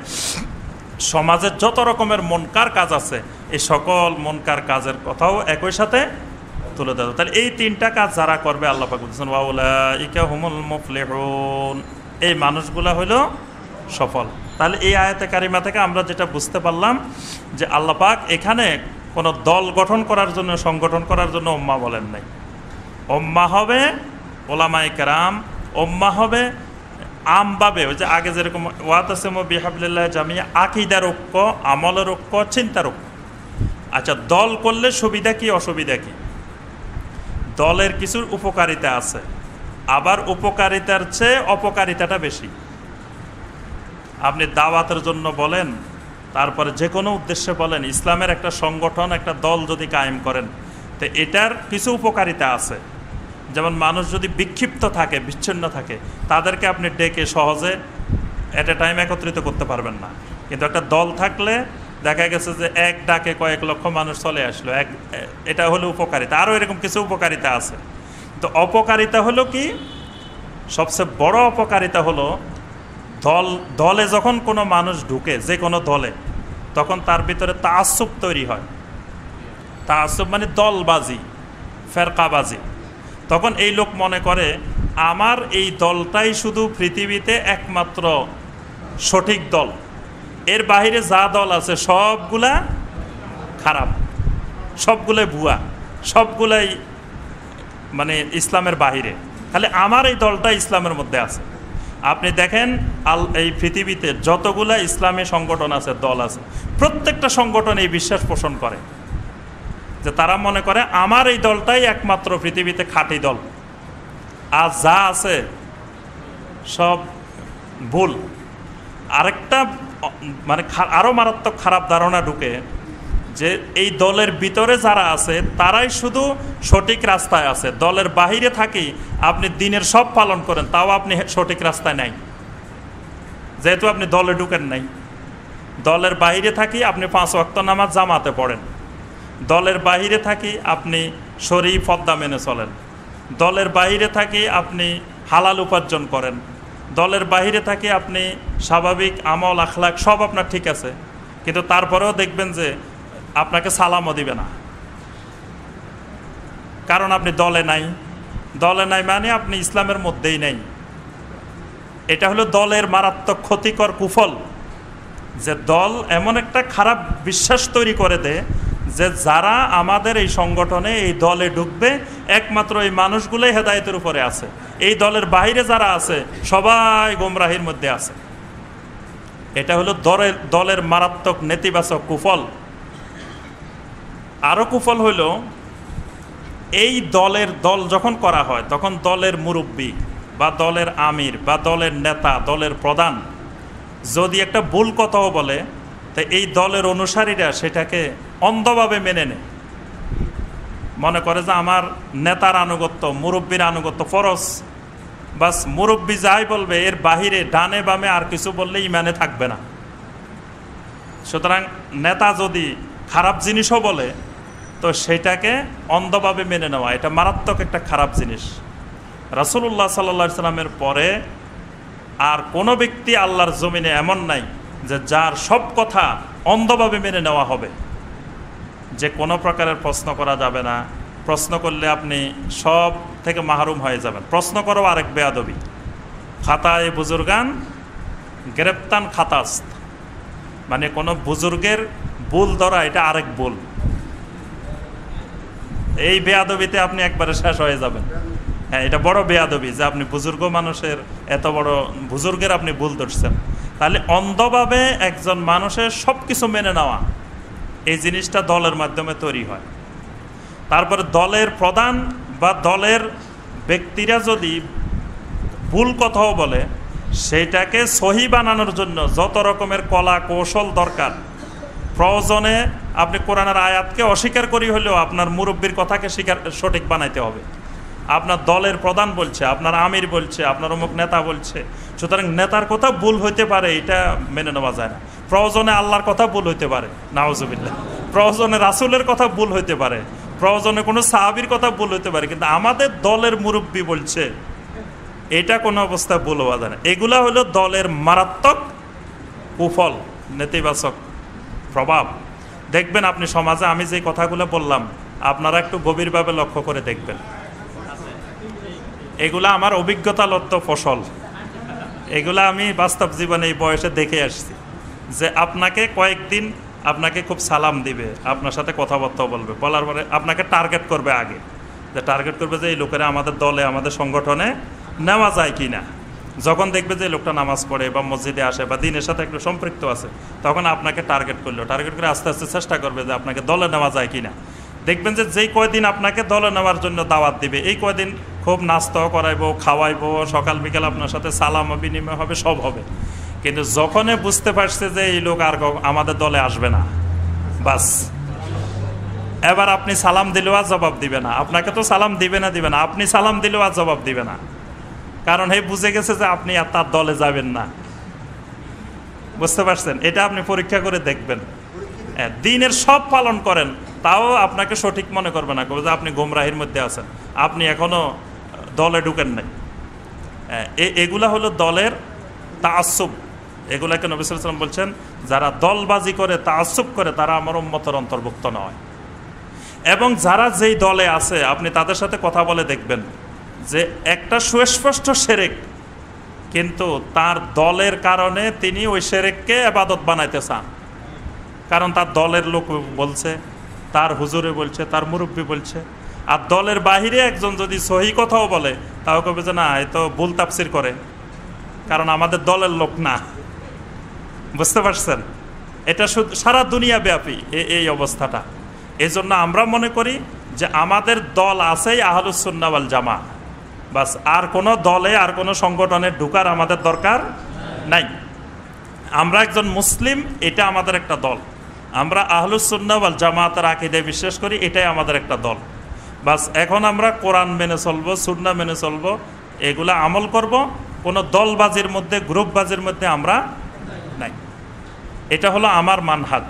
সমাজের যত রকমের মুনকার কাজ আছে, এই সকল মুনকার কাজের কথাও একই সাথে তুলে ধরতে। তাহলে এই তিনটা কাজ যারা করবে, আল্লাহ পাক বলছেন ওয়া উলাইকা হুমুল মুফলিহুন, এই মানুষগুলা হইল সফল। তাহলে এই আয়াতে কারিমা থেকে আমরা যেটা বুঝতে পারলাম যে আল্লাহ পাক এখানে কোনো দল গঠন করার জন্য, সংগঠন করার জন্য উম্মাহ বলেন নাই। উম্মাহ হবে উলামায়ে কেরাম, উম্মাহ হবে আমভাবে, ওই যে আগে যেরকম ওয়াতাসিমু বিহাবলিল্লাহি জামিআ, আকীদার ঐক্য, আমলের ঐক্য, চিন্তার ঐক্য। আচ্ছা, দল করলে সুবিধা কি, অসুবিধা কি? দলের কিছুর উপকারিতা আছে, আবার উপকারিতার চেয়ে অপকারিতাটা বেশি। আপনি দাওয়াতের জন্য বলেন, তারপরে যে কোনো উদ্দেশ্যে বলেন, ইসলামের একটা সংগঠন, একটা দল যদি কায়েম করেন, তো এটার কিছু উপকারিতা আছে। যেমন মানুষ যদি বিক্ষিপ্ত থাকে, বিচ্ছিন্ন থাকে, তাদেরকে আপনি ডেকে সহজে এট এ টাইম একত্রিত করতে পারবেন না। কিন্তু একটা দল থাকলে দেখা গেছে যে এক ডাকে কয়েক লক্ষ মানুষ চলে আসলো, এটা হলো উপকারিতা। আরও এরকম কিছু উপকারিতা আছে। তো অপকারিতা হলো কি, সবচেয়ে বড় অপকারিতা হলো দলে যখন কোনো মানুষ ঢুকে, যে কোনো দলে, তখন তার ভিতরে তাআসসুব তৈরি হয়। তাআসসুব মানে দলবাজি, ফেরকাবাজি। তখন এই লোক মনে করে আমার এই দলটাই শুধু পৃথিবীতে একমাত্র সঠিক দল, এর বাইরে যা দল আছে সবগুলা খারাপ, সবগুলাই ভুয়া, সবগুলাই মানে ইসলামের বাহিরে, খালি আমার এই দলটা ইসলামের মধ্যে আছে। আপনি দেখেন এই পৃথিবীতে যতগুলা ইসলামী সংগঠন আছে, দল আছে, প্রত্যেকটা সংগঠন এই বিশ্বাস পোষণ করে যে তারা মনে করে আমার এই দলটাই একমাত্র পৃথিবীতে খাঁটি দল, আর যা আছে সব ভুল। আরেকটা মানে আরও মারাত্মক খারাপ ধারণা ঢুকে যে এই দলের ভিতরে যারা আছে তারাই শুধু সঠিক রাস্তায় আছে, দলের বাহিরে থাকি আপনি দিনের সব পালন করেন, তাও আপনি সঠিক রাস্তায় নাই, যেহেতু আপনি দলে ঢুকেন নাই। দলের বাহিরে থাকি আপনি 5 ওয়াক্ত নামাজ জামাতে পড়েন, দলের বাহিরে থাকি আপনি শরী পর্দা মেনে চলেন, দলের বাহিরে থাকি আপনি হালাল উপার্জন করেন, দলের বাহিরে থাকি আপনি স্বাভাবিক আমল আখলাক সব আপনার ঠিক আছে, কিন্তু তারপরেও দেখবেন যে আপনাকে সালামও দিবে না, কারণ আপনি দলে নাই। দলে নাই মানে আপনি ইসলামের মধ্যেই নেই। এটা হলো দলের মারাত্মক ক্ষতিকর কুফল, যে দল এমন একটা খারাপ বিশ্বাস তৈরি করে দেয় যে যারা আমাদের এই সংগঠনে এই দলে ঢুকবে একমাত্র এই মানুষগুলোই হেদায়েতের উপরে আছে, এই দলের বাইরে যারা আছে সবাই গোমরাহির মধ্যে আছে। এটা হলো দলের মারাত্মক নেতিবাচক কুফল। আরও কুফল হইল, এই দল যখন করা হয় তখন দলের মুরব্বী বা দলের আমির বা দলের নেতা, দলের প্রধান যদি একটা ভুল কথাও বলে, তো এই দলের অনুসারীরা সেটাকে অন্ধভাবে মেনে নেয়, মনে করে যে আমার নেতার আনুগত্য, মুরব্বীর আনুগত্য ফরজ, বাস মুরব্বী যাই বলবে এর বাহিরে ডানে বামে আর কিছু বললে ইমানে থাকবে না। সুতরাং নেতা যদি খারাপ জিনিসও বলে তো সেটাকে অন্ধভাবে মেনে নেওয়া, এটা মারাত্মক একটা খারাপ জিনিস। রাসূলুল্লাহ সাল্লাল্লাহু আলাইহি সাল্লামের পরে আর কোনো ব্যক্তি আল্লাহর জমিনে এমন নাই যে যার সব কথা অন্ধভাবে মেনে নেওয়া হবে, যে কোনো প্রকারের প্রশ্ন করা যাবে না, প্রশ্ন করলে আপনি সব থেকে মাহরুম হয়ে যাবেন। প্রশ্ন করো আরেক বেয়াদবি, খাতায় বুজুর্গান গ্রেপ্তান খাতাস্ত, মানে কোনো বুজুর্গের ভুল ধরা এটা আরেক ভুল, এই বেয়াদবিতে আপনি একবারে শেষ হয়ে যাবেন। হ্যাঁ, এটা বড় বেয়াদবি যে আপনি বুজুর্গ মানুষের এত বড় বুজুর্গের আপনি ভুল ধরছেন। তাহলে অন্ধভাবে একজন মানুষের সব কিছু মেনে নেওয়া, এই জিনিসটা দলের মাধ্যমে তৈরি হয়। তারপরে দলের প্রধান বা দলের ব্যক্তিরা যদি ভুল কথাও বলে, সেটাকে সহি বানানোর জন্য যত রকমের কলা কৌশল দরকার, প্রয়োজনে আপনি কোরআনের আয়াতকে অস্বীকার করি হলেও আপনার মুরব্বীর কথাকে সঠিক বানাইতে হবে। আপনার দলের প্রধান বলছে, আপনার আমির বলছে, আপনার অমুক নেতা বলছে, সুতরাং নেতার কথা ভুল হইতে পারে, এটা মেনে নেওয়া যায় না। প্রয়োজনে আল্লাহর কথা ভুল হইতে পারে, নাউজুবিল্লাহ, প্রয়োজনে রাসূলের কথা ভুল হইতে পারে, প্রয়োজনে কোনো সাহাবীর কথা ভুল হইতে পারে, কিন্তু আমাদের দলের মুরব্বী বলছে, এটা কোনো অবস্থায় ভুল হওয়া যায় না। এগুলা হলো দলের মারাত্মক কুফল, নেতিবাচক প্রভাব। দেখবেন আপনি সমাজে আমি যে কথাগুলো বললাম আপনারা একটু গভীরভাবে লক্ষ্য করে দেখবেন, এগুলা আমার অভিজ্ঞতালব্ধ ফসল, এগুলা আমি বাস্তব জীবনে এই বয়সে দেখে আসছি। যে আপনাকে কয়েকদিন আপনাকে খুব সালাম দিবে, আপনার সাথে কথাবার্তা বলবে, বলার পরে আপনাকে টার্গেট করবে, আগে যে টার্গেট করবে যে এই লোকেরা আমাদের দলে আমাদের সংগঠনে নেওয়া যায় কি না। যখন দেখবে যে লোকটা নামাজ পড়ে বা মসজিদে আসে বা দিনের সাথে একটু সম্পৃক্ত আছে, তখন আপনাকে টার্গেট করলো, টার্গেট করে আস্তে আস্তে চেষ্টা করবে যে আপনাকে দলে নেওয়া যায় কি না। দেখবেন যে যেই কয়দিন আপনাকে দলে নেওয়ার জন্য দাওয়াত দিবে, এই কয়দিন খুব নাস্তাও করাইবো, খাওয়াইবো, সকাল বিকাল আপনার সাথে সালাম বিনিময় হবে, সব হবে। কিন্তু যখনই বুঝতে পারছে যে এই লোক আর আমাদের দলে আসবে না, বাস এবার আপনি সালাম দিলেও আর জবাব দিবে না। আপনাকে তো সালাম দিবে না, আপনি সালাম দিলেও আর জবাব দিবে না, কারণ হে বুঝে গেছে যে আপনি আর তার দলে যাবেন না। বুঝতে পারছেন? এটা আপনি পরীক্ষা করে দেখবেন। দিনের সব পালন করেন, তাও আপনাকে সঠিক মনে করবে না, যে আপনি গোমরাহির মধ্যে আছেন, আপনি এখনো দলে ঢুকেন নাই। এগুলা হলো দলের তাআসসুব। এগুলাকে নবী সাল্লাল্লাহু আলাইহি ওয়াসাল্লাম বলছেন, যারা দলবাজি করে, তাআসসুব করে, তারা আমার উম্মতের অন্তর্ভুক্ত নয়। এবং যারা যেই দলে আছে, আপনি তাদের সাথে কথা বলে দেখবেন যে একটা সুস্পষ্ট শিরক, কিন্তু তার দলের কারণে তিনি ওই শিরককে ইবাদত বানাইতে চান। কারণ তার দলের লোক বলছে, তার হুজুরে বলছে, তার মুরব্বী বলছে। আর দলের বাহিরে একজন যদি সহি কথাও বলে, তাও কবে যে না, এ তো ভুল তাফসির করে, কারণ আমাদের দলের লোক না। বুঝতে পারছেন? এটা শুধু সারা দুনিয়া ব্যাপী এই অবস্থাটা। এই জন্য আমরা মনে করি যে আমাদের দল আছেই আহলুস সুন্নাহ ওয়াল জামাত, বাস। আর কোনো দলে, আর কোনো সংগঠনে ঢুকার আমাদের দরকার নাই। আমরা একজন মুসলিম, এটা আমাদের একটা দল। আমরা আহলুস সুন্নাহ ওয়াল জামাতের আকীদায় বিশ্বাস করি, এটাই আমাদের একটা দল, বাস। এখন আমরা কোরআন মেনে চলবো, সুন্নাহ মেনে চলবো, এগুলা আমল করব। কোনো দলবাজির মধ্যে, গ্রুপবাজির মধ্যে আমরা নাই। এটা হলো আমার মানহাজ।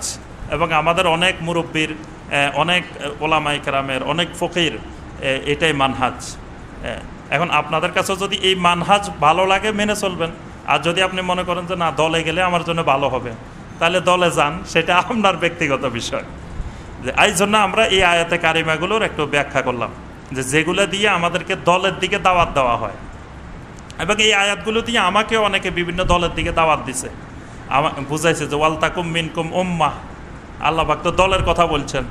এবং আমাদের অনেক মুরব্বীর, অনেক ওলামায়ে কেরামের, অনেক ফকির এটাই মানহাজ। এখন আপনাদের কাছে যদি এই মানহাজ ভালো লাগে, মেনে চলবেন। আর যদি আপনি মনে করেন যে না, দলে গেলে আমার জন্য ভালো হবে, তাহলে দলে যান, সেটা আপনার ব্যক্তিগত বিষয়। যে এই জন্য আমরা এই আয়াতে কারিমাগুলোর একটু ব্যাখ্যা করলাম, যে যেগুলো দিয়ে আমাদেরকে দলের দিকে দাওয়াত দেওয়া হয়। এবং এই আয়াতগুলো দিয়ে আমাকেও অনেকে বিভিন্ন দলের দিকে দাওয়াত দিছে, বুঝাইছে যে ওয়ালতাকুম মিনকুম উম্মাহ, আল্লাহ পাক তো দলের কথা বলছেন।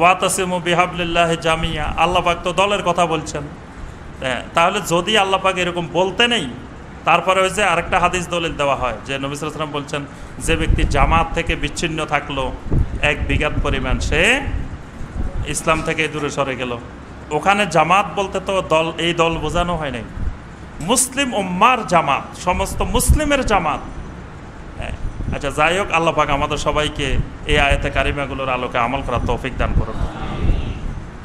ওয়াতাসিমু বিহাবলিল্লাহি জামিয়া, আল্লাহ পাক তো দলের কথা বলছেন। তাহলে যদি আল্লাহ পাক এরকম বলতে নেই, তারপরে হয়েছে আরেকটা হাদিস দলিল দেওয়া হয় যে নবী সাল্লাল্লাহু আলাইহি ওয়াসাল্লাম বলছেন, যে ব্যক্তি জামাত থেকে বিচ্ছিন্ন থাকলো 1 বিঘাত পরিমাণ, সে ইসলাম থেকে দূরে সরে গেল। ওখানে জামাত বলতে তো দল, এই দল বোঝানো হয় নাই, মুসলিম উম্মার জামাত, সমস্ত মুসলিমের জামাত। আচ্ছা, যাই হোক, আল্লাহ পাক আমাদের সবাইকে এই আয়াতে কারিমাগুলোর আলোকে আমল করার তৌফিক দান করুন।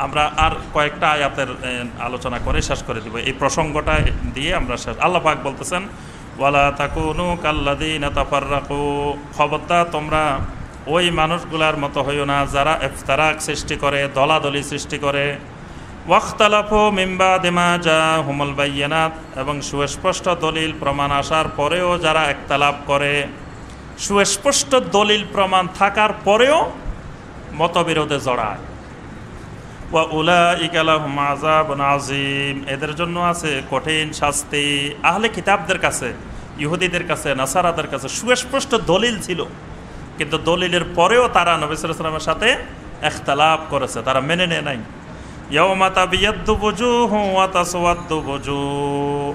আমরা আর কয়েকটা আয়াতের আলোচনা করে শেষ করে দিব। এই প্রসঙ্গটা দিয়ে আমরা শেষ। আল্লাহ পাক বলতেছেন, ওয়ালা তাকুনু কাল্লাযীনা তাফাররাকু, খবরদার তোমরা ওই মানুষগুলার মতো হইও না যারা ইফতিরাক সৃষ্টি করে, দলাদলি সৃষ্টি করে। ওয়াখতালাফু মিন বাদি মা জাহুমুল বায়্যিনাত, এবং সুস্পষ্ট দলিল প্রমাণ আসার পরেও যারা ইখতিলাফ করে, সুস্পষ্ট দলিল প্রমাণ থাকার পরেও মতবিরোধে জড়ায়। ওয়া উলাইকা লাহুম আযাবুন আযীম, এদের জন্য আছে কঠিন শাস্তি। আহলে কিতাবদের কাছে, ইহুদিদের কাছে, নাসারাদের কাছে সুস্পষ্ট দলিল ছিল, কিন্তু দলিলের পরেও তারা নবী সাল্লাল্লাহু আলাইহি ওয়াসাল্লামের সাথে ইখতিলাফ করেছে, তারা মেনে নেয় নাই। ইয়াউমা তাবিয়াদ্দু বুজুহু ওয়া তাসওয়াদ্দু বুজুহ,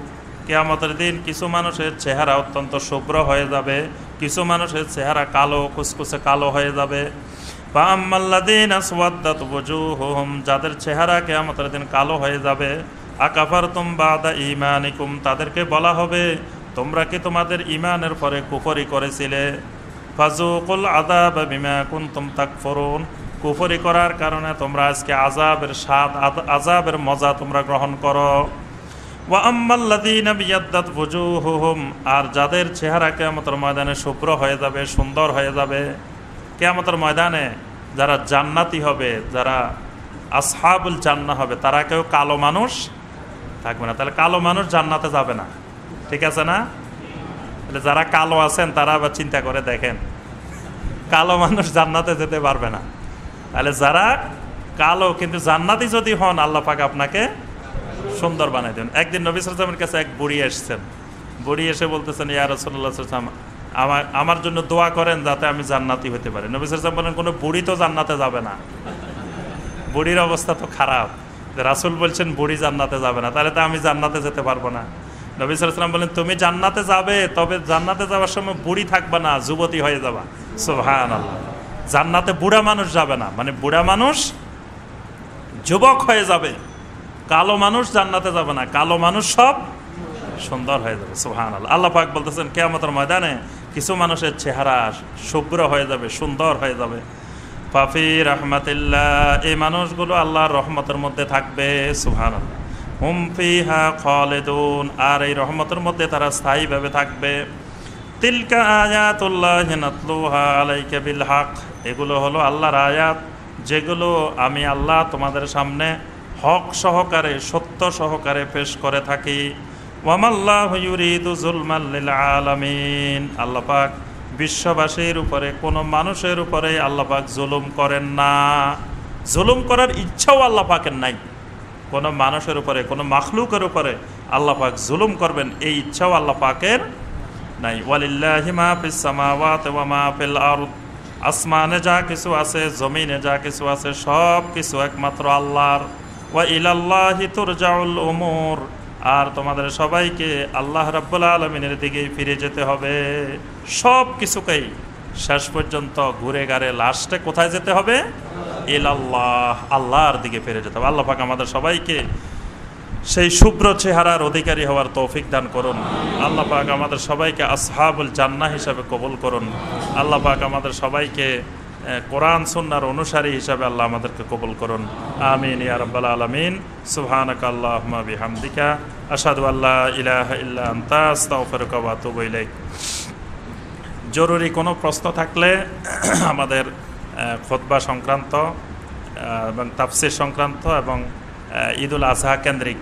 কিয়ামতের দিন কিছু মানুষের চেহারা অত্যন্ত শুভ্র হয়ে যাবে, কিছু মানুষের চেহারা কালো, কুচকুচে কালো হয়ে যাবে। ফাআম্মাল্লাযীনা আসওয়াদ্দাত বুজুহুহুম, যাদের চেহারা কিয়ামতের দিন কালো হয়ে যাবে, আকাফারতুম বাদা ঈমানিকুম, তাদেরকে বলা হবে তোমরা কি তোমাদের ঈমানের পরে কুফরি করেছিলে। ফাযুকুল আযাব বিমা কুনতুম তাকফুরুন, কুফরি করার কারণে তোমরা আজকে আযাবের স্বাদ, আযাবের মজা তোমরা গ্রহণ করো। ওয়া আম্মাল্লাযীনা বিয়াদ্দাত বুজুহুহুম, আর যাদের চেহারা কিয়ামতের ময়দানে শুভ্র হয়ে যাবে, সুন্দর হয়ে যাবে, কিয়ামতের ময়দানে যারা জান্নাতি হবে, যারা আসহাবুল জান্নাহ হবে, তারা কেউ কালো মানুষ থাকবে না। তাহলে কালো মানুষ জান্নাতে যাবে না, ঠিক আছে না? তাহলে যারা কালো আছেন তারা আবার চিন্তা করে দেখেন, কালো মানুষ জান্নাতে যেতে পারবে না। তাহলে যারা কালো কিন্তু জান্নাতি যদি হন, আল্লাহ পাক আপনাকে সুন্দর বানাই দেন। একদিন নবী সাল্লাল্লাহু আলাইহি ওয়াসাল্লামের কাছে এক বুড়ি এসেছেন। বুড়ি এসে বলতেছেন, ইয়া রাসূলুল্লাহ সাল্লাল্লাহু আলাইহি ওয়াসাল্লাম, আমার জন্য দোয়া করেন যাতে আমি জান্নাতি হতে পারি। নবী সাল্লাল্লাহু আলাইহি ওয়াসাল্লাম বলেন, কোনো বুড়ি তো জান্নাতে যাবে না, বুড়ির অবস্থা তো খারাপ। রাসূল বলছেন বুড়ি জান্নাতে যাবে না, তাহলে তো আমি জান্নাতে যেতে পারবো না। নবী সাল্লাল্লাহু আলাইহি ওয়াসাল্লাম বলেন, তুমি জান্নাতে যাবে, তবে জান্নাতে যাওয়ার সময় বুড়ি থাকবে না, যুবতী হয়ে যাবা। সুবহানাল্লাহ। জান্নাতে বুড়া মানুষ যাবে না, মানে বুড়া মানুষ যুবক হয়ে যাবে। কালো মানুষ জান্নাতে যাবে না, কালো মানুষ সব সুন্দর হয়ে যাবে। সুবহানাল্লাহ। আল্লাহ পাক বলতেছেন কিয়ামতের ময়দানে কিছু মানুষের চেহারা শুভ্র হয়ে যাবে, সুন্দর হয়ে যাবে। ফাফি রাহমাতিল্লাহ, এই মানুষগুলো আল্লাহর রহমতের মধ্যে থাকবে। সুবহানাল্লাহ। হুম ফিহা খালিদুন, আর এই রহমতের মধ্যে তারা স্থায়ীভাবে থাকবে। তিলকা আয়াতুল্লাহি নাতলুহা আলাইকা বিল হক, এগুলো হলো আল্লাহর আয়াত, যেগুলো আমি আল্লাহ তোমাদের সামনে হক সহকারে, সত্য সহকারে পেশ করে থাকি। ওয়ামাল্লাহু ইউরিদু যুলমান লিল আলামিন, আল্লাহ পাক বিশ্ববাসীর উপরে, কোনো মানুষের উপরে আল্লাহ পাক জুলুম করেন না। জুলুম করার ইচ্ছাও আল্লাহ পাকের নাই। কোনো মানুষের উপরে, কোনো মাখলুকের উপরে আল্লাহ পাক জুলুম করবেন এই ইচ্ছাও আল্লাহ পাকের নাই। ওয়ালিল্লাহি মা ফিস সামাওয়াতি ওয়া মা ফিল আরদ, আসমানে যা কিছু আছে, জমিনে যা কিছু আছে, সব কিছু একমাত্র আল্লাহর। ওয়া ইলাল্লাহি তুরজাউল উমুর, আর তোমাদের সবাইকে আল্লাহ রাব্বুল আলামিনের দিকেই ফিরে যেতে হবে। সব কিছুকেই শেষ পর্যন্ত ঘুরে গাড়ে লাস্টে কোথায় যেতে হবে? ইলাল্লাহ, আল্লাহর দিকে ফিরে যেতে হবে। আল্লাহ পাক আমাদের সবাইকে সেই শুভ্র চেহারার অধিকারী হওয়ার তৌফিক দান করুন। আল্লাহ পাক আমাদের সবাইকে আসহাবুল জান্নাহ হিসাবে কবুল করুন। আল্লাহ পাক আমাদের সবাইকে কোরআন সুন্নাহর অনুসারী হিসাবে আল্লাহ আমাদেরকে কবুল করুন। আমিন ইয়া রাব্বাল আলামিন। সুবহানাকা আল্লাহুম্মা বিহামদিকা আশহাদু আল্লা ইলাহা ইল্লা আনতা আস্তাগফিরুকা ওয়া আতুবু ইলাইক। জরুরি কোনো প্রশ্ন থাকলে আমাদের খুতবা সংক্রান্ত এবং তাফসীর সংক্রান্ত এবং ঈদুল আজহা কেন্দ্রিক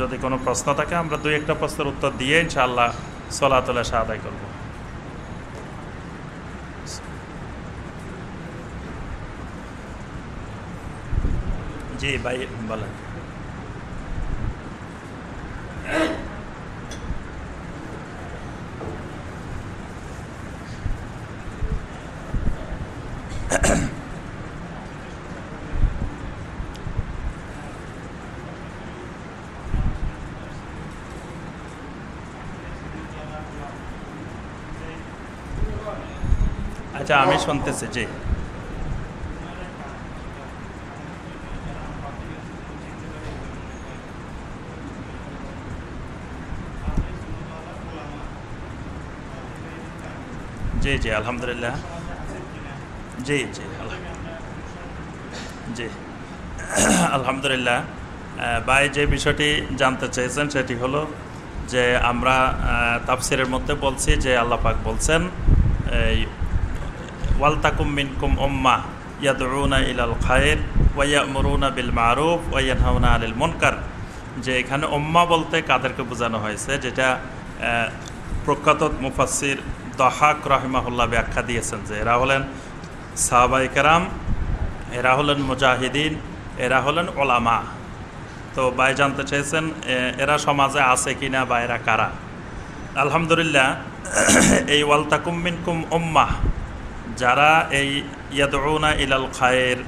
যদি কোনো প্রশ্ন থাকে, আমরা দুই একটা প্রশ্নের উত্তর দিয়ে ইনশাআল্লাহ সলাতুল ইশা আদায় করব। জি ভাই বলেন। আচ্ছা, আমি শুনতেছি। জি জি জি আলহামদুলিল্লাহ। জি জি জি আলহামদুলিল্লাহ। ভাই যে বিষয়টি জানতে চেয়েছেন সেটি হলো যে আমরা তাফসিরের মধ্যে বলছি যে আল্লাহ পাক বলছেন এই ওয়ালতাকুম মিনকুম উম্মাহ ইয়াদউনা ইলাল খায়র ওয়া ইয়া'মুরুনা বিল মারুফ ওয়া ইয়ানহাউনা আনিল মুনকার, যে এখানে উম্মাহ বলতে কাদেরকে বোঝানো হয়েছে, যেটা প্রখ্যাত মুফাসসির দাহাক রাহিমাহুল্লাহ ব্যাখ্যা দিয়েছেন যে এরা হলেন সাহাবায়ে কেরাম, এরা হলেন মুজাহিদিন, এরা হলেন ওলামা। তো ভাই জানতে চেয়েছেন এরা সমাজে আছে কিনা বা এরা কারা। আলহামদুলিল্লাহ, এই ওয়ালতাকুম মিনকুম উম্মাহ, যারা এই ইয়াদউনা ইলাল খায়র,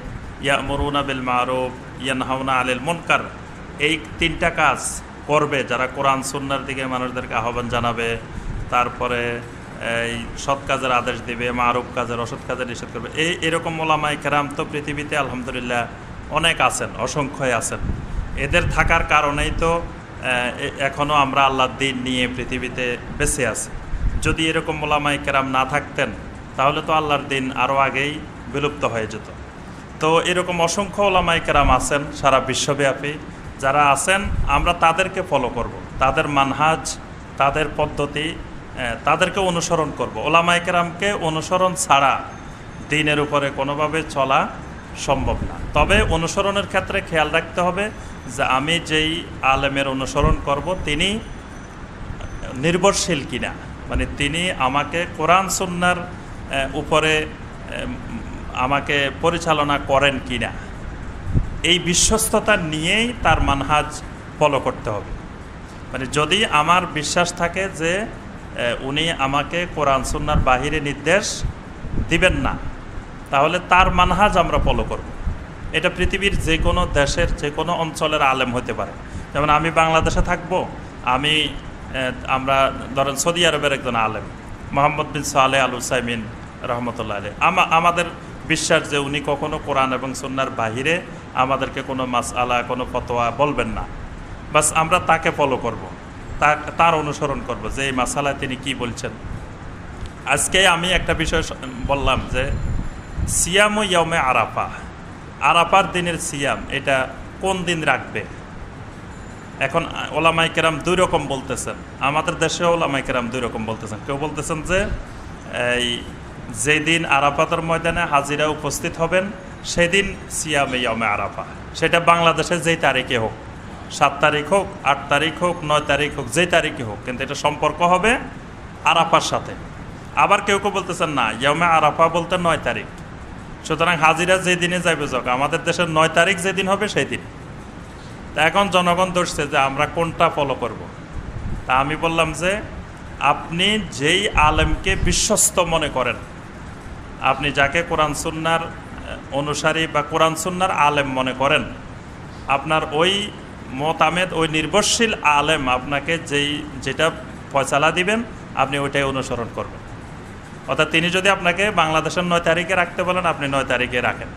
ইয়া'মুরুনা বিল মারুফ, ইয়ানহাউনা আনিল মুনকার, এই তিনটা কাজ করবে, যারা কোরআন সুন্নাহর দিকে মানুষদেরকে আহ্বান জানাবে, তারপরে এই সৎ কাজের আদেশ দিবে, মারুফ কাজের, অসৎ কাজের নিষেধ করবে, এরকম ওলামায়ে কেরাম তো পৃথিবীতে আলহামদুলিল্লাহ অনেক আছেন, অসংখ্যই আছেন। এদের থাকার কারণেই তো এখনও আমরা আল্লাহর দ্বীন নিয়ে পৃথিবীতে বেঁচে আছি। যদি এরকম ওলামায়ে কেরাম না থাকতেন তাহলে তো আল্লাহর দ্বীন আরও আগেই বিলুপ্ত হয়ে যেত। তো এরকম অসংখ্য ওলামায়ে কেরাম আছেন সারা বিশ্বব্যাপী, যারা আছেন আমরা তাদেরকে ফলো করব, তাদের মানহাজ, তাদের পদ্ধতি, তাদেরকে অনুসরণ করব। ওলামায়ে কেরামকে অনুসরণ ছাড়া দ্বীনের উপরে কোনোভাবে চলা সম্ভব না। তবে অনুসরণের ক্ষেত্রে খেয়াল রাখতে হবে যে আমি যেই আলেমের অনুসরণ করব তিনি নির্ভরশীল কিনা, মানে তিনি আমাকে কোরআন সুন্নাহর উপরে আমাকে পরিচালনা করেন কিনা, এই বিশ্বস্ততা নিয়েই তার মানহাজ ফলো করতে হবে। মানে যদি আমার বিশ্বাস থাকে যে উনি আমাকে কোরআন সুন্নাহর বাহিরে নির্দেশ দিবেন না, তাহলে তার মানহাজ আমরা ফলো করব। এটা পৃথিবীর যে কোনো দেশের যে কোনো অঞ্চলের আলেম হতে পারে। যেমন আমি বাংলাদেশে থাকব, আমরা ধরেন সৌদি আরবের একজন আলেম মোহাম্মদ বিন সালেহ আল উসাইমিন রহমতুল্লাহ আলাইহি, আমাদের বিশ্বাস যে উনি কখনো কোরআন এবং সুন্নাহর বাহিরে আমাদেরকে কোনো মাসআলা, কোনো ফতোয়া বলবেন না, বাস আমরা তাকে ফলো করব। তার অনুসরণ করব যে এই মাসালায় তিনি কি বলছেন। আজকে আমি একটা বিষয় বললাম যে সিয়াম ও ইয়মে আরাফা, আরাফার দিনের সিয়াম এটা কোন দিন রাখবে। এখন ওলামায়ে কেরাম দুই রকম বলতেছেন, আমাদের দেশেও ওলামায়ে কেরাম দুই রকম বলতেছেন। কেউ বলতেছেন যে এই যেদিন আরাফাতের ময়দানে হাজিরা উপস্থিত হবেন সেদিন সিয়ামে ইয়মে আরাফা, সেটা বাংলাদেশে যেই তারিখে হোক, 7 তারিখ হোক, 8 তারিখ হোক, 9 তারিখ হোক, যেই তারিখে হোক, কিন্তু এটা সম্পর্ক হবে আরাফার সাথে। আবার কেউ কেউ বলতেছেন না, ইয়মে আরাফা বলতে 9 তারিখ, সুতরাং হাজিরা যেই দিনে যাইবে যাক, আমাদের দেশের 9 তারিখ যেদিন হবে সেই দিন। তা এখন জনগণ ধরছে যে আমরা কোনটা ফলো করব। তা আমি বললাম যে আপনি যেই আলেমকে বিশ্বস্ত মনে করেন, আপনি যাকে কোরআন সুন্নাহর অনুসারী বা কোরআন সুন্নাহর আলেম মনে করেন, আপনার ওই মোতামেদ, ওই নির্ভরশীল আলেম আপনাকে যেটা ফয়সালা দিবেন আপনি ওইটাই অনুসরণ করবেন। অর্থাৎ তিনি যদি আপনাকে বাংলাদেশের 9 তারিখে রাখতে বলেন আপনি 9 তারিখে রাখেন,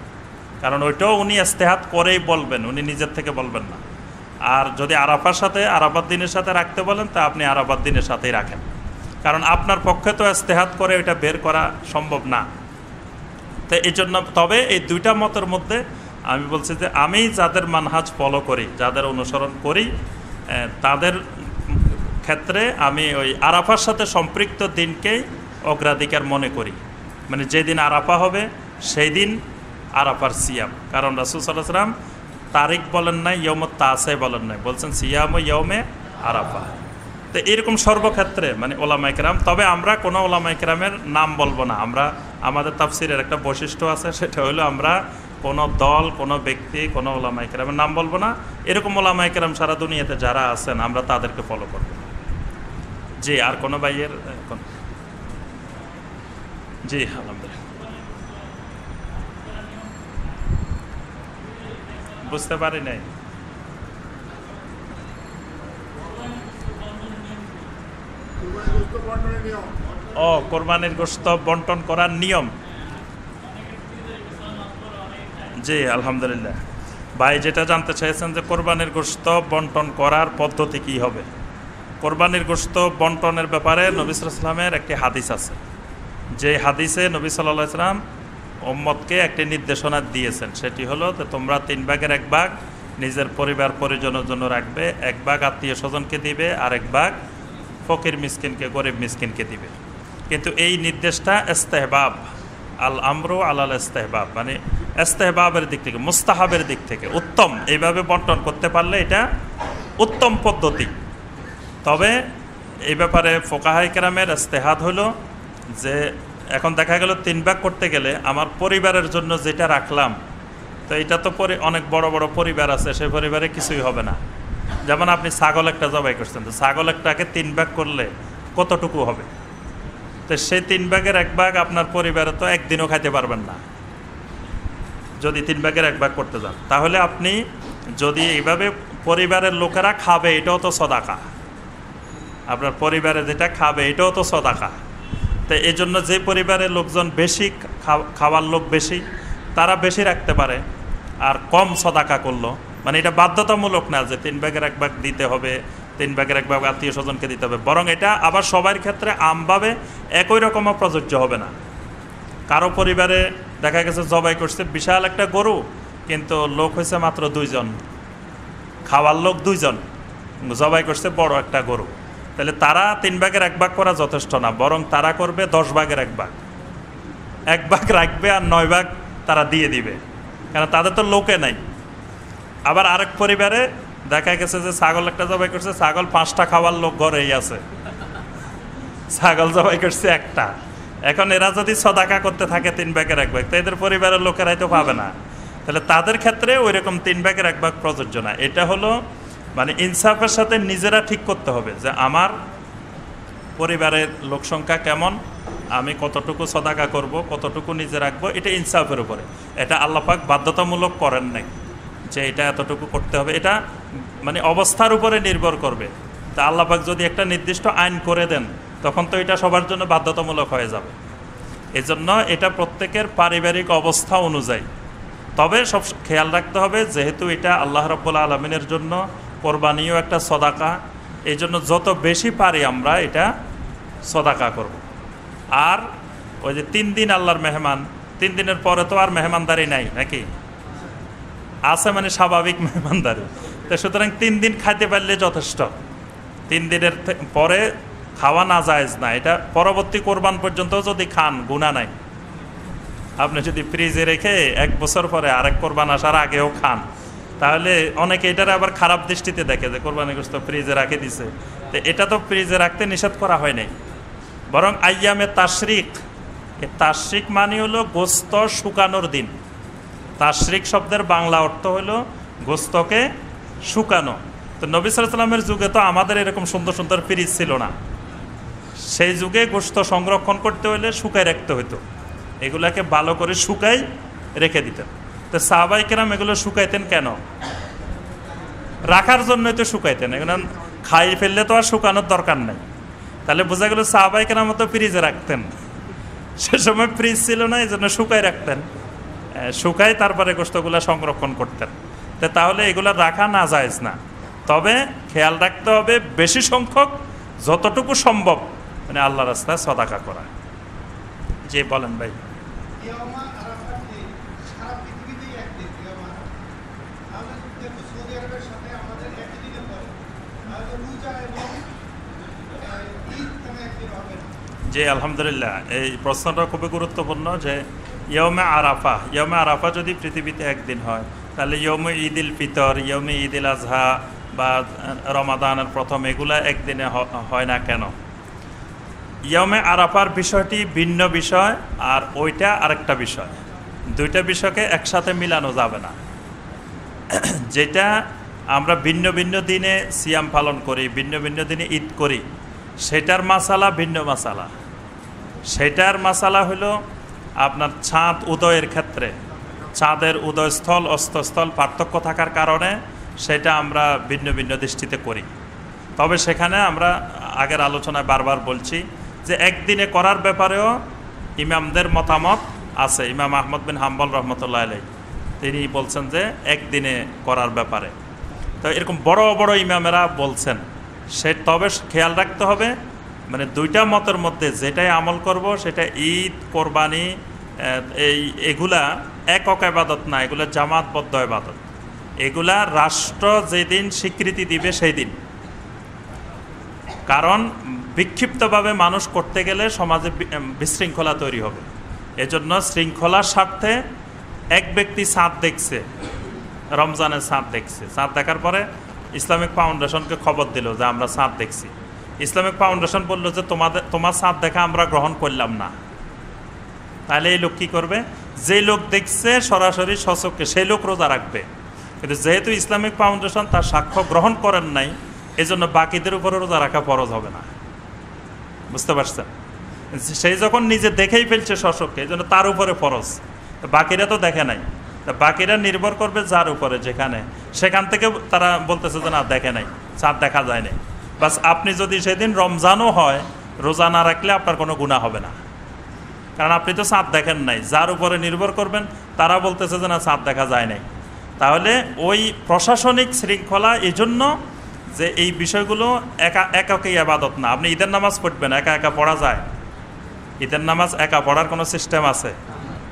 কারণ ওইটাও উনি ইস্তেহাদ করেই বলবেন, উনি নিজের থেকে বলবেন না। আর যদি আরাফার সাথে, আরাফাত দিনের সাথে রাখতে বলেন তা আপনি আরাফাত দিনের সাথেই রাখেন, কারণ আপনার পক্ষে তো ইস্তেহাদ করে এটা বের করা সম্ভব না। তো এই জন্য তবে এই দুইটা মতের মধ্যে আমি বলছি যে আমি যাদের মানহাজ ফলো করি, যাদের অনুসরণ করি, তাদের ক্ষেত্রে আমি ওই আরাফার সাথে সম্পৃক্ত দিনকেই অগ্রাধিকার মনে করি। মানে যেদিন আরাফা হবে সেই দিন আরাফার সিয়াম, কারণ রাসূল সাল্লাল্লাহু আলাইহি ওয়াসাল্লাম তারিখ বলেন নাই, ইয়মুত তাসে বলেন নাই, বলছেন সিয়াম ও ইয়মে আরাফা। তো এরকম সর্বক্ষেত্রে মানে ওলামায়ে কেরাম, তবে আমরা কোনো ওলামায়ে কেরামের নাম বলবো না। আমরা আমাদের তাফসিরের একটা বৈশিষ্ট্য আছে, সেটা হলো আমরা কোনো দল, কোনো ব্যক্তি, কোনো ওলামায়ে কেরামের নাম বলবো না। এরকম ওলামায়ে কেরাম সারা দুনিয়াতে যারা আছেন আমরা তাদেরকে ফলো করব। জি, আর কোনো ভাইয়ের? জি আলহামদুলিল্লাহ, বুঝতে পারি নাই। ও, কোরবানির গোশত বন্টন করার নিয়ম। জি আলহামদুলিল্লাহ, ভাই যেটা জানতে চাইছেন যে কোরবানির গোশত বন্টন করার পদ্ধতি কি হবে। কোরবানির গোশত বন্টনের ব্যাপারে নবী সাল্লাল্লাহু আলাইহি ওয়াসাল্লামের একটি হাদিস আছে, যে হাদিসে নবী সাল্লাল্লাহু আলাইহি ওয়াসাল্লাম উম্মতকে একটি নির্দেশনা দিয়েছেন, সেটি হলো যে তোমরা 3 ভাগের 1 ভাগ নিজের পরিবার পরিজনের জন্য রাখবে, 1 ভাগ আত্মীয় স্বজনকে দিবে, আর 1 ভাগ ফকির মিসকিনকে, গরিব মিসকিনকে দিবে। কিন্তু এই নির্দেশটা ইস্তেহবাব, আল আমরু আলাল ইস্তেহবাব, মানে ইস্তেহবাবের দিক থেকে, মুস্তাহাবের দিক থেকে উত্তম। এইভাবে বন্টন করতে পারলে এটা উত্তম পদ্ধতি। তবে এই ব্যাপারে ফুকাহায়ে কেরামের ইস্তেহাদ হলো যে এখন দেখা গেল 3 ভাগ করতে গেলে আমার পরিবারের জন্য যেটা রাখলাম, তো এটা তো অনেক বড় বড় পরিবার আছে, সেই পরিবারে কিছুই হবে না। যেমন আপনি ছাগল একটা জবাই করছেন, তো ছাগল একটাকে 3 ভাগ করলে কতটুকু হবে? তো সেই 3 ভাগের 1 ভাগ আপনার পরিবারে তো একদিনও খাইতে পারবেন না যদি 3 ভাগের 1 ভাগ করতে যান। তাহলে আপনি যদি এইভাবে পরিবারের লোকেরা খাবে, এটাও তো সদাকা, আপনার পরিবারে যেটা খাবে এটাও তো সদাকা। তো এই জন্য যে পরিবারের লোকজন বেশি, খাওয়ার লোক বেশি, তারা বেশি রাখতে পারে, আর কম সদাকা করলো, মানে এটা বাধ্যতামূলক না যে 3 ভাগের 1 ভাগ দিতে হবে, 3 ভাগের 1 ভাগ আত্মীয় স্বজনকে দিতে হবে, বরং এটা আবার সবার ক্ষেত্রে আমভাবে একই রকমও প্রযোজ্য হবে না। কারো পরিবারে দেখা গেছে জবাই করছে বিশাল একটা গরু, কিন্তু লোক হয়েছে মাত্র 2 জন, খাওয়ার লোক 2 জন, জবাই করছে বড় একটা গরু, তাহলে তারা 3 ভাগের 1 ভাগ করা যথেষ্ট না, বরং তারা করবে 10 ভাগের 1 ভাগ, 1 ভাগ রাখবে আর 9 ভাগ তারা দিয়ে দিবে, কারণ তাদের তো লোকে নাই। আবার আরেক পরিবারে দেখা গেছে যে ছাগল একটা জবাই করছে, ছাগল 5টা খাওয়ার লোক ঘরেই আছে, ছাগল জবাই করছে একটা। এখন এরা যদি সদাকা করতে থাকে 3 ভাগের 1 ভাগ, তো এদের পরিবারের লোকেরাই তো পাবে না, তাহলে তাদের ক্ষেত্রে ওই রকম 3 ভাগের 1 ভাগ প্রযোজ্য না। এটা হলো মানে ইনসাফের সাথে নিজেরা ঠিক করতে হবে যে আমার পরিবারের লোক সংখ্যা কেমন, আমি কতটুকু সদাকা করব, কতটুকু নিজে রাখবো, এটা ইনসাফের উপরে। এটা আল্লাহ পাক বাধ্যতামূলক করেন নাই যে এটা এতটুকু করতে হবে, এটা মানে অবস্থার উপরে নির্ভর করবে। তা আল্লাহ পাক যদি একটা নির্দিষ্ট আইন করে দেন তখন তো এটা সবার জন্য বাধ্যতামূলক হয়ে যাবে। এজন্য এটা প্রত্যেকের পারিবারিক অবস্থা অনুযায়ী। তবে সব খেয়াল রাখতে হবে, যেহেতু এটা আল্লাহ রাব্বুল আলামিনের জন্য কোরবানিও একটা সদাকা, এই জন্য যত বেশি পারি আমরা এটা সদাকা করব। আর ওই যে 3 দিন আল্লাহর মেহমান, 3 দিনের পরে তো আর মেহমানদারি নাই নাকি, আছে মানে স্বাভাবিক মেহমানদারি। তো সুতরাং 3 দিন খাইতে পারলে যথেষ্ট। 3 দিনের পরে খাওয়া না জায়েজ না। এটা পরবর্তী কোরবান পর্যন্ত যদি খান গুনাহ নাই। আপনি যদি ফ্রিজে রেখে 1 বছর পরে আরেক কোরবান আসার আগেও খান, তাহলে অনেকে এটার আবার খারাপ দৃষ্টিতে দেখে যে কোরবানি গোশত ফ্রিজে রাখে দিছে। তো এটা তো ফ্রিজে রাখতে নিষেধ করা হয় নাই, বরং আইয়ামে তাশরিক। তাশরিক মানে হলো গোস্ত শুকানোর দিন। তাশরিক শব্দের বাংলা অর্থ হলো গোস্তকে শুকানো। তো নবী সাল্লাল্লাহু আলাইহি ওয়াসাল্লামের যুগে তো আমাদের এরকম সুন্দর সুন্দর ফ্রিজ ছিল না। সেই যুগে গোস্ত সংরক্ষণ করতে হলে শুকায় রাখতে হতো, এগুলাকে ভালো করে শুকাই রেখে দিতেন। তো সাহাবায়ে কেরাম এগুলো শুকাইতেন কেন? রাখার জন্যই তো শুকাইতেন, এগুলো খাই ফেললে তো আর শুকানোর দরকার নেই। তাহলে বোঝা গেল সাহাবায়ে কেরাম তো ফ্রিজে রাখতেন। সে সময় ফ্রিজ ছিল না, এই জন্য শুকাই রাখতেন, শুকাই তারপরে গোস্তগুলো সংরক্ষণ করতেন। তো তাহলে এগুলো রাখা না জায়েজ না। তবে খেয়াল রাখতে হবে বেশি সংখ্যক যতটুকু সম্ভব মানে আল্লাহর রাস্তায় সদাকা করা। যে বলেন ভাই। জি আলহামদুলিল্লাহ, এই প্রশ্নটা খুবই গুরুত্বপূর্ণ যে ইয়মে আরাফা, ইয়মে আরাফা যদি পৃথিবীতে একদিন হয়, তাহলে ইয়মে ঈদুল ফিতর, ইয়মে ঈদুল আজহা বা রমাদানের প্রথম এগুলা একদিনে হয় না কেন? ইয়মে আরাফার বিষয়টি ভিন্ন বিষয়, আর ওইটা আরেকটা বিষয়। দুইটা বিষয়কে একসাথে মিলানো যাবে না। যেটা আমরা ভিন্ন ভিন্ন দিনে সিয়াম পালন করি, ভিন্ন ভিন্ন দিনে ঈদ করি, সেটার মাসালা ভিন্ন মাসালা। সেটার মাসালা হলো আপনার চাঁদ উদয়ের ক্ষেত্রে চাঁদের উদয়স্থল অস্তস্থল পার্থক্য থাকার কারণে সেটা আমরা ভিন্ন ভিন্ন দৃষ্টিতে করি। তবে সেখানে আমরা আগের আলোচনায় বারবার বলছি যে একদিনে করার ব্যাপারেও ইমামদের মতামত আছে। ইমাম আহমদ বিন হাম্বল রহমতুল্লাহ আলাইহি তিনি বলছেন যে একদিনে করার ব্যাপারে। তো এরকম বড় বড় ইমামেরা বলছেন। তবে খেয়াল রাখতে হবে মানে দুইটা মতের মধ্যে যেটাই আমল করব সেটা ঈদ কোরবানি এগুলা একক ইবাদত না, এগুলা জামাতবদ্ধ ইবাদত। এগুলা রাষ্ট্র যেদিন স্বীকৃতি দিবে সেই দিন। কারণ বিক্ষিপ্তভাবে মানুষ করতে গেলে সমাজে বিশৃঙ্খলা তৈরি হবে। এজন্য শৃঙ্খলার স্বার্থে এক ব্যক্তি চাঁদ দেখছে, রমজানের চাঁদ দেখছে, চাঁদ দেখার পরে ইসলামিক ফাউন্ডেশনকে খবর দিল যে আমরা চাঁদ দেখছি। ইসলামিক ফাউন্ডেশন বলল যে তোমার চাঁদ দেখা আমরা গ্রহণ করলাম না। তাহলে এই লোক কী করবে? যেই লোক দেখছে সরাসরি সচক্ষে সেই লোক রোজা রাখবে। কিন্তু যেহেতু ইসলামিক ফাউন্ডেশন তার সাক্ষ্য গ্রহণ করেন নাই, এই জন্য বাকিদের উপরে রোজা রাখা ফরজ হবে না। বুঝতে পারছেন? সেই যখন নিজে দেখেই ফেলছে সচক্ষে, এই জন্য তার উপরে ফরজ, বাকিরা তো দেখে নাই। বাকিরা নির্ভর করবে যার উপরে, যেখানে সেখান থেকে তারা বলতেছে যে না দেখে নাই, চাঁদ দেখা যায় নাই। বাস আপনি যদি সেদিন রমজানও হয় রোজা না রাখলে আপনার কোনো গুনাহ হবে না, কারণ আপনি তো চাঁদ দেখেন নাই। যার উপরে নির্ভর করবেন তারা বলতেছে যে না চাঁদ দেখা যায় নাই। তাহলে ওই প্রশাসনিক শৃঙ্খলা এই জন্য যে এই বিষয়গুলো একাকই ইবাদত না। আপনি ঈদের নামাজ পড়বেন, একা একা পড়া যায়? ঈদের নামাজ একা পড়ার কোনো সিস্টেম আছে?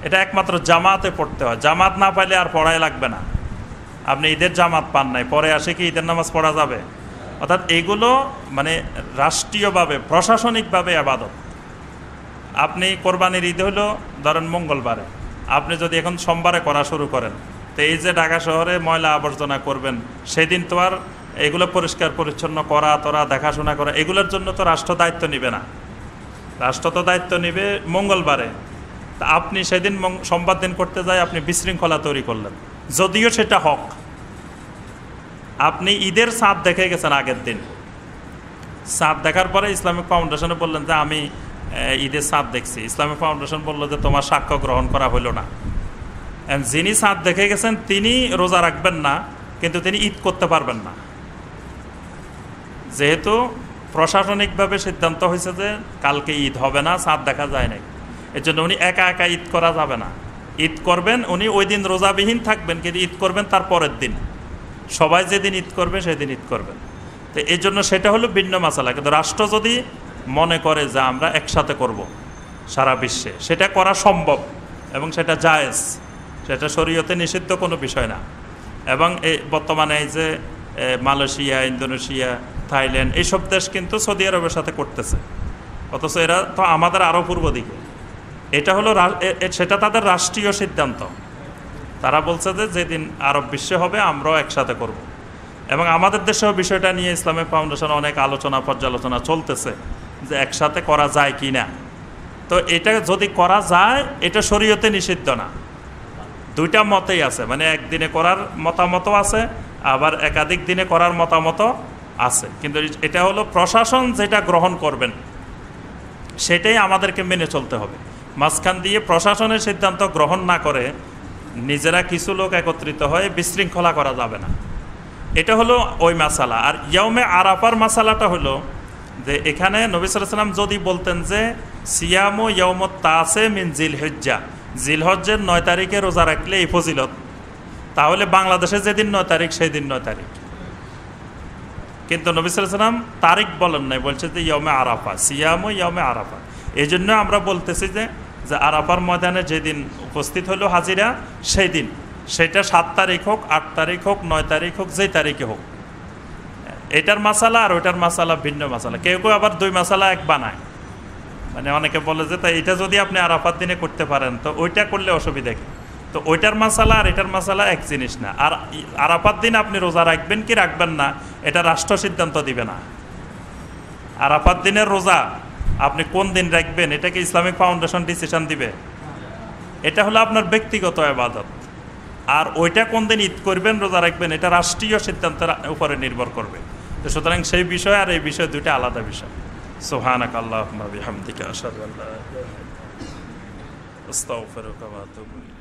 এটা একমাত্র জামাতে পড়তে হয়। জামাত না পাইলে আর পড়াই লাগবে না। আপনি ঈদের জামাত পান নাই, পরে আসে কি ঈদের নামাজ পড়া যাবে? অর্থাৎ এইগুলো মানে রাষ্ট্রীয়ভাবে প্রশাসনিকভাবে ইবাদত। আপনি কোরবানির ঈদ হলো ধরেন মঙ্গলবারে, আপনি যদি এখন সোমবারে করা শুরু করেন, তো এই যে ঢাকা শহরে ময়লা আবর্জনা করবেন, সেদিন তো আর এগুলো পরিষ্কার পরিচ্ছন্ন করা তোরা দেখাশোনা করা এগুলোর জন্য তো রাষ্ট্র দায়িত্ব নিবে না। রাষ্ট্র তো দায়িত্ব নিবে মঙ্গলবারে। তা আপনি সেদিন সোমবার দিন করতে যায় আপনি বিশৃঙ্খলা তৈরি করলেন, যদিও সেটা হক। আপনি ঈদের চাঁদ দেখে গেছেন আগের দিন, চাঁদ দেখার পরে ইসলামিক ফাউন্ডেশনে বললেন যে আমি ঈদের চাঁদ দেখছি। ইসলামিক ফাউন্ডেশন বললো যে তোমার সাক্ষ্য গ্রহণ করা হইল না। যিনি চাঁদ দেখে গেছেন তিনি রোজা রাখবেন না, কিন্তু তিনি ঈদ করতে পারবেন না, যেহেতু প্রশাসনিকভাবে সিদ্ধান্ত হয়েছে যে কালকে ঈদ হবে না, চাঁদ দেখা যায় নাই। এর জন্য উনি একা একা ঈদ করা যাবে না। ঈদ করবেন উনি ওই দিন রোজাবিহীন থাকবেন, কিন্তু ঈদ করবেন তার পরের দিন। সবাই যেদিন ঈদ করবে সেদিন ঈদ করবেন। তো এই জন্য সেটা হলো ভিন্ন মাসালা। কিন্তু রাষ্ট্র যদি মনে করে যে আমরা একসাথে করব সারা বিশ্বে, সেটা করা সম্ভব এবং সেটা জায়েজ, সেটা শরীয়তে নিষিদ্ধ কোনো বিষয় না। এবং এই বর্তমানে এই যে মালয়েশিয়া, ইন্দোনেশিয়া, থাইল্যান্ড এইসব দেশ কিন্তু সৌদি আরবের সাথে করতেছে, অথচ এরা তো আমাদের আরও পূর্ব দিকে। এটা হলো সেটা তাদের রাষ্ট্রীয় সিদ্ধান্ত। তারা বলছে যে যেদিন আরব বিশ্বে হবে আমরাও একসাথে করব। এবং আমাদের দেশেও বিষয়টা নিয়ে ইসলামিক ফাউন্ডেশন অনেক আলোচনা পর্যালোচনা চলতেছে যে একসাথে করা যায় কি না। তো এটা যদি করা যায়, এটা শরীয়তে নিষিদ্ধ না। দুইটা মতেই আছে, মানে একদিনে করার মতামতও আছে, আবার একাধিক দিনে করার মতামতও আছে। কিন্তু এটা হলো প্রশাসন যেটা গ্রহণ করবেন সেটাই আমাদেরকে মেনে চলতে হবে। মাঝখান দিয়ে প্রশাসনের সিদ্ধান্ত গ্রহণ না করে নিজেরা কিছু লোক একত্রিত হয়ে বিশৃঙ্খলা করা যাবে না। এটা হলো ওই মাসালা। আর ইয়াউমে আরাফার মাসালাটা হলো যে এখানে নবী সাল্লাল্লাহু আলাইহি ওয়াসাল্লাম যদি বলতেন যে সিয়ামু ইয়াউমুত তাসে মিন জিলহিজ্জা, জিলহজ্জের 9 তারিখে রোজা রাখলে এই ফজিলত, তাহলে বাংলাদেশে যেদিন 9 তারিখ সেই দিন 9 তারিখ। কিন্তু নবী সাল্লাল্লাহু আলাইহি ওয়াসাল্লাম তারিখ বলেন নাই, বলছে যে ইয়াউমে আরাফা, সিয়ামু ইয়াউমে আরাফা। এই জন্য আমরা বলতেছি যে আরাফার ময়দানে যেদিন উপস্থিত হলো হাজিরা সেই দিন, সেটা 7 তারিখ হোক, 8 তারিখ হোক, 9 তারিখ হোক, যেই তারিখে হোক। এটার মাসালা আর ওইটার মাসালা ভিন্ন মাসালা। কেউ কেউ আবার 2 মাসালা এক বানায়, মানে অনেকে বলে যে তাই এটা যদি আপনি আরাফার দিনে করতে পারেন তো ওইটা করলে অসুবিধা কি। তো ওইটার মাসালা আর এটার মাসালা এক জিনিস না। আর আরাফার দিন আপনি রোজা রাখবেন কি রাখবেন না এটা রাষ্ট্র সিদ্ধান্ত দিবে না। আরাফার দিনের রোজা আপনি কোন দিন রাখবেন এটা কি ইসলামিক ফাউন্ডেশন ডিসিশন দিবে? এটা হলো আপনার ব্যক্তিগত ইবাদত। আর ওইটা কোন দিন ঈদ করবেন, রোজা রাখবেন, এটা রাষ্ট্রীয় সিদ্ধান্তের উপরে নির্ভর করবে। তো সুতরাং সেই বিষয় আর এই বিষয় দুইটা আলাদা বিষয়। সুবহানাক আল্লাহুম্মা বিহামদিকা আশহাদু আল্লা ইলাহা ইল্লা আনতা আস্তাগফিরুকা ওয়া আতুবু ইলাইক।